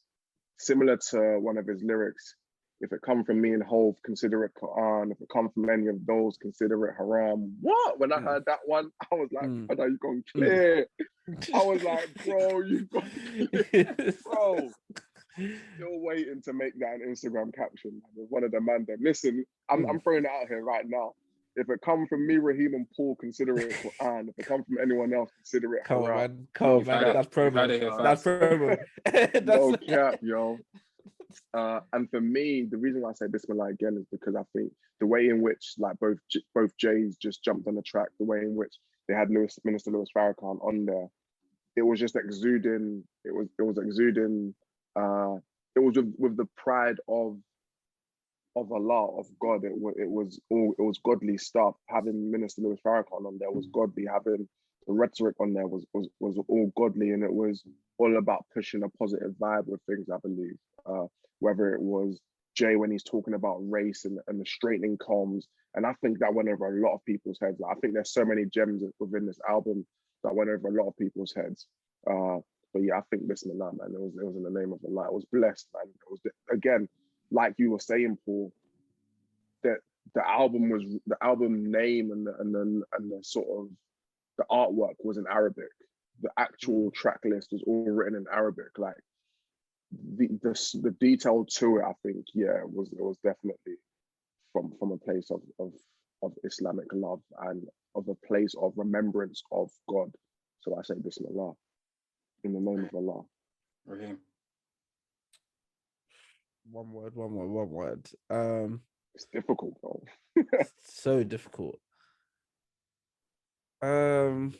similar to one of his lyrics, if it come from me and Hove, consider it Quran. If it come from any of those, consider it haram. What? When I heard that one, I was like, brother, you gone clear. I was like, bro, you gone clear. Bro. Still waiting to make that an Instagram caption with one of the man them. Listen, I'm throwing it out here right now. If it come from me, Rahim, and Paul, consider it Quran. If it come from anyone else, consider it haram. Come on, man. That's promo. That's promo. No cap, yo. And for me, the reason why I say Bismillah again is because I think the way in which both Jays just jumped on the track, the way in which they had Minister Louis Farrakhan on there, it was just exuding. It was exuding. It was with the pride of Allah, of God. It was godly stuff. Having Minister Louis Farrakhan on there was godly. Having the rhetoric on there was all godly, and it was all about pushing a positive vibe with things, I believe. Whether it was Jay when he's talking about race and the straightening combs. And I think that went over a lot of people's heads. Like, I think there's so many gems within this album that went over a lot of people's heads. But yeah, I think Bismillah, man, it was in the name of Allah. It was blessed, man. It was, again, like you were saying, Paul, that the album name and the sort of the artwork was in Arabic. The actual track list was all written in Arabic. Like the detail to it, I think, yeah, it was definitely from a place of Islamic love and of a place of remembrance of God. So I say Bismillah, in the name of Allah. Rahim. One word. It's difficult, bro. So difficult. I'm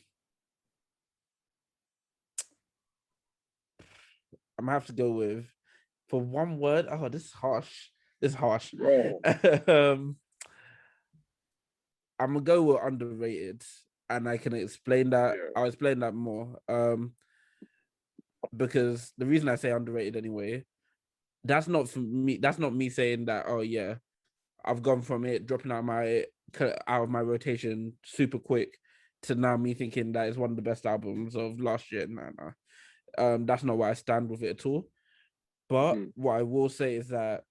gonna have to go with, for one word. Oh, this is harsh. Bro. I'm gonna go with underrated, and I can explain that. Yeah. I'll explain that more. Because the reason I say underrated anyway, that's not for me. That's not me saying that. Oh yeah, I've gone from it dropping out of my rotation super quick to now me thinking that it's one of the best albums of last year. No. That's not where I stand with it at all. But what I will say is that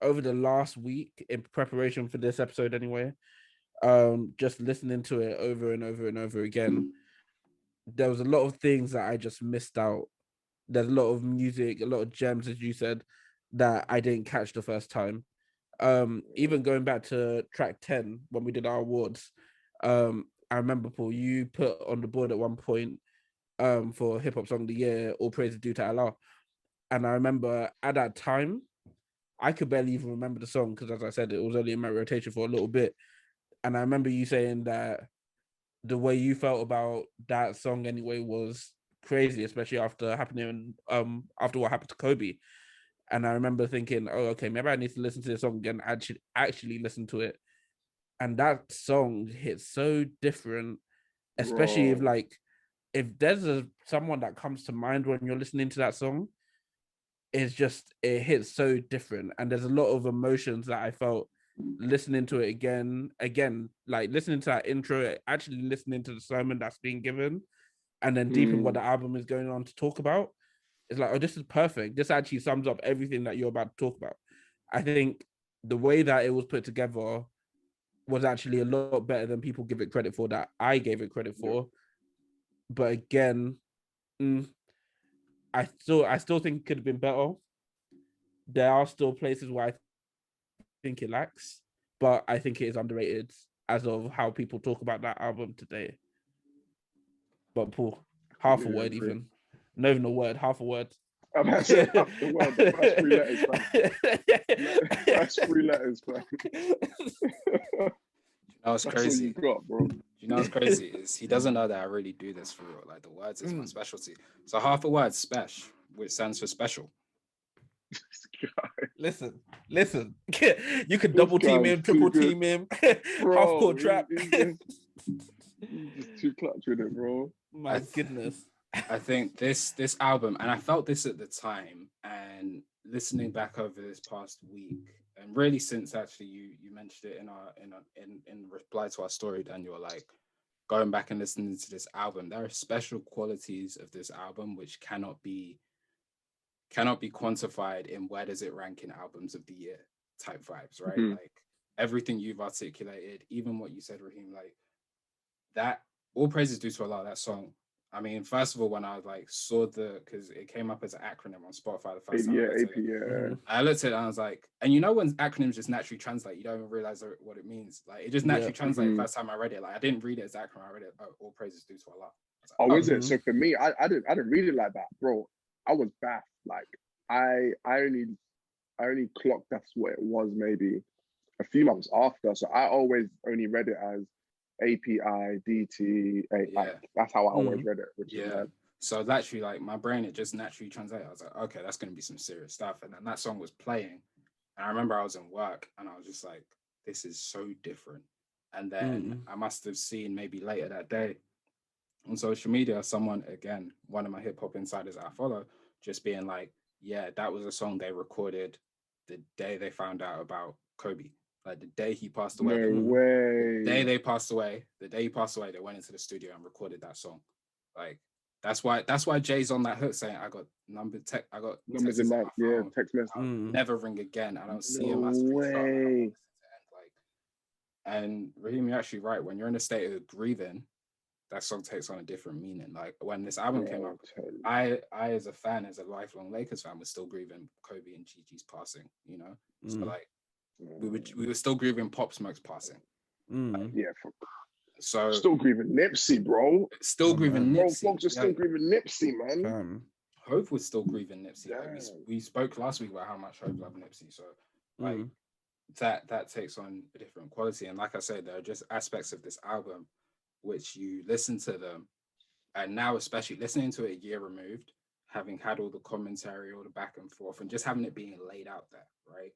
over the last week, in preparation for this episode anyway, just listening to it over and over and over again, there was a lot of things that I just missed out. There's a lot of music, a lot of gems, as you said, that I didn't catch the first time. Even going back to track 10 when we did our awards, I remember, Paul, you put on the board at one point for Hip Hop Song of the Year, All Praise is Due to Allah. And I remember at that time, I could barely even remember the song because, as I said, it was only in my rotation for a little bit. And I remember you saying that the way you felt about that song anyway was crazy, especially after what happened to Kobe. And I remember thinking, oh, okay, maybe I need to listen to this song again, actually listen to it. And that song hits so different, especially if there's someone that comes to mind when you're listening to that song, it hits so different. And there's a lot of emotions that I felt listening to it again, like listening to that intro, actually listening to the sermon that's being given, and then deep in what the album is going on to talk about. It's like, oh, this is perfect. This actually sums up everything that you're about to talk about. I think the way that it was put together was actually a lot better than people give it credit for, that I gave it credit for. But again, I still think it could have been better. There are still places where I think it lacks, but I think it is underrated as of how people talk about that album today. But Paul, half a word even. Not even a word, half a word. I'm actually half the word. The first 3 letters, man. It's crazy. That's all you got, bro. You know what's crazy is he doesn't know that I really do this for real. Like, the words is my specialty. So half a word, spesh, which stands for special. Listen. You could double team him, triple team him, half court trap. He's just too clutch with it, bro. My goodness. I think this album, and I felt this at the time, and listening back over this past week, and really since actually you mentioned it in reply to our story, Daniel, like going back and listening to this album, there are special qualities of this album which cannot be quantified in where does it rank in albums of the year type vibes, right? Like everything you've articulated, even what you said, Rahim, like that, all praises due to Allah, that song. I mean, first of all, when I saw because it came up as an acronym on Spotify the first time. I looked at it and I was like, and you know when acronyms just naturally translate, you don't even realize what it means. Like, it just naturally translated the first time I read it. Like, I didn't read it as acronym. I read it, all praises due to Allah. Is it? So for me, I didn't read it like that, bro. I was baffed. Like, I only clocked that's what it was maybe a few months after. So I always only read it as API, DT, like that's how I always read it. Which is so literally, like, my brain, it just naturally translated. I was like, okay, that's gonna be some serious stuff. And then that song was playing, and I remember I was in work, and I was just like, this is so different. And then I must have seen maybe later that day on social media, someone, again, one of my hip hop insiders I follow, just being like, yeah, that was a song they recorded the day they found out about Kobe. Like the day he passed away. No way. The day he passed away, they went into the studio and recorded that song. Like that's why Jay's on that hook saying, I got numbers in my phone. Text message. I'll never ring again. I don't see him. No I way. And Rahim, you're actually right. When you're in a state of grieving, that song takes on a different meaning. Like when this album came out, I as a fan, as a lifelong Lakers fan, was still grieving Kobe and Gigi's passing. You know, so like we were still grieving Pop Smoke's passing. Like, so still grieving Nipsey, bro. Still grieving Nipsey. Folks are still grieving Nipsey, man. Hope was still grieving Nipsey. Like, we spoke last week about how much Hope loved Nipsey. So like that takes on a different quality. And like I said, there are just aspects of this album which you listen to them, and now especially listening to it a year removed, having had all the commentary, all the back and forth, and just having it being laid out there, right?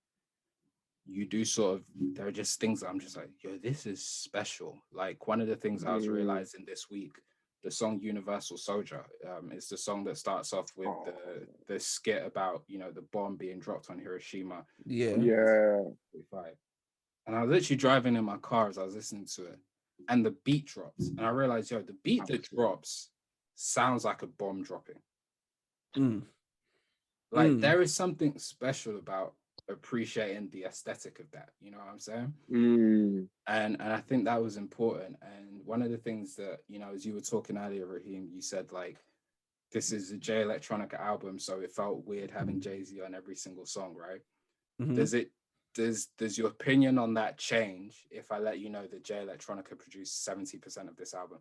You do sort of, there are just things that I'm just like, yo, this is special. Like one of the things I was realizing this week, the song Universal Soldier, is the song that starts off with the skit about, you know, the bomb being dropped on Hiroshima. Yeah. And I was literally driving in my car as I was listening to it, and the beat drops, and I realized, yo, the beat that drops sounds like a bomb dropping. Like there is something special about appreciating the aesthetic of that, you know what I'm saying? And I think that was important. And one of the things that, you know, as you were talking earlier, Rahim, you said like this is a Jay Electronica album, so it felt weird having Jay-Z on every single song, right? Does your opinion on that change if I let you know that Jay Electronica produced 70% of this album?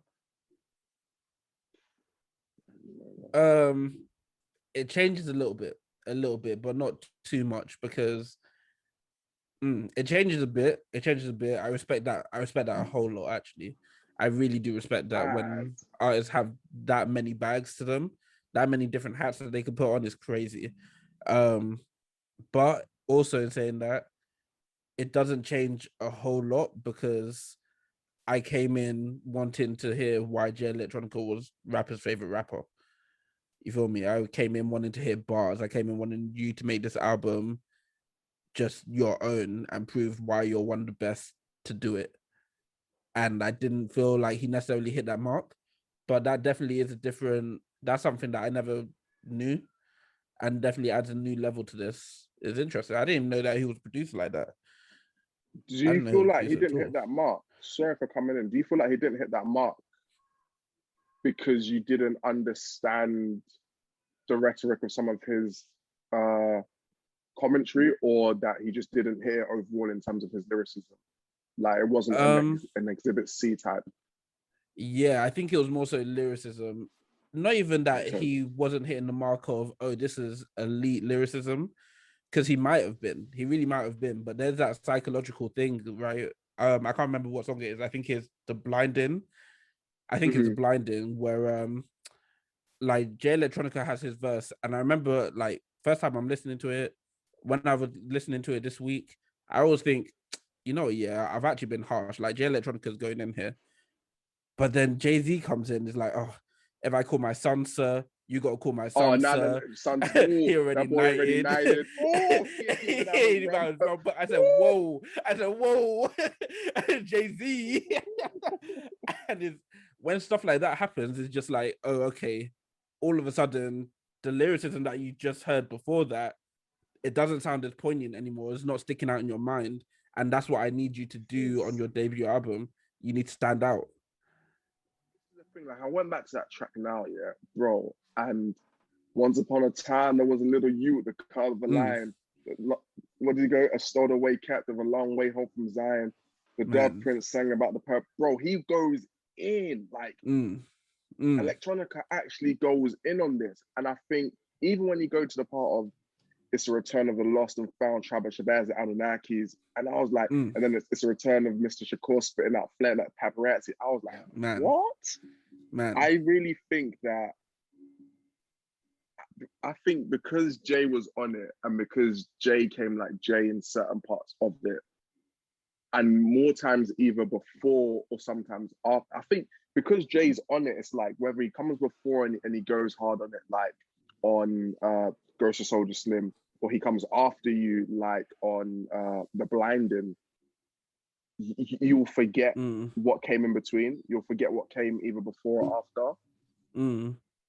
It changes a little bit, but not too much, because it changes a bit. I respect that a whole lot, actually. I really do respect that. When artists have that many bags to them, that many different hats that they can put on, is crazy. But also in saying that, it doesn't change a whole lot, because I came in wanting to hear why Jay Electronica was rapper's favorite rapper. You feel me? I came in wanting to hear bars. I came in wanting you to make this album just your own and prove why you're one of the best to do it. And I didn't feel like he necessarily hit that mark, but that definitely is that's something that I never knew, and definitely adds a new level to this. It's interesting. I didn't even know that he was produced like that. Do you feel like he didn't hit that mark? Sorry for coming in. Do you feel like he didn't hit that mark because you didn't understand the rhetoric of some of his commentary, or that he just didn't hit it overall in terms of his lyricism? Like it wasn't an Exhibit C type. Yeah, I think it was more so lyricism. Not even that he wasn't hitting the mark of, oh, this is elite lyricism, because he might have been. He really might have been. But there's that psychological thing, right? I can't remember what song it is. I think it's The Blinding. It's Blinding, where like Jay Electronica has his verse, and I remember like first time I'm listening to it, when I was listening to it this week, I always think, you know, yeah, I've actually been harsh. Like Jay Electronica's going in here, but then Jay-Z comes in, is like, oh, if I call my son sir, you gotta call my son sir. He already knighted. But I said, whoa. Jay-Z. And when stuff like that happens, it's just like, oh, okay. All of a sudden, the lyricism that you just heard before that, it doesn't sound as poignant anymore. It's not sticking out in your mind. And that's what I need you to do on your debut album. You need to stand out. Like I went back to that track now, yeah, bro. And once upon a time, there was a little you at the curve of a line. What did he go? A stowed away captive, a long way home from Zion. The Dove Prince sang about the purple. Bro, he goes in like Electronica actually goes in on this. And I think even when you go to the part of it's a return of the lost and found tribe of Shabazz and Anunnakis, and I was like, and then it's a return of Mr. Shakur spitting out flame like paparazzi. I was like, what? Man, I really think that. I think because Jay was on it, and because Jay came like Jay in certain parts of it, and more times either before or sometimes after. I think because Jay's on it, it's like whether he comes before and he goes hard on it, like on Ghost of Soldier Slim, or he comes after you, like on the blinding, you'll forget what came in between. You'll forget what came either before or after.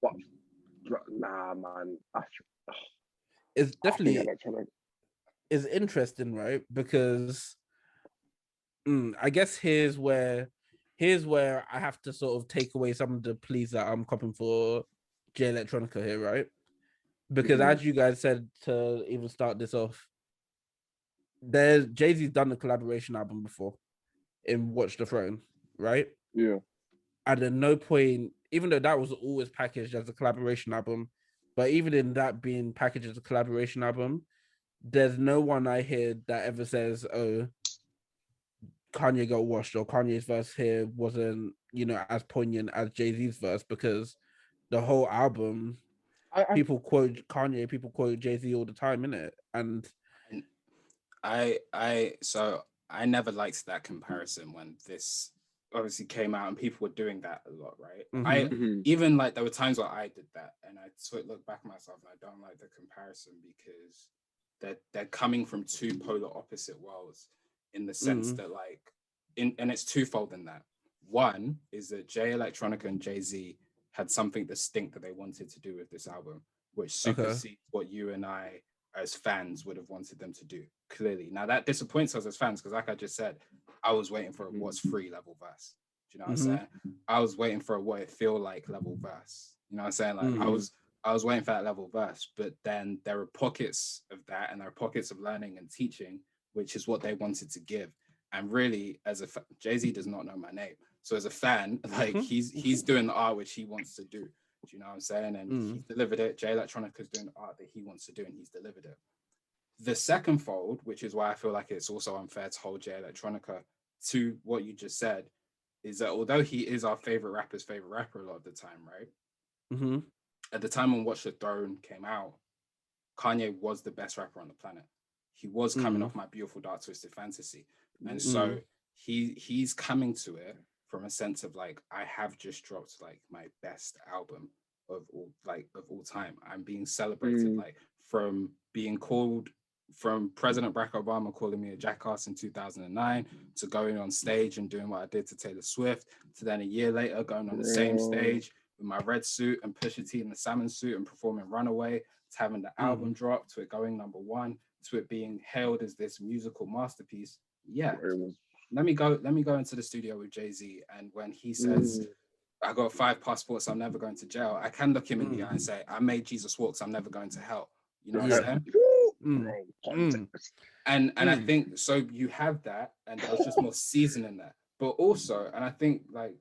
But nah, man, it's I think definitely is interesting, right? Because I guess here's where I have to sort of take away some of the pleas that I'm copping for Jay Electronica here, right? Because as you guys said to even start this off, there's Jay-Z's done a collaboration album before in Watch the Throne, right? Yeah. And at no point, even though that was always packaged as a collaboration album, but even in that being packaged as a collaboration album, there's no one I hear that ever says, "Oh, Kanye got washed," or Kanye's verse here wasn't, as poignant as Jay-Z's verse, because the whole album, people quote Kanye, people quote Jay-Z all the time, innit? And so I never liked that comparison when this obviously came out, and people were doing that a lot, right? Even like there were times where I did that, and I sort of look back at myself and I don't like the comparison, because they're coming from two polar opposite worlds, in the sense that and it's twofold in that. One is that Jay Electronica and Jay-Z had something distinct that they wanted to do with this album, which supersedes what you and I as fans would have wanted them to do, clearly. Now that disappoints us as fans, because like I just said, I was waiting for a what's free level verse. Do you know what I'm saying? I was waiting for a what it feel like level verse. You know what I'm saying? Like I was waiting for that level verse, but then there are pockets of that, and there are pockets of learning and teaching, which is what they wanted to give. And really, as Jay-Z does not know my name, so as a fan, like he's doing the art which he wants to do. Do you know what I'm saying? And he's delivered it. Jay Electronica is doing the art that he wants to do, and he's delivered it. The second fold, which is why I feel like it's also unfair to hold Jay Electronica to what you just said, is that although he is our favorite rapper's favorite rapper a lot of the time, right? At the time when Watch the Throne came out, Kanye was the best rapper on the planet. He was coming off My Beautiful Dark Twisted Fantasy. And so he's coming to it from a sense of like, I have just dropped like my best album of all time. I'm being celebrated, like from being called, from President Barack Obama calling me a jackass in 2009, to going on stage and doing what I did to Taylor Swift, to then a year later going on the same stage with my red suit and Pusha T in the salmon suit and performing Runaway, to having the album drop, to it going #1, to it being hailed as this musical masterpiece. Yeah. Let me go into the studio with Jay-Z, and when he says, I got 5 passports, I'm never going to jail, I can look him in the eye and say, I made Jesus walk, so I'm never going to hell. You know what I'm saying? And I think so you have that, and there's just more seasoning there. But also, and I think like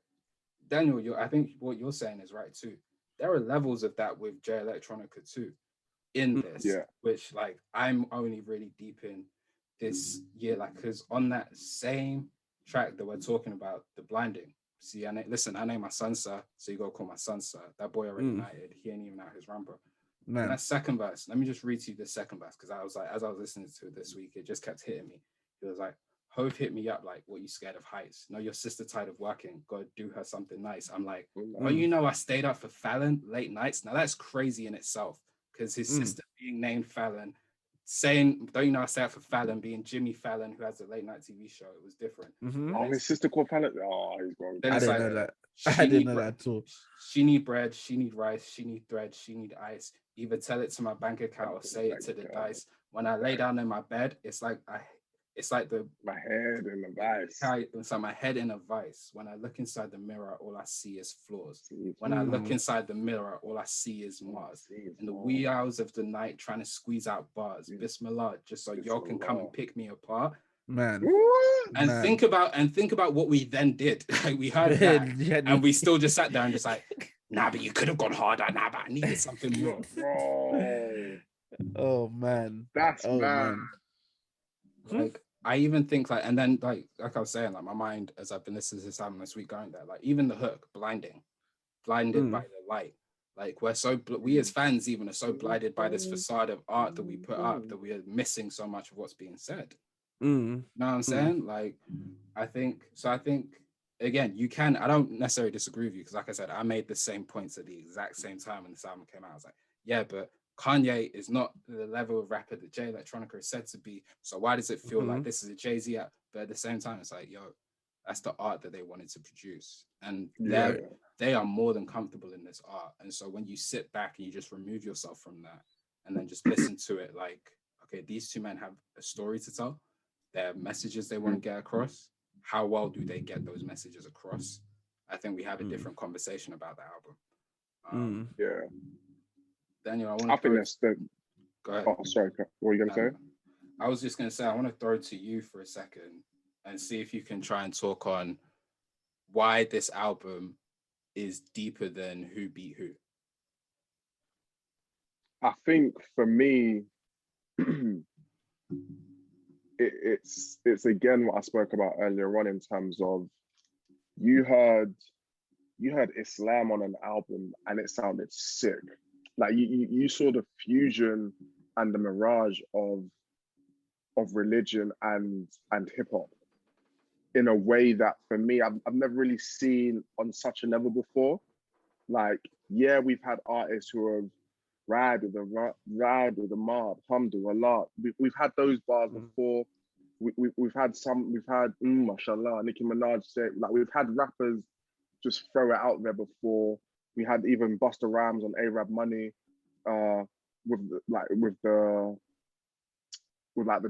Daniel, I think what you're saying is right too. There are levels of that with Jay Electronica too in this, which like I'm only really deep in this year, like, because on that same track that we're talking about, the blinding. See, I name my son sir, so you gotta call my son sir. That boy already united. He ain't even out his rumper. And that second verse, let me just read to you the second verse, because I was like, as I was listening to it this week, it just kept hitting me. It was like, Hove hit me up like, what, you scared of heights? No, your sister tired of working. Go do her something nice. I'm like, oh, you know, I stayed up for Fallon late nights. Now that's crazy in itself, because his sister being named Fallon, saying, don't you know I stayed up for Fallon, being Jimmy Fallon, who has a late night TV show. It was different. Oh, his sister called Fallon. Oh, he's going. I didn't know that. I didn't know that at all. She need bread, she need rice, she need thread, she need ice. Either tell it to my bank account or say it to the dice. When I lay down in my bed, it's like my head in a vice. It's like my head in a vice. When I look inside the mirror, all I see is flaws. When I look inside the mirror, all I see is Mars. In the wee hours of the night, trying to squeeze out bars. Bismillah, just so y'all can come and pick me apart. Man. And think about what we then did. Like, we heard that, and we still just sat there and just like, nah, but you could have gone harder. Nah, but I needed something more. Oh man, that's man. Like, I even think like, and then like I was saying, like my mind as I've been listening to this album this week going there, like even the hook, blinded by the light. Like we as fans even are so blinded by this facade of art that we put up that we are missing so much of what's being said. You know what I'm saying? Like, I think again, I don't necessarily disagree with you, because like I said, I made the same points at the exact same time when this album came out. I was like, yeah, but Kanye is not the level of rapper that Jay Electronica is said to be. So why does it feel like this is a Jay-Z app? But at the same time, it's like, yo, that's the art that they wanted to produce. And they are more than comfortable in this art. And so when you sit back and you just remove yourself from that and then just listen to it, like, okay, these two men have a story to tell. There are messages they want to get across. How well do they get those messages across? I think we have a different conversation about the album. Daniel, I think that's the. Go ahead. Oh, sorry. What were you gonna say? I was just gonna say I want to throw it to you for a second and see if you can try and talk on why this album is deeper than Who Beat Who. I think for me, it's again what I spoke about earlier on in terms of you heard Islam on an album and it sounded sick. Like you saw the fusion and the mirage of religion and hip hop in a way that for me I've never really seen on such a level before. Like, yeah, we've had artists who have ride with the mob, alhamdulillah. We've had those bars before. We've had mashallah, Nicki Minaj said, like, we've had rappers just throw it out there before. We had even Busta Rhymes on A-Rap Money, with the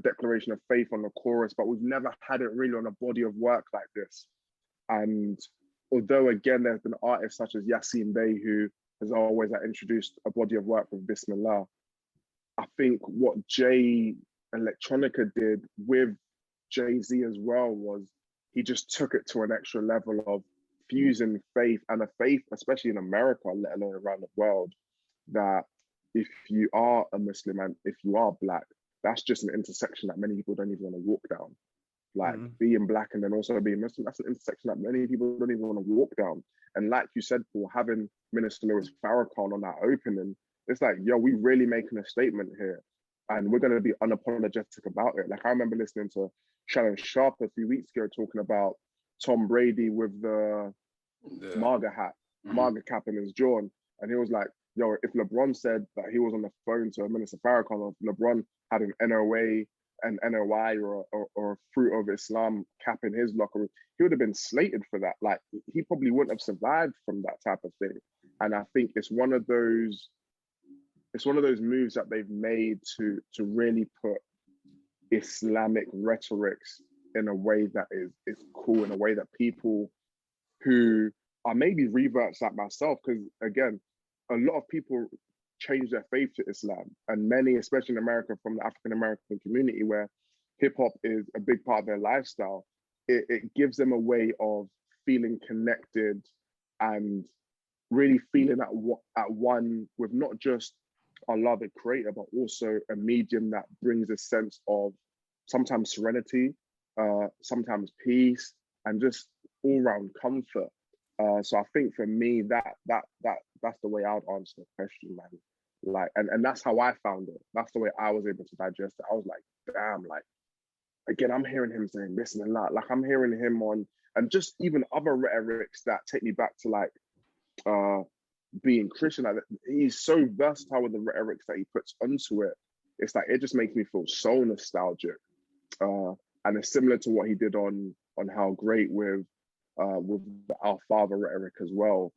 declaration of faith on the chorus, but we've never had it really on a body of work like this. And although again, there's been artists such as Yassine Bey who has always introduced a body of work with Bismillah, I think what Jay Electronica did with Jay-Z as well was he just took it to an extra level of fusing faith, and a faith, especially in America, let alone around the world, that if you are a Muslim and if you are Black, that's just an intersection that many people don't even want to walk down. Like being Black and then also being Muslim, that's an intersection that many people don't even want to walk down. And like you said, Paul, having Minister Louis Farrakhan on that opening, it's like, yo, we really making a statement here. And we're going to be unapologetic about it. Like, I remember listening to Shannon Sharp a few weeks ago talking about Tom Brady with the MAGA hat, MAGA cap in his jaw. And he was like, yo, if LeBron said that he was on the phone to Minister Farrakhan, or LeBron had an NOA, an NOI, or a Fruit of Islam cap in his locker room, he would have been slated for that. Like, he probably wouldn't have survived from that type of thing. And I think it's one of those moves that they've made to really put Islamic rhetorics in a way that is cool, in a way that people who are maybe reverts like myself, because again, a lot of people change their faith to Islam, and many, especially in America, from the African American community where hip hop is a big part of their lifestyle, it gives them a way of feeling connected and really feeling at one with not just Allah the creator, but also a medium that brings a sense of sometimes serenity, sometimes peace, and just all-round comfort. So I think for me, that's the way I would answer the question, man. Like, and that's how I found it. That's the way I was able to digest it. I was like, damn, like, again, I'm hearing him saying Bismillah, like I'm hearing him on, and just even other rhetorics that take me back to like being Christian. Like, he's so versatile with the rhetorics that he puts onto it. It's like, it just makes me feel so nostalgic. And it's similar to what he did on How Great with the Our Father rhetoric as well.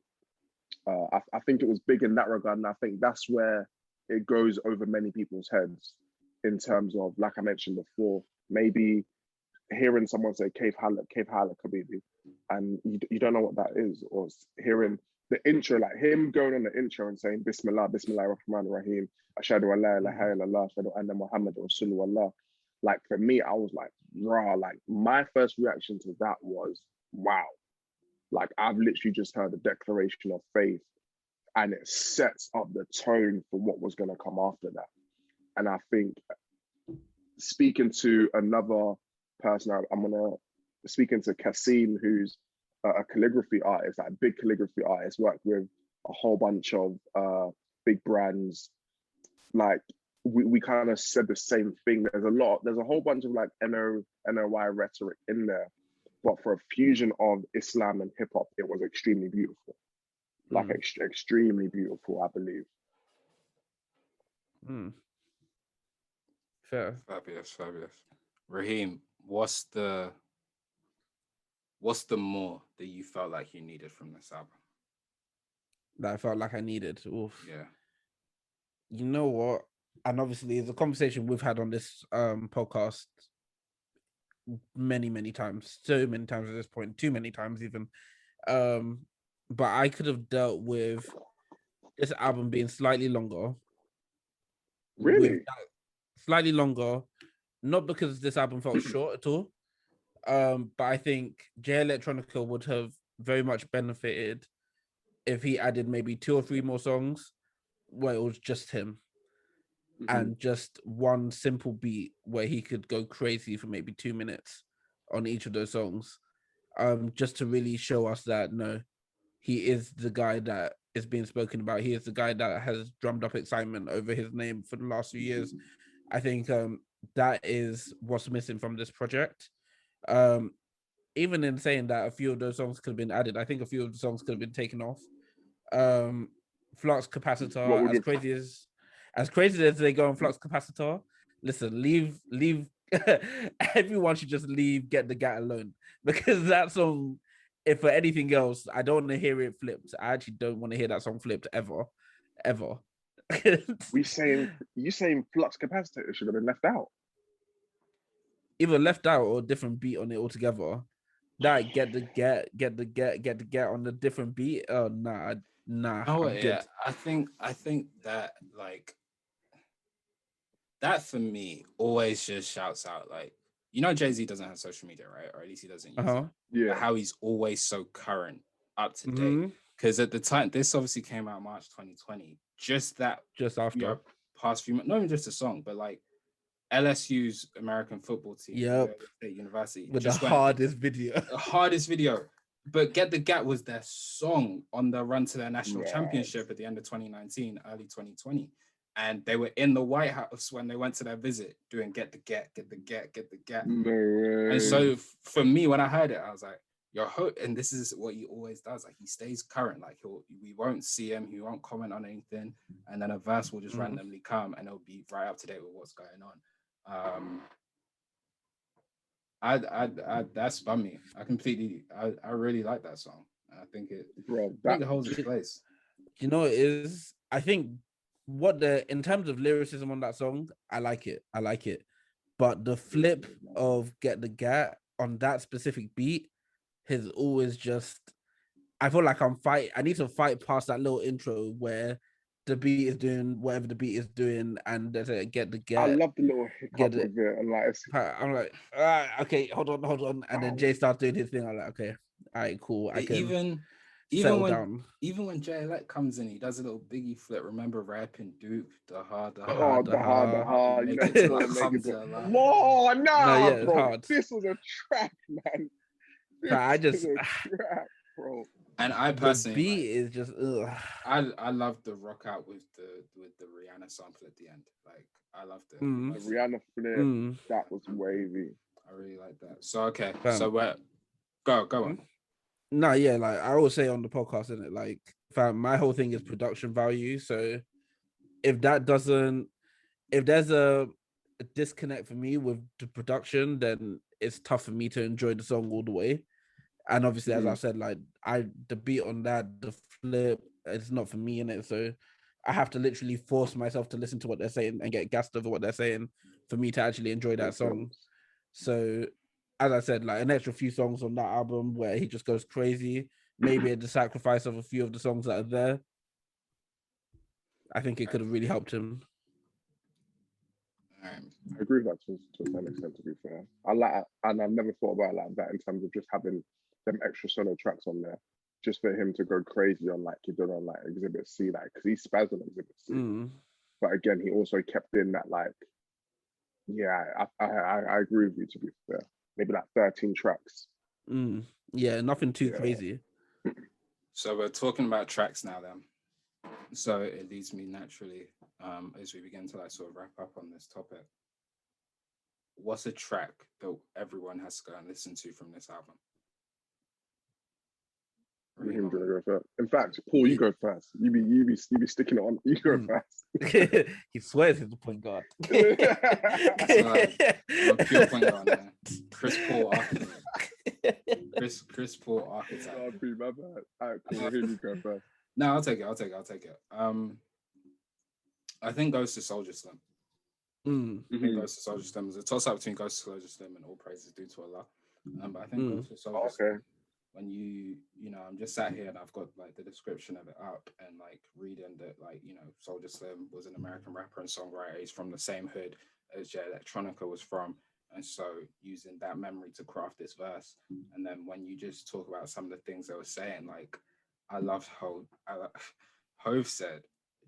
I think it was big in that regard, and I think that's where it goes over many people's heads in terms of, like I mentioned before, maybe hearing someone say Kaif Halak Habibi, and you don't know what that is, or hearing the intro, like him going on the intro and saying Bismillah, Bismillah Rahman Rahim, Ashhadu an la ilaha illallah, Ashhadu anna Muhammad Rasulullah. Like, for me, I was like, rah, like my first reaction to that was, wow. Like, I've literally just heard a declaration of faith, and it sets up the tone for what was going to come after that. And I think, speaking to another person, I'm going to speak into Kasim, who's a calligraphy artist, like a big calligraphy artist, worked with a whole bunch of big brands. Like, we kind of said the same thing. There's a whole bunch of like NOI rhetoric in there. But for a fusion of Islam and hip hop, it was extremely beautiful. Like, extremely beautiful, I believe. Fair. Fabulous. Rahim, what's the more that you felt like you needed from this album? That I felt like I needed. Oof. Yeah. You know what? And obviously, it's a conversation we've had on this podcast many times, so many times at this point, too many times even. But I could have dealt with this album being slightly longer. Really? Slightly longer, not because this album felt short at all. But I think Jay Electronica would have very much benefited if he added maybe 2 or 3 more songs where it was just him. And just one simple beat where he could go crazy for maybe 2 minutes on each of those songs, just to really show us that no, he is the guy that is being spoken about. He is the guy that has drummed up excitement over his name for the last few years. I think that is what's missing from this project. Even in saying that a few of those songs could have been added, I think a few of the songs could have been taken off. Flux Capacitor, as crazy as they go on Flux Capacitor, listen, leave everyone should just leave Get the Gat alone, because that song, if for anything else, I don't want to hear it flipped. I actually don't want to hear that song flipped ever. You saying Flux Capacitor should have been left out? Either left out or different beat on it altogether. That get the get on the different beat. Oh nah. Oh yeah, I think that like that for me always just shouts out, like, you know, Jay-Z doesn't have social media, right? Or at least he doesn't use it. Yeah. But how he's always so current, up to date. Because at the time, this obviously came out March 2020. Just after past few months, not even just a song, but like LSU's American football team, State University, with the hardest video. But Get the Gat was their song on the run to their national championship at the end of 2019, early 2020. And they were in the White House when they went to their visit doing Get the Gat, Get the Gat, Get the Gat. No way. And so for me, when I heard it, I was like, and this is what he always does. Like, he stays current. Like, we won't see him, he won't comment on anything. And then a verse will just randomly come and it'll be right up to date with what's going on. That spun me. I really like that song. I think it holds its place. You know, it is. I think in terms of lyricism on that song, I like it. But the flip of Get the Gat on that specific beat has always just, I feel like I need to fight past that little intro where the beat is doing whatever the beat is doing, and there's a Get the Gat. I love the little hiccup of it, and like I'm like, okay, hold on, and then Jay starts doing his thing. I'm like, okay, all right, cool. I can even when Jay Elect comes in, he does a little Biggie flip. Remember rapping Duke, the hard. Make it to Alhamdulillah. No, it's bro. hard. This was a track, man. This was a track, bro. And I personally, the beat is just. I love the rock out with the Rihanna sample at the end. Like, I loved it. The Rihanna flip, that was wavy. I really like that. So okay, so where? Go on. No, yeah, like I always say on the podcast, isn't it? Like, my whole thing is production value. So if there's a disconnect for me with the production, then it's tough for me to enjoy the song all the way. And obviously, as I said, like the beat on that, the flip, it's not for me in it. So I have to literally force myself to listen to what they're saying and get gassed over what they're saying for me to actually enjoy that song. So as I said, like an extra few songs on that album where he just goes crazy, maybe at the sacrifice of a few of the songs that are there, I think it could have really helped him. I agree with that to a certain extent, to be fair. And I've never thought about it like that in terms of just having them extra solo tracks on there, just for him to go crazy on, like he did on like Exhibit C, like, because he spazzed on Exhibit C. But again, he also kept in that, like, I agree with you, to be fair. Maybe like 13 tracks. Yeah, nothing too crazy. So we're talking about tracks now then. So it leads me naturally, as we begin to like sort of wrap up on this topic. What's a track that everyone has to go and listen to from this album? Rahim gonna go first. In fact, Paul, you go first. You be sticking it on. You go first. He swears he's the point guard. I'm a pure point guard, man. Chris Paul archetype. Chris Paul archetype. Oh, my bad. All right, cool. Rahim, you go first. No, I'll take it. I think goes to Soldier Slim. I think goes to Soldier Slim. There's a toss up between Goes to Soldier Slim and All Praises Due to Allah. But I think goes to Soldier Slim. When you know, I'm just sat here and I've got like the description of it up and like reading that, like, you know, Soldier Slim was an American rapper and songwriter. He's from the same hood as Jay Electronica was from. And so using that memory to craft this verse. And then when you just talk about some of the things they were saying, like, I loved how Hove said,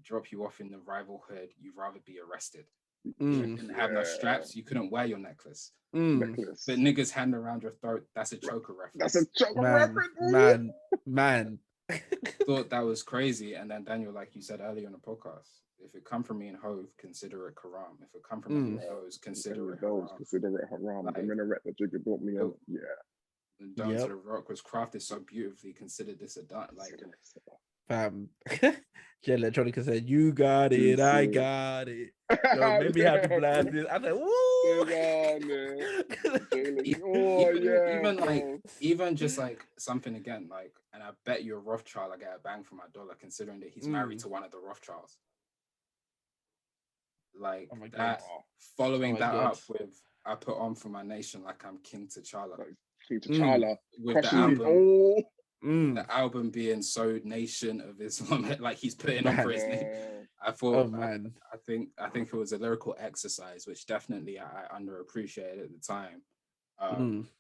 drop you off in the rival hood, you'd rather be arrested. You didn't have no straps, you couldn't wear your necklace. But niggas hand around your throat, that's a choker reference. That's a choker reference. Man. Thought that was crazy. And then Daniel, like you said earlier in the podcast, if it come from me and Hove, consider it Karam. If it come from those, consider it Haram. Consider it Haram. Like, the minaret that Jigga brought me on. Yeah. And Down to the Rock was crafted so beautifully. Consider this a done. Like, fam. Jay Electronica said, "You got it, I got it." Yo, maybe have to blast this. I said, "Woo!" Even just like something again, like, and I bet you a Rothschild, I get a bang for my dollar, considering that he's married to one of the Rothschilds. Like that, following that up with "I put on for my nation like I'm King T'Challa." King T'Challa with the album. The album being so Nation of Islam, like he's putting on for his name. I thought, I think it was a lyrical exercise, which definitely I underappreciated at the time,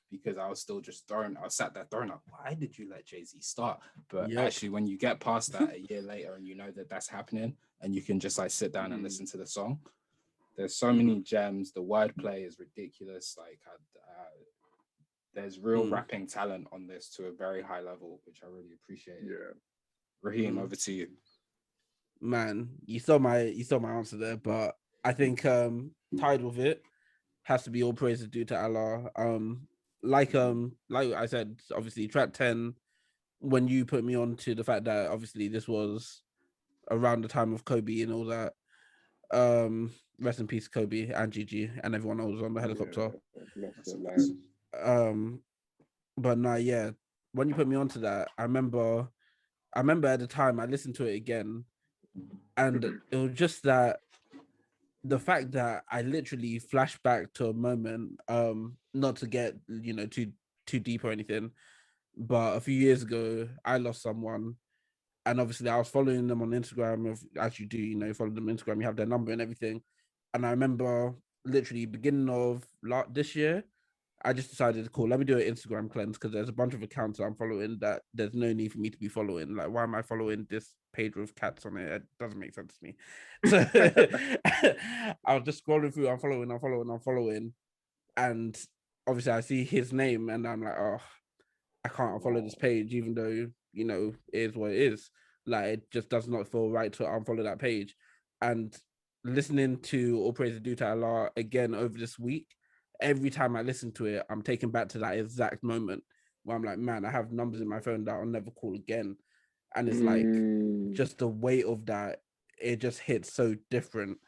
because I was still just thrown. I was sat there thrown up. Why did you let Jay-Z start? But actually, when you get past that a year later, and you know that that's happening, and you can just like sit down and listen to the song, there's so many gems. The wordplay is ridiculous. Like there's real rapping talent on this to a very high level, which I really appreciate. Yeah. Rahim, over to you. Man, you saw my answer there, but I think tied with it has to be all praises due to Allah. Like I said, obviously track 10, when you put me on to the fact that obviously this was around the time of Kobe and all that. Rest in peace, Kobe and Gigi and everyone else on the helicopter. But no, when you put me onto that, I remember at the time I listened to it again, and it was just that the fact that I literally flashed back to a moment, not to get too deep or anything, but a few years ago I lost someone, and obviously I was following them on Instagram, as you do, follow them on Instagram, you have their number and everything, and I remember literally beginning of this year, I just decided, cool, let me do an Instagram cleanse, because there's a bunch of accounts that I'm following that there's no need for me to be following. Like, why am I following this page with cats on it? It doesn't make sense to me. So I was just scrolling through, I'm following. And obviously I see his name and I'm like, oh, I can't unfollow this page, even though, it is what it is. Like, it just does not feel right to unfollow that page. And listening to All Praise Due to Allah again over this week, every time I listen to it, I'm taken back to that exact moment where I'm like, man, I have numbers in my phone that I'll never call again. And it's like, just the weight of that, it just hits so different.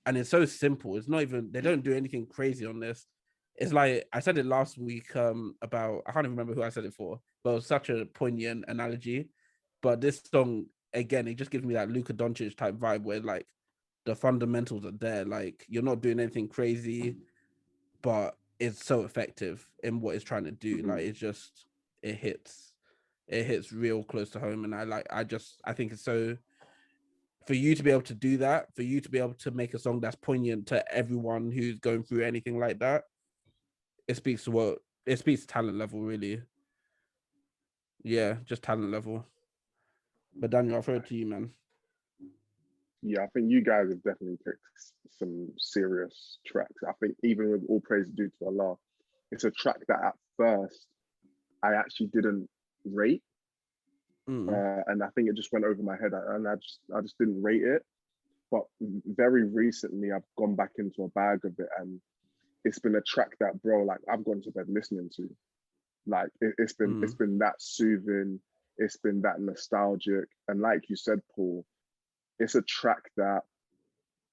And it's so simple. It's not even, they don't do anything crazy on this. It's like, I said it last week about, I can't even remember who I said it for, but it was such a poignant analogy. But this song, again, it just gives me that Luka Doncic type vibe where like the fundamentals are there. Like, you're not doing anything crazy, but it's so effective in what it's trying to do. Like, it's just, it hits real close to home. And I think it's so, for you to be able to do that, for you to be able to make a song that's poignant to everyone who's going through anything like that, it speaks to talent level, really. Yeah, just talent level. But Daniel, I'll throw it to you, man. Yeah, I think you guys have definitely picked some serious tracks. I think even with All Praise Due to Allah, it's a track that at first I actually didn't rate, and I think it just went over my head, and I just didn't rate it. But very recently, I've gone back into a bag of it, and it's been a track that, bro, like I've gone to bed listening to. Like it's been that soothing. it's been that nostalgic. And like you said, Paul, it's a track that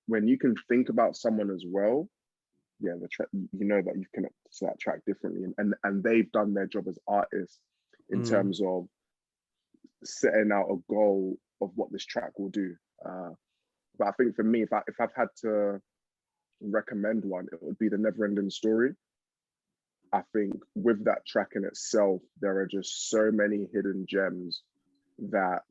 when you can think about someone as well, yeah, the track, you know that you connect to that track differently. And they've done their job as artists in terms of setting out a goal of what this track will do. But I think for me, if I've had to recommend one, it would be the Never Ending Story. I think with that track in itself, there are just so many hidden gems that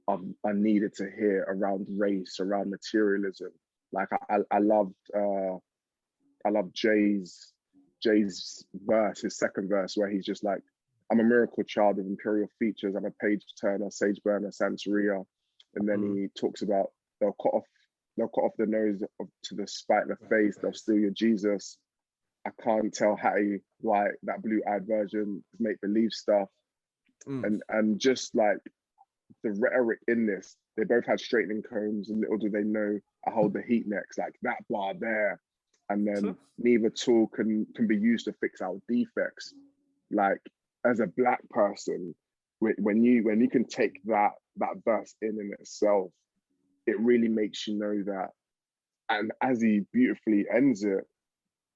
are needed to hear around race, around materialism. Like I loved Jay's verse, his second verse, where he's just like, I'm a miracle child with imperial features. I'm a page turner, sage burner, Santeria. And then he talks about they'll cut off the nose to the spite of the face. They'll steal your Jesus. I can't tell Hattie why that blue-eyed version is make-believe stuff. And just like the rhetoric in this, they both had straightening combs, and little do they know I hold the heat necks, like that bar there. And then neither tool can be used to fix our defects. Like as a Black person, when you can take that verse in itself, it really makes you know that. And as he beautifully ends it,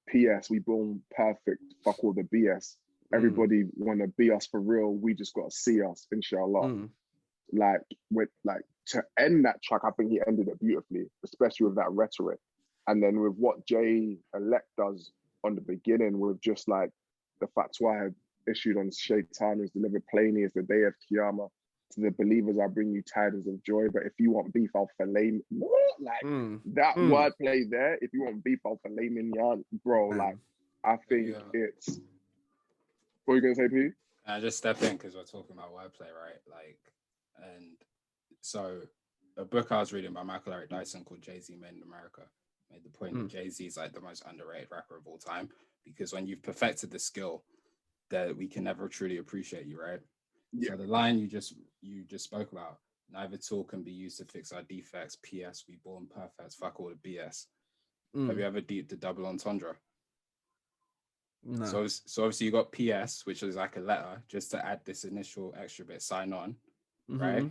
P.S. we born perfect, fuck all the BS. Everybody want to be us for real. We just got to see us, inshallah. Like to end that track, I think he ended it beautifully, especially with that rhetoric. And then with what Jay Elect does on the beginning, with just like the fatwa had issued on Shaitan is delivered plainly as the day of Qiyamah. To the believers, I bring you tidings of joy. But if you want beef, I'll fillet. That wordplay there. If you want beef, I'll fillet mignon, bro. Like, I think it's. What are you gonna say, P? I just step in because we're talking about wordplay, right? Like, and so a book I was reading by Michael Eric Dyson called Jay-Z Made in America made the point that Jay-Z is like the most underrated rapper of all time, because when you've perfected the skill, that we can never truly appreciate you, right? Yeah. So the line you just spoke about, neither tool can be used to fix our defects. P.S. we born perfect. Fuck all the BS. Have you ever deeped the double entendre? No. So obviously you got P.S., which is like a letter, just to add this initial extra bit, sign on, right?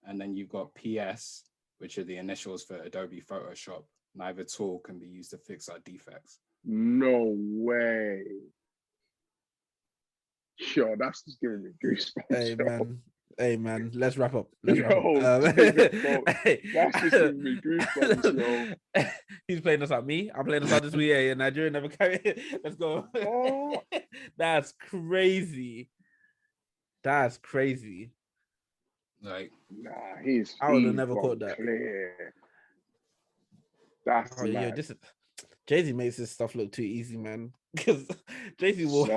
And then you've got P.S., which are the initials for Adobe Photoshop. Neither tool can be used to fix our defects. No way. Yo, that's just giving me goosebumps. Hey man, let's wrap up. Let's wrap up. That's just giving me goosebumps, yo. He's playing us at me. I'm playing us out this week. Yeah, Nigeria never carry it. Let's go. Oh. That's crazy. That's crazy. Like, nah, he's would have never caught that. Clear. That's yo, Jay-Z makes this stuff look too easy, man. Because Jay-Z will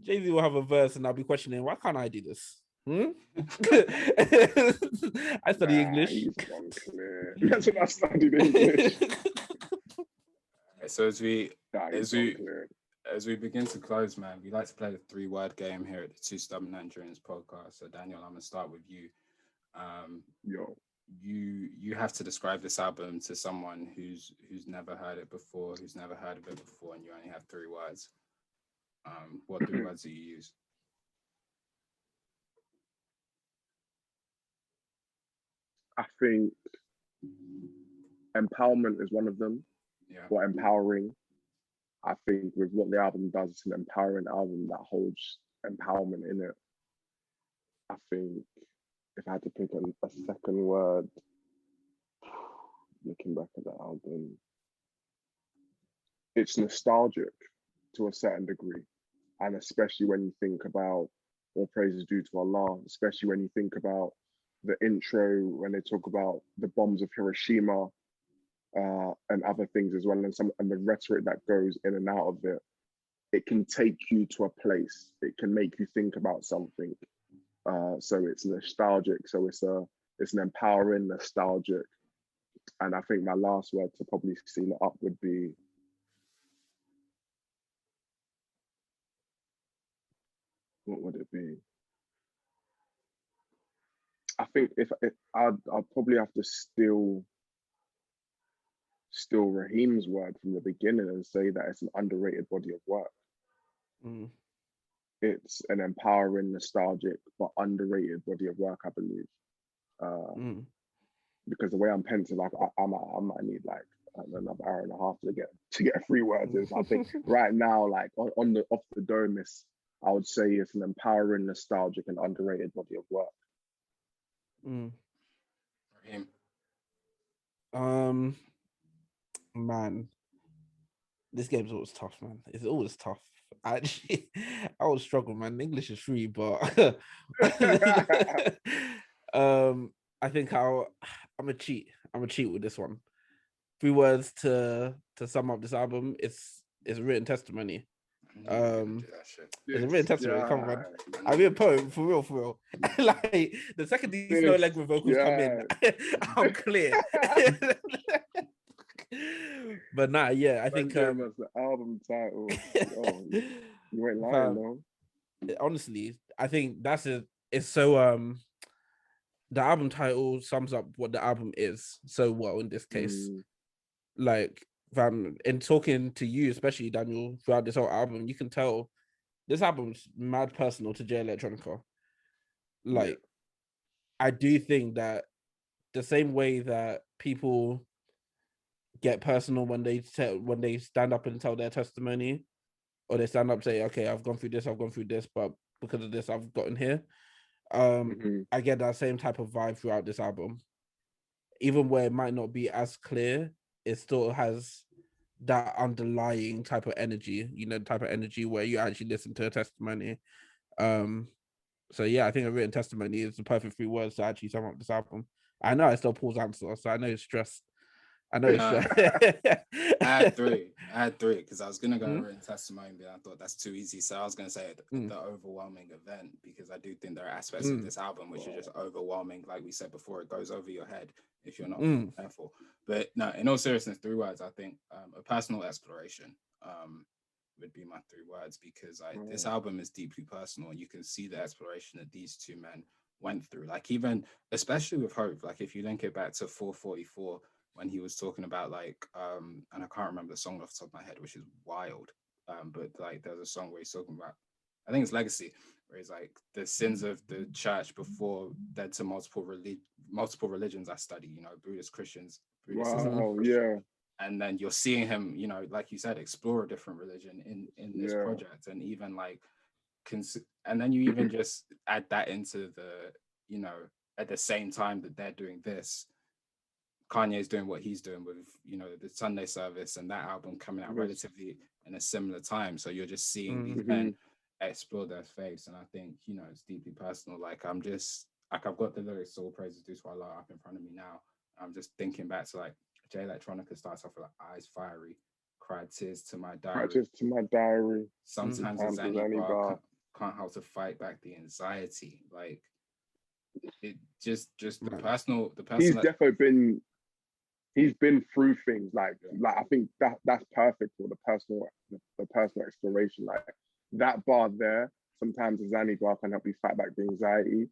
will have a verse, and I'll be questioning, why can't I do this? I study English. That's what I studied English. So as we begin to close, man, we like to play the 3-word game here at the Two Stubborn Nigerians podcast. So Daniel, I'm gonna start with you. You have to describe this album to someone who's never heard it before, and you only have 3 words. What 3 words do you use? I think empowerment is one of them. Yeah. Or empowering. I think with what the album does, it's an empowering album that holds empowerment in it. I think if I had to pick a second word, looking back at the album, it's nostalgic to a certain degree. And especially when you think about all praise is due to Allah, especially when you think about the intro, when they talk about the bombs of Hiroshima and other things as well, and the rhetoric that goes in and out of it, it can take you to a place. It can make you think about something. So it's nostalgic. So it's an empowering, nostalgic. And I think my last word to probably seal it up would be what would it be? I think if I'd probably have to steal Rahim's word from the beginning and say that it's an underrated body of work. it's an empowering, nostalgic, but underrated body of work, I believe. Because the way I'm pensive, I might need like another hour and a half to get 3 words in. So I think right now, like on the off the dome, I would say it's an empowering, nostalgic, and underrated body of work. Rahim. Man, this game's always tough, man. It's always tough. I would struggle, man. English is free, but I think I'm a cheat. I'm a cheat with this one. 3 words to sum up this album. It's a written testimony. It's a written testimony. Come on, man. I'll be a poem for real. Like the second these no language vocals come in, I'm clear. But nah, yeah, I think the album title. Oh, you ain't lying, though. Honestly, I think it's so the album title sums up what the album is so well in this case. Like, in talking to you, especially Daniel, throughout this whole album, you can tell this album's mad personal to Jay Electronica. Like, I do think that the same way that people get personal when they stand up and tell their testimony, or they stand up and say, okay, I've gone through this, but because of this, I've gotten here. I get that same type of vibe throughout this album. Even where it might not be as clear, it still has that underlying type of energy, type of energy where you actually listen to a testimony. So yeah, I think a written testimony is the perfect 3 words to actually sum up this album. I know I still Paul's answer, so I know it's stressed. I know it's stressed. I had three because I was gonna go written testimony, but I thought that's too easy. So I was gonna say the overwhelming event, because I do think there are aspects of this album which are just overwhelming. Like we said before, it goes over your head if you're not careful. But no, in all seriousness, 3 words. I think a personal exploration would be my 3 words, because this album is deeply personal. You can see the exploration that these 2 men went through. Like, even especially with Hope, like if you link it back to 444, when he was talking about like and I can't remember the song off the top of my head, which is wild, but like there's a song where he's talking about, I think it's Legacy, where he's like, the sins of the church before led to multiple religions I study, Buddhist, Christians, Christian. And then you're seeing him, like you said, explore a different religion in this project, and even like and then you even just add that into the, at the same time that they're doing this, Kanye's doing what he's doing with, the Sunday service, and that album coming out relatively in a similar time. So you're just seeing these men explore their faiths. And I think, it's deeply personal. Like, I've got the lyrics, all praises due to Allah, up in front of me now. I'm just thinking back to like Jay Electronica starts off with like, eyes fiery, cried tears to my diary. Sometimes it's any bar, can't help to fight back the anxiety. Like, it just the personal. He's been through things like I think that's perfect for the personal exploration. Like that bar there, sometimes as any bar can help you fight back the anxiety.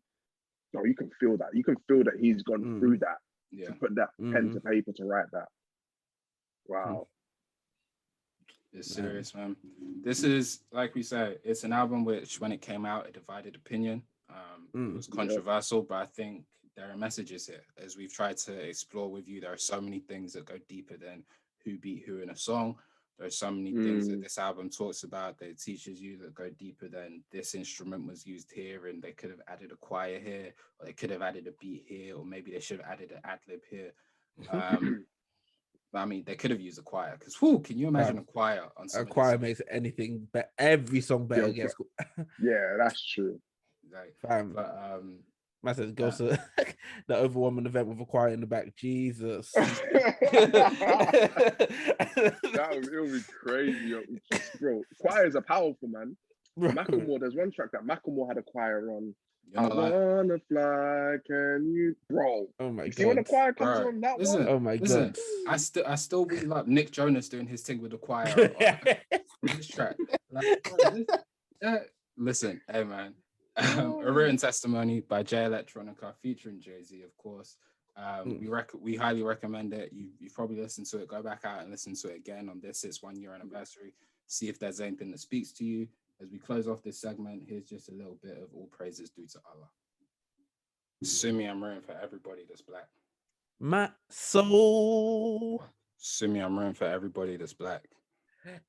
No, you can feel that. You can feel that he's gone through that to put that pen to paper to write that. Wow. It's serious, man. This is, like we said, it's an album which, when it came out, it divided opinion. It was controversial, but I think there are messages here. As we've tried to explore with you, there are so many things that go deeper than who beat who in a song. There are so many things that this album talks about that it teaches you that go deeper than this instrument was used here, and they could have added a choir here, or they could have added a beat here, or maybe they should have added an ad-lib here. But I mean, they could have used a choir, because can you imagine a choir on something? A choir makes anything better, every song better. Yeah, that's true. Like, man says goes to the overwhelming event with a choir in the back. Jesus. It would be crazy, bro. Choirs are powerful, man. Macklemore, there's one track that Macklemore had a choir on. I wanna fly, can you, bro? Oh my god! See when the choir comes on that one? Oh my god! I still really love Nick Jonas doing his thing with the choir on this track. Like, listen, hey man. A written testimony by Jay Electronica featuring Jay-Z, of course. We highly recommend it. You've probably listened to it. Go back out and listen to it again on this. It's 1 year anniversary. see if there's anything that speaks to you. As we close off this segment, here's just a little bit of all praises due to Allah. Sumi, I'm rooting for everybody that's black. My soul. Sumi, I'm rooting for everybody that's black.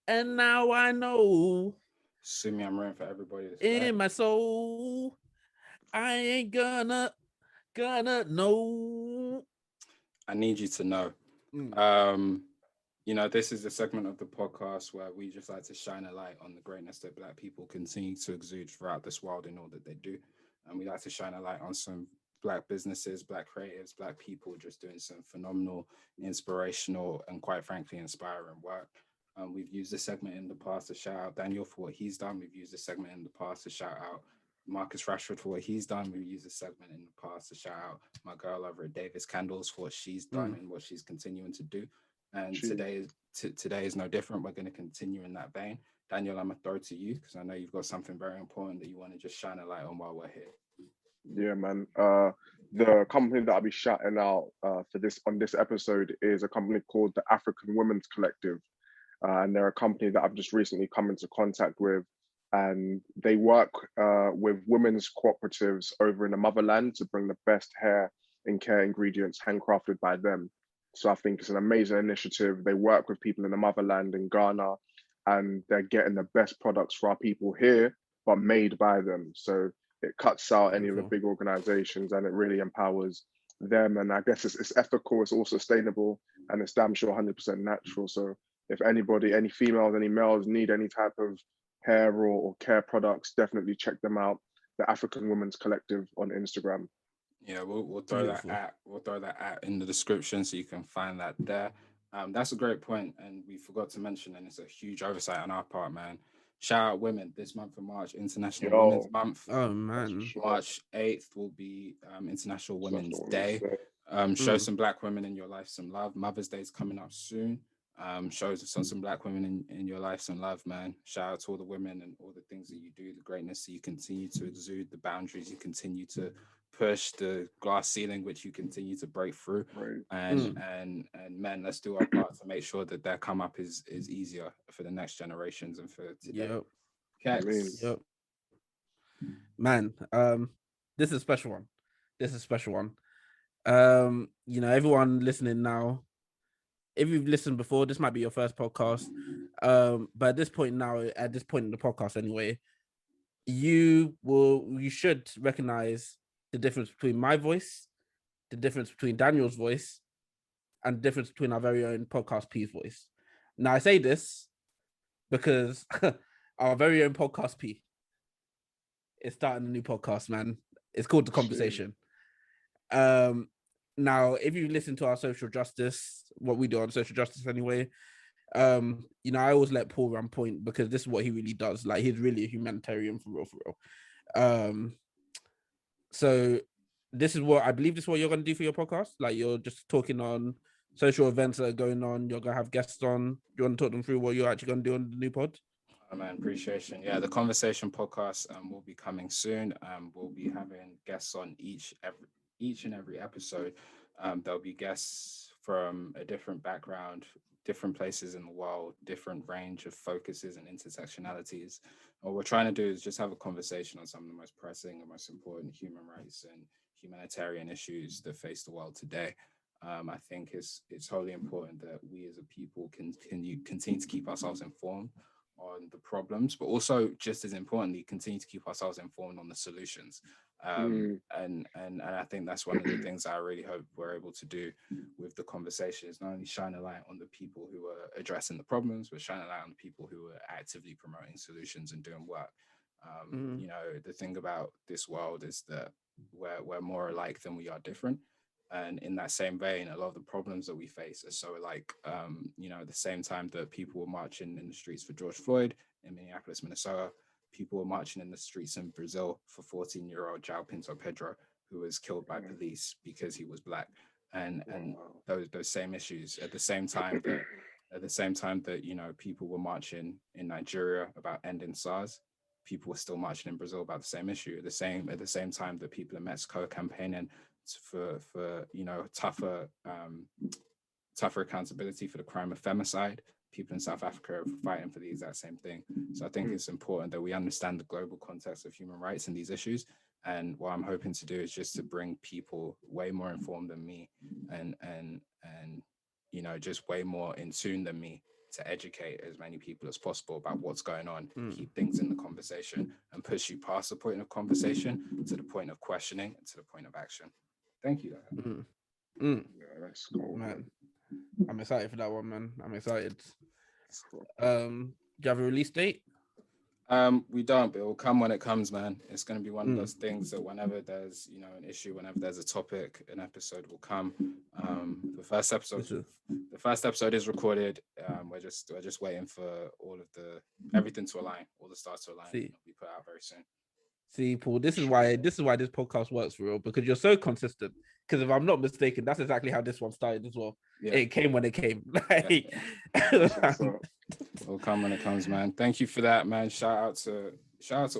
And now I know. Sumi, I'm rooting for everybody that's in black. my soul. I ain't gonna know. I need you to know. You know, this is the segment of the podcast where we just like to shine a light on the greatness that black people continue to exude throughout this world in all that they do. And we like to shine a light on some black businesses, black creatives, black people just doing some phenomenal, inspirational, and quite frankly, inspiring work. We've used this segment in the past to shout out Daniel for what he's done. We've used this segment in the past to shout out Marcus Rashford for what he's done. We've used this segment in the past to shout out my girl over at Davis Candles for what she's done and what she's continuing to do. And today is no different. We're going to continue in that vein. Daniel, I'm going to throw it to you because I know you've got something very important that you want to just shine a light on while we're here. Yeah, man. The company that I'll be shouting out for this episode is a company called the African Women's Collective. And they're a company that I've just recently come into contact with. And they work with women's cooperatives over in the Motherland to bring the best hair and care ingredients handcrafted by them. So I think it's an amazing initiative. They work with people in the Motherland in Ghana, and they're getting the best products for our people here, but made by them. So it cuts out any of the big organizations, and it really empowers them. And I guess it's ethical, it's also sustainable, and it's damn sure 100% natural. So if anybody, any females, any males need any type of hair or care products, definitely check them out. The African Women's Collective on Instagram. Yeah, we'll throw that at in the description so you can find that there. That's a great point, and we forgot to mention, and it's a huge oversight on our part, man. Shout out women this month of March, International Women's Month. Oh man, March 8th will be International Women's Day. Show some black women in your life some love. Mother's Day is coming up soon. Show some black women in your life some love, man. Shout out to all the women and all the things that you do, the greatness that you continue to exude, the boundaries you continue to push, the glass ceiling which you continue to break through. Right. And men, let's do our part to make sure that their come up is easier for the next generations and for today. Yep. Man, this is a special one. You know, everyone listening now, if you've listened before, this might be your first podcast. But at this point in the podcast anyway, you should recognize the difference between my voice, the difference between Daniel's voice, and the difference between our very own podcast P's voice. Now I say this because our very own podcast P is starting a new podcast, man. It's called The Conversation. Now, if you listen to our social justice, what we do on social justice anyway, you know, I always let Paul run point because this is what he really does. Like, he's really a humanitarian for real. So this is what you're going to do for your podcast. Like, you're just talking on social events that are going on. You're going to have guests on. You want to talk them through what you're actually going to do on the new pod? Oh, man, appreciation. Yeah, the Conversation podcast will be coming soon. We'll be having guests on each and every episode. There'll be guests from a different background, different places in the world, different range of focuses and intersectionalities. What we're trying to do is just have a conversation on some of the most pressing and most important human rights and humanitarian issues that face the world today. I think it's wholly important that we as a people continue to keep ourselves informed on the problems, but also just as importantly, continue to keep ourselves informed on the solutions. And I think that's one of the things I really hope we're able to do with the conversation is not only shine a light on the people who are addressing the problems, but shine a light on the people who are actively promoting solutions and doing work. You know, the thing about this world is that we're more alike than we are different. And in that same vein, a lot of the problems that we face are so alike. You know, at the same time that people were marching in the streets for George Floyd in Minneapolis, Minnesota, people were marching in the streets in Brazil for 14-year-old João Pinto Pedro, who was killed by police because he was black. And those same issues at the same time that you know, people were marching in Nigeria about ending SARS, people were still marching in Brazil about the same issue. At the same time that people in Mexico are campaigning for you know, tougher accountability for the crime of femicide, people in South Africa are fighting for the exact same thing. So I think it's important that we understand the global context of human rights and these issues. And what I'm hoping to do is just to bring people way more informed than me and you know, just way more in tune than me to educate as many people as possible about what's going on, keep things in the conversation, and push you past the point of conversation to the point of questioning and to the point of action. Thank you. Yeah, that's cool, Man, I'm excited for that one, man. I'm excited. Cool. Do you have a release date? We don't, but it will come when it comes, man. It's going to be one of those things that whenever there's, you know, an issue, whenever there's a topic, an episode will come. The first episode is recorded. We're just waiting for everything to align, all the stars to align. It'll be put out very soon. See, Paul, this is why this podcast works for real, because you're so consistent. Because if I'm not mistaken, that's exactly how this one started as well. Yeah. It came when it came. It'll come when it comes, man. Thank you for that, man. Shout out to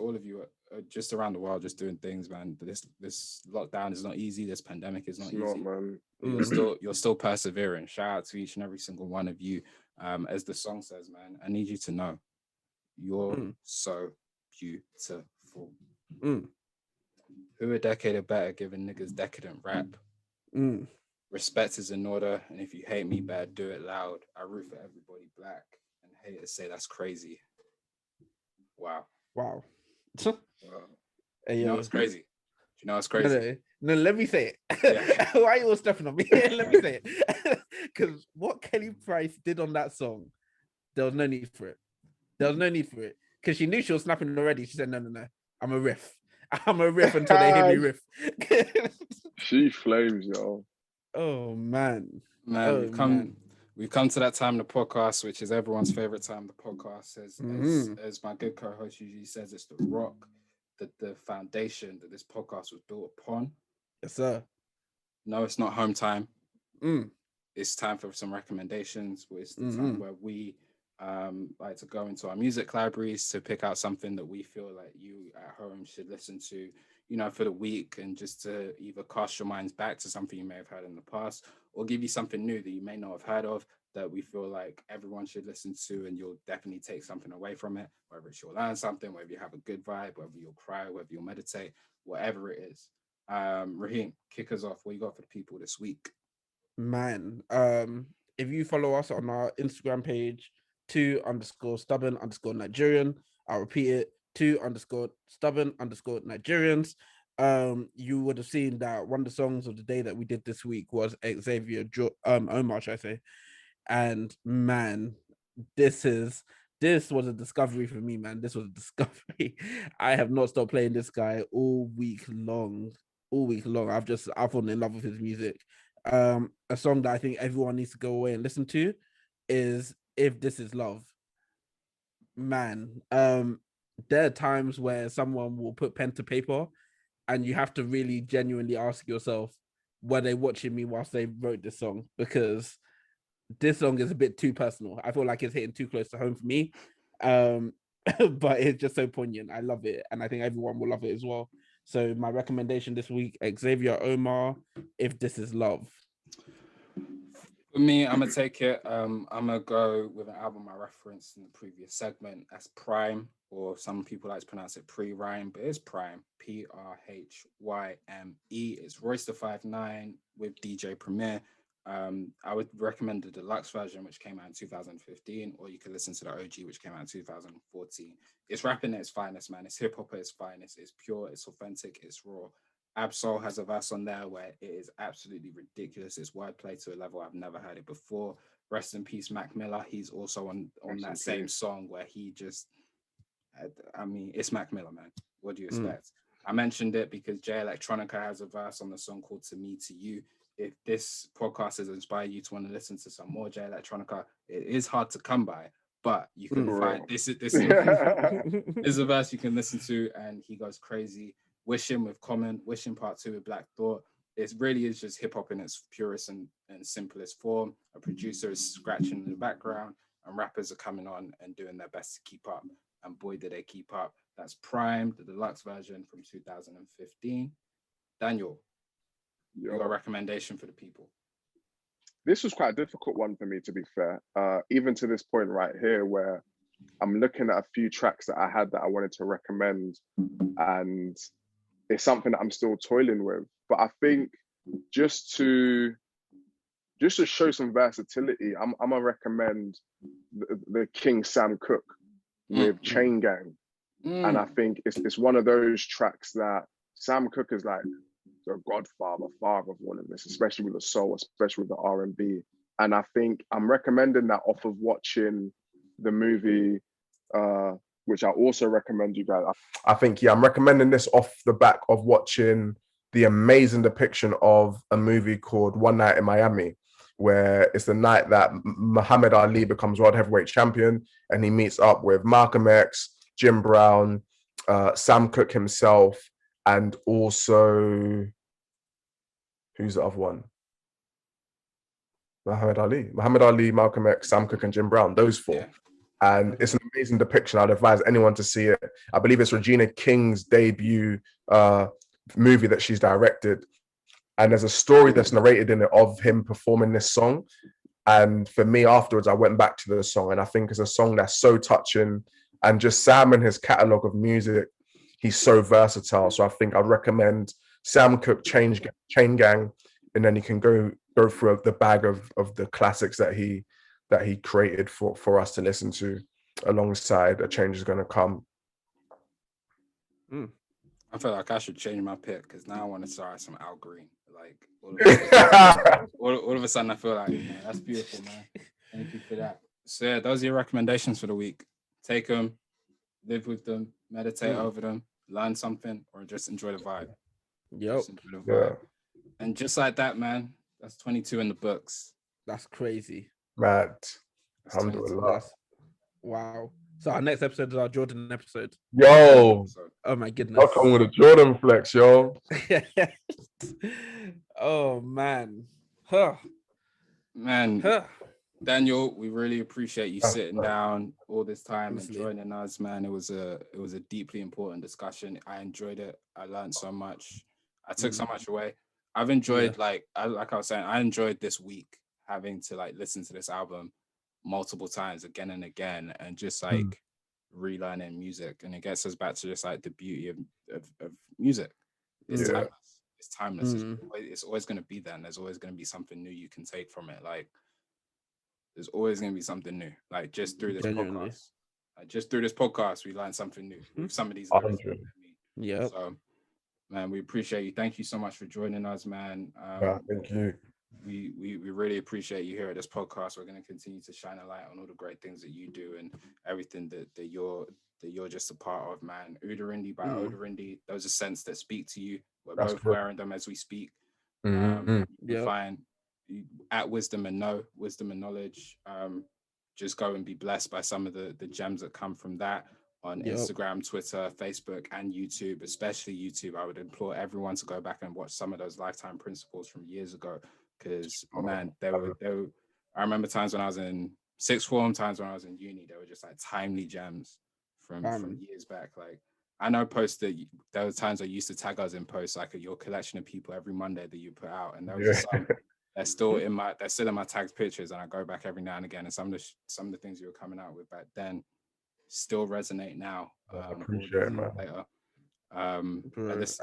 all of you just around the world, just doing things, man. This lockdown is not easy. This pandemic is not easy. Man. You're still persevering. Shout out to each and every single one of you. As the song says, man, I need you to know you're so beautiful. Who a decade better giving niggas decadent rap? Respect is in order, and if you hate me bad, do it loud. I root for everybody black, and haters say that's crazy. Wow. Hey, you know what's crazy? Do you know what's crazy? No, let me say it. Yeah. Why are you all stepping on me? Let me say it. Because what Kelly Price did on that song, there was no need for it. Because she knew she was snapping already. She said, no. I'm a riff until they hear me riff. She flames, yo. Oh man. We've come to that time of the podcast, which is everyone's favorite time of the podcast. As my good co-host usually says, it's the rock, the foundation that this podcast was built upon. Yes, sir. No, it's not home time. It's time for some recommendations. It's the time where we like to go into our music libraries to pick out something that we feel like you at home should listen to, you know, for the week, and just to either cast your minds back to something you may have heard in the past, or give you something new that you may not have heard of that we feel like everyone should listen to, and you'll definitely take something away from it, whether it's you'll learn something, whether you have a good vibe, whether you'll cry, whether you'll meditate, whatever it is. Rahim, kick us off. What you got for the people this week? Man, if you follow us on our Instagram page, 2_stubborn_Nigerian, I'll repeat it, 2_stubborn_Nigerians. You would have seen that one of the songs of the day that we did this week was Xavier, Omar, should I say? And man, this was a discovery for me, man. This was a discovery. I have not stopped playing this guy all week long. I've fallen in love with his music. A song that I think everyone needs to go away and listen to is If This Is Love. Man, there are times where someone will put pen to paper and you have to really genuinely ask yourself, were they watching me whilst they wrote this song? Because this song is a bit too personal. I feel like it's hitting too close to home for me. But it's just so poignant. I love it, and I think everyone will love it as well. So my recommendation this week, Xavier, Omar, If This Is Love. For me, I'm gonna take it. I'm gonna go with an album I referenced in the previous segment as PRhyme, or some people like to pronounce it PRhyme, but it's PRhyme, PRhyme. It's Royce the 5'9" with DJ Premier. I would recommend the Deluxe version, which came out in 2015, or you can listen to the OG, which came out in 2014. It's rapping at its finest, man. It's hip hop at its finest. It's pure, it's authentic, it's raw. Absol has a verse on there where it is absolutely ridiculous. It's wordplay to a level I've never heard it before. Rest in peace, Mac Miller. He's also on that same song where he just, I mean, it's Mac Miller, man. What do you expect? I mentioned it because Jay Electronica has a verse on the song called To Me, To You. If this podcast has inspired you to want to listen to some more Jay Electronica, it is hard to come by, but you can find this is a verse you can listen to, and he goes crazy. Wishing with Common, Wishing Part 2 with Black Thought. It really is just hip hop in its purest and simplest form. A producer is scratching in the background, and rappers are coming on and doing their best to keep up. And boy, did they keep up. That's PRhyme, the deluxe version from 2015. Daniel, you got a recommendation for the people? this was quite a difficult one for me, to be fair. Even to this point right here, where I'm looking at a few tracks that I had that I wanted to recommend, and it's something that I'm still toiling with. But I think just to show some versatility, I'm gonna recommend the King Sam Cooke with Chain Gang. And I think it's one of those tracks that Sam Cooke is like the godfather, father of all of this, especially with the soul, especially with the R&B. And I think I'm recommending that off of watching the movie, which I also recommend you guys. I think, I'm recommending this off the back of watching the amazing depiction of a movie called One Night in Miami, where it's the night that Muhammad Ali becomes world heavyweight champion, and he meets up with Malcolm X, Jim Brown, Sam Cooke himself, and also, who's the other one? Muhammad Ali, Malcolm X, Sam Cooke, and Jim Brown, those four. Yeah. And it's an amazing depiction. I'd advise anyone to see it. I believe it's Regina King's debut movie that she's directed. And there's a story that's narrated in it of him performing this song. And for me, afterwards, I went back to the song, and I think it's a song that's so touching. And just Sam and his catalogue of music, he's so versatile. So I think I'd recommend Sam Cooke, Chain Gang, and then you can go through the bag of the classics that he created for us to listen to alongside A Change Is Gonna Come. I feel like I should change my pick because now I want to start some Al Green. Like all of a sudden, I feel like, man, that's beautiful, man. Thank you for that. So yeah, those are your recommendations for the week. Take them, live with them, meditate over them, learn something, or just enjoy the vibe. Yep. Yeah. And just like that, man, that's 22 in the books. That's crazy. Mad. That's Alhamdulillah. Wow. So our next episode is our Jordan episode. Yo. Oh my goodness. I'll come with a Jordan flex, yo. Oh man. Man, Daniel, we really appreciate you sitting down all this time and joining us, man. It was a deeply important discussion. I enjoyed it. I learned so much. I took so much away. I've enjoyed, like I was saying, I enjoyed this week having to like listen to this album multiple times again and again, and just like relearning music. And it gets us back to just like the beauty of music. It's timeless. It's timeless. It's always going to be there, and there's always going to be something new you can take from it. Like there's always going to be something new. Like just through this podcast, we learned something new with some of these. Yeah. So, man, we appreciate you. Thank you so much for joining us, man. Thank you. We really appreciate you here at this podcast. We're going to continue to shine a light on all the great things that you do and everything that you're just a part of, man. Ouderinde by Oderinde. Those are scents that speak to you. We're both wearing them as we speak. You find at Wisdom and Knowledge. Just go and be blessed by some of the gems that come from that on Instagram, Twitter, Facebook, and YouTube, especially YouTube. I would implore everyone to go back and watch some of those lifetime principles from years ago. Because man, they were. I remember times when I was in sixth form, times when I was in uni, they were just like timely gems from years back. Like I know posts that there were times I used to tag us in posts like your collection of people every Monday that you put out, and there was just some they're still in my tagged pictures, and I go back every now and again, and some of the things you were coming out with back then still resonate now. I appreciate it, man. Later. I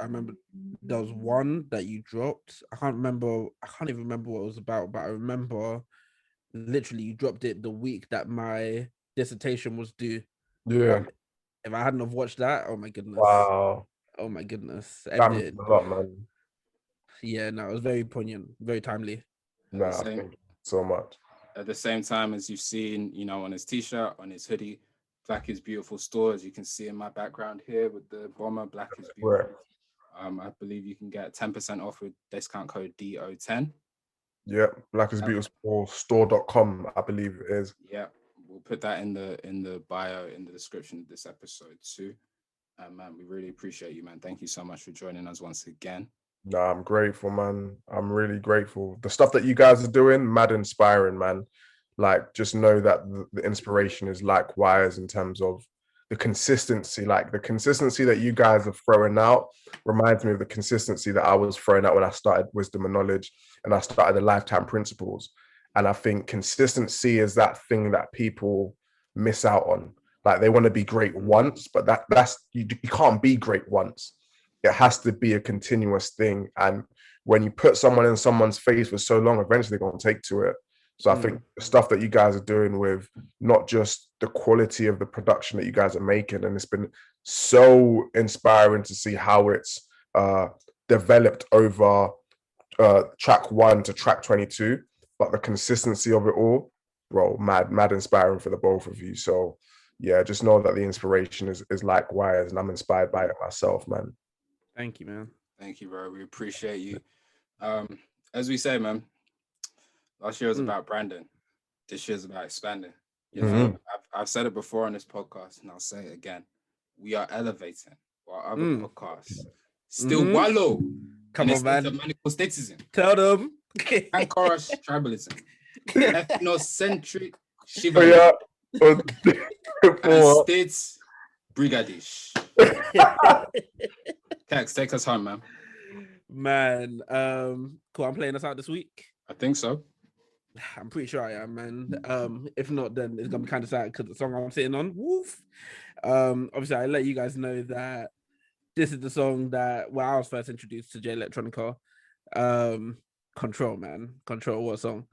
remember there was one that you dropped. I can't even remember what it was about, but I remember literally you dropped it the week that my dissertation was due. Yeah. If I hadn't have watched that, oh my goodness. Wow. Oh my goodness. That means a lot, man. Yeah, no, it was very poignant, very timely. No, thank you so much. At the same time as you've seen, on his t-shirt, on his hoodie, Black is Beautiful store, as you can see in my background here with the bomber, Black is Beautiful. I believe you can get 10% off with discount code DO10. Yeah, Black is Beautiful store.com, I believe it is. Yeah, we'll put that in the bio, in the description of this episode too. Man, we really appreciate you, man. Thank you so much for joining us once again. No, I'm grateful, man. I'm really grateful. The stuff that you guys are doing, mad inspiring, man. Like, just know that the inspiration is likewise in terms of the consistency. Like, the consistency that you guys are throwing out reminds me of the consistency that I was throwing out when I started Wisdom and Knowledge and I started the Lifetime Principles. And I think consistency is that thing that people miss out on. Like they want to be great once, but that's you can't be great once. It has to be a continuous thing. And when you put someone in someone's face for so long, eventually they're going to take to it. So I think the stuff that you guys are doing with not just the quality of the production that you guys are making, and it's been so inspiring to see how it's developed over track 1 to track 22, but the consistency of it all, bro, mad inspiring for the both of you. So yeah, just know that the inspiration is likewise, and I'm inspired by it myself, man. Thank you, man. Thank you, bro. We appreciate you. As we say, man, last year was about branding. This year's about expanding. You know, I've said it before on this podcast, and I'll say it again. We are elevating while other podcasts still wallow Come in on, man. manifestation. Tell them. Anchorage tribalism. Ethnocentric Oh, chivalry. yeah. And states brigadish. Kex, take us home, man. Man, cool. I'm playing us out this week. I think so. I'm pretty sure I am, man. If not, then it's gonna be kind of sad because the song I'm sitting on, woof. Obviously, I let you guys know that this is the song that I was first introduced to Jay Electronica. Control, man. Control, what song?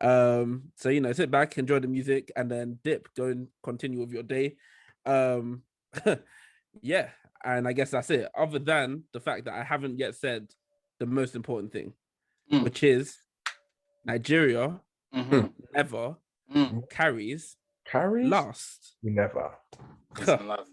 So you know, sit back, enjoy the music, and then dip, go and continue with your day. Yeah, and I guess that's it. Other than the fact that I haven't yet said the most important thing, which is Nigeria never carries Carries? last. Never. Peace and love.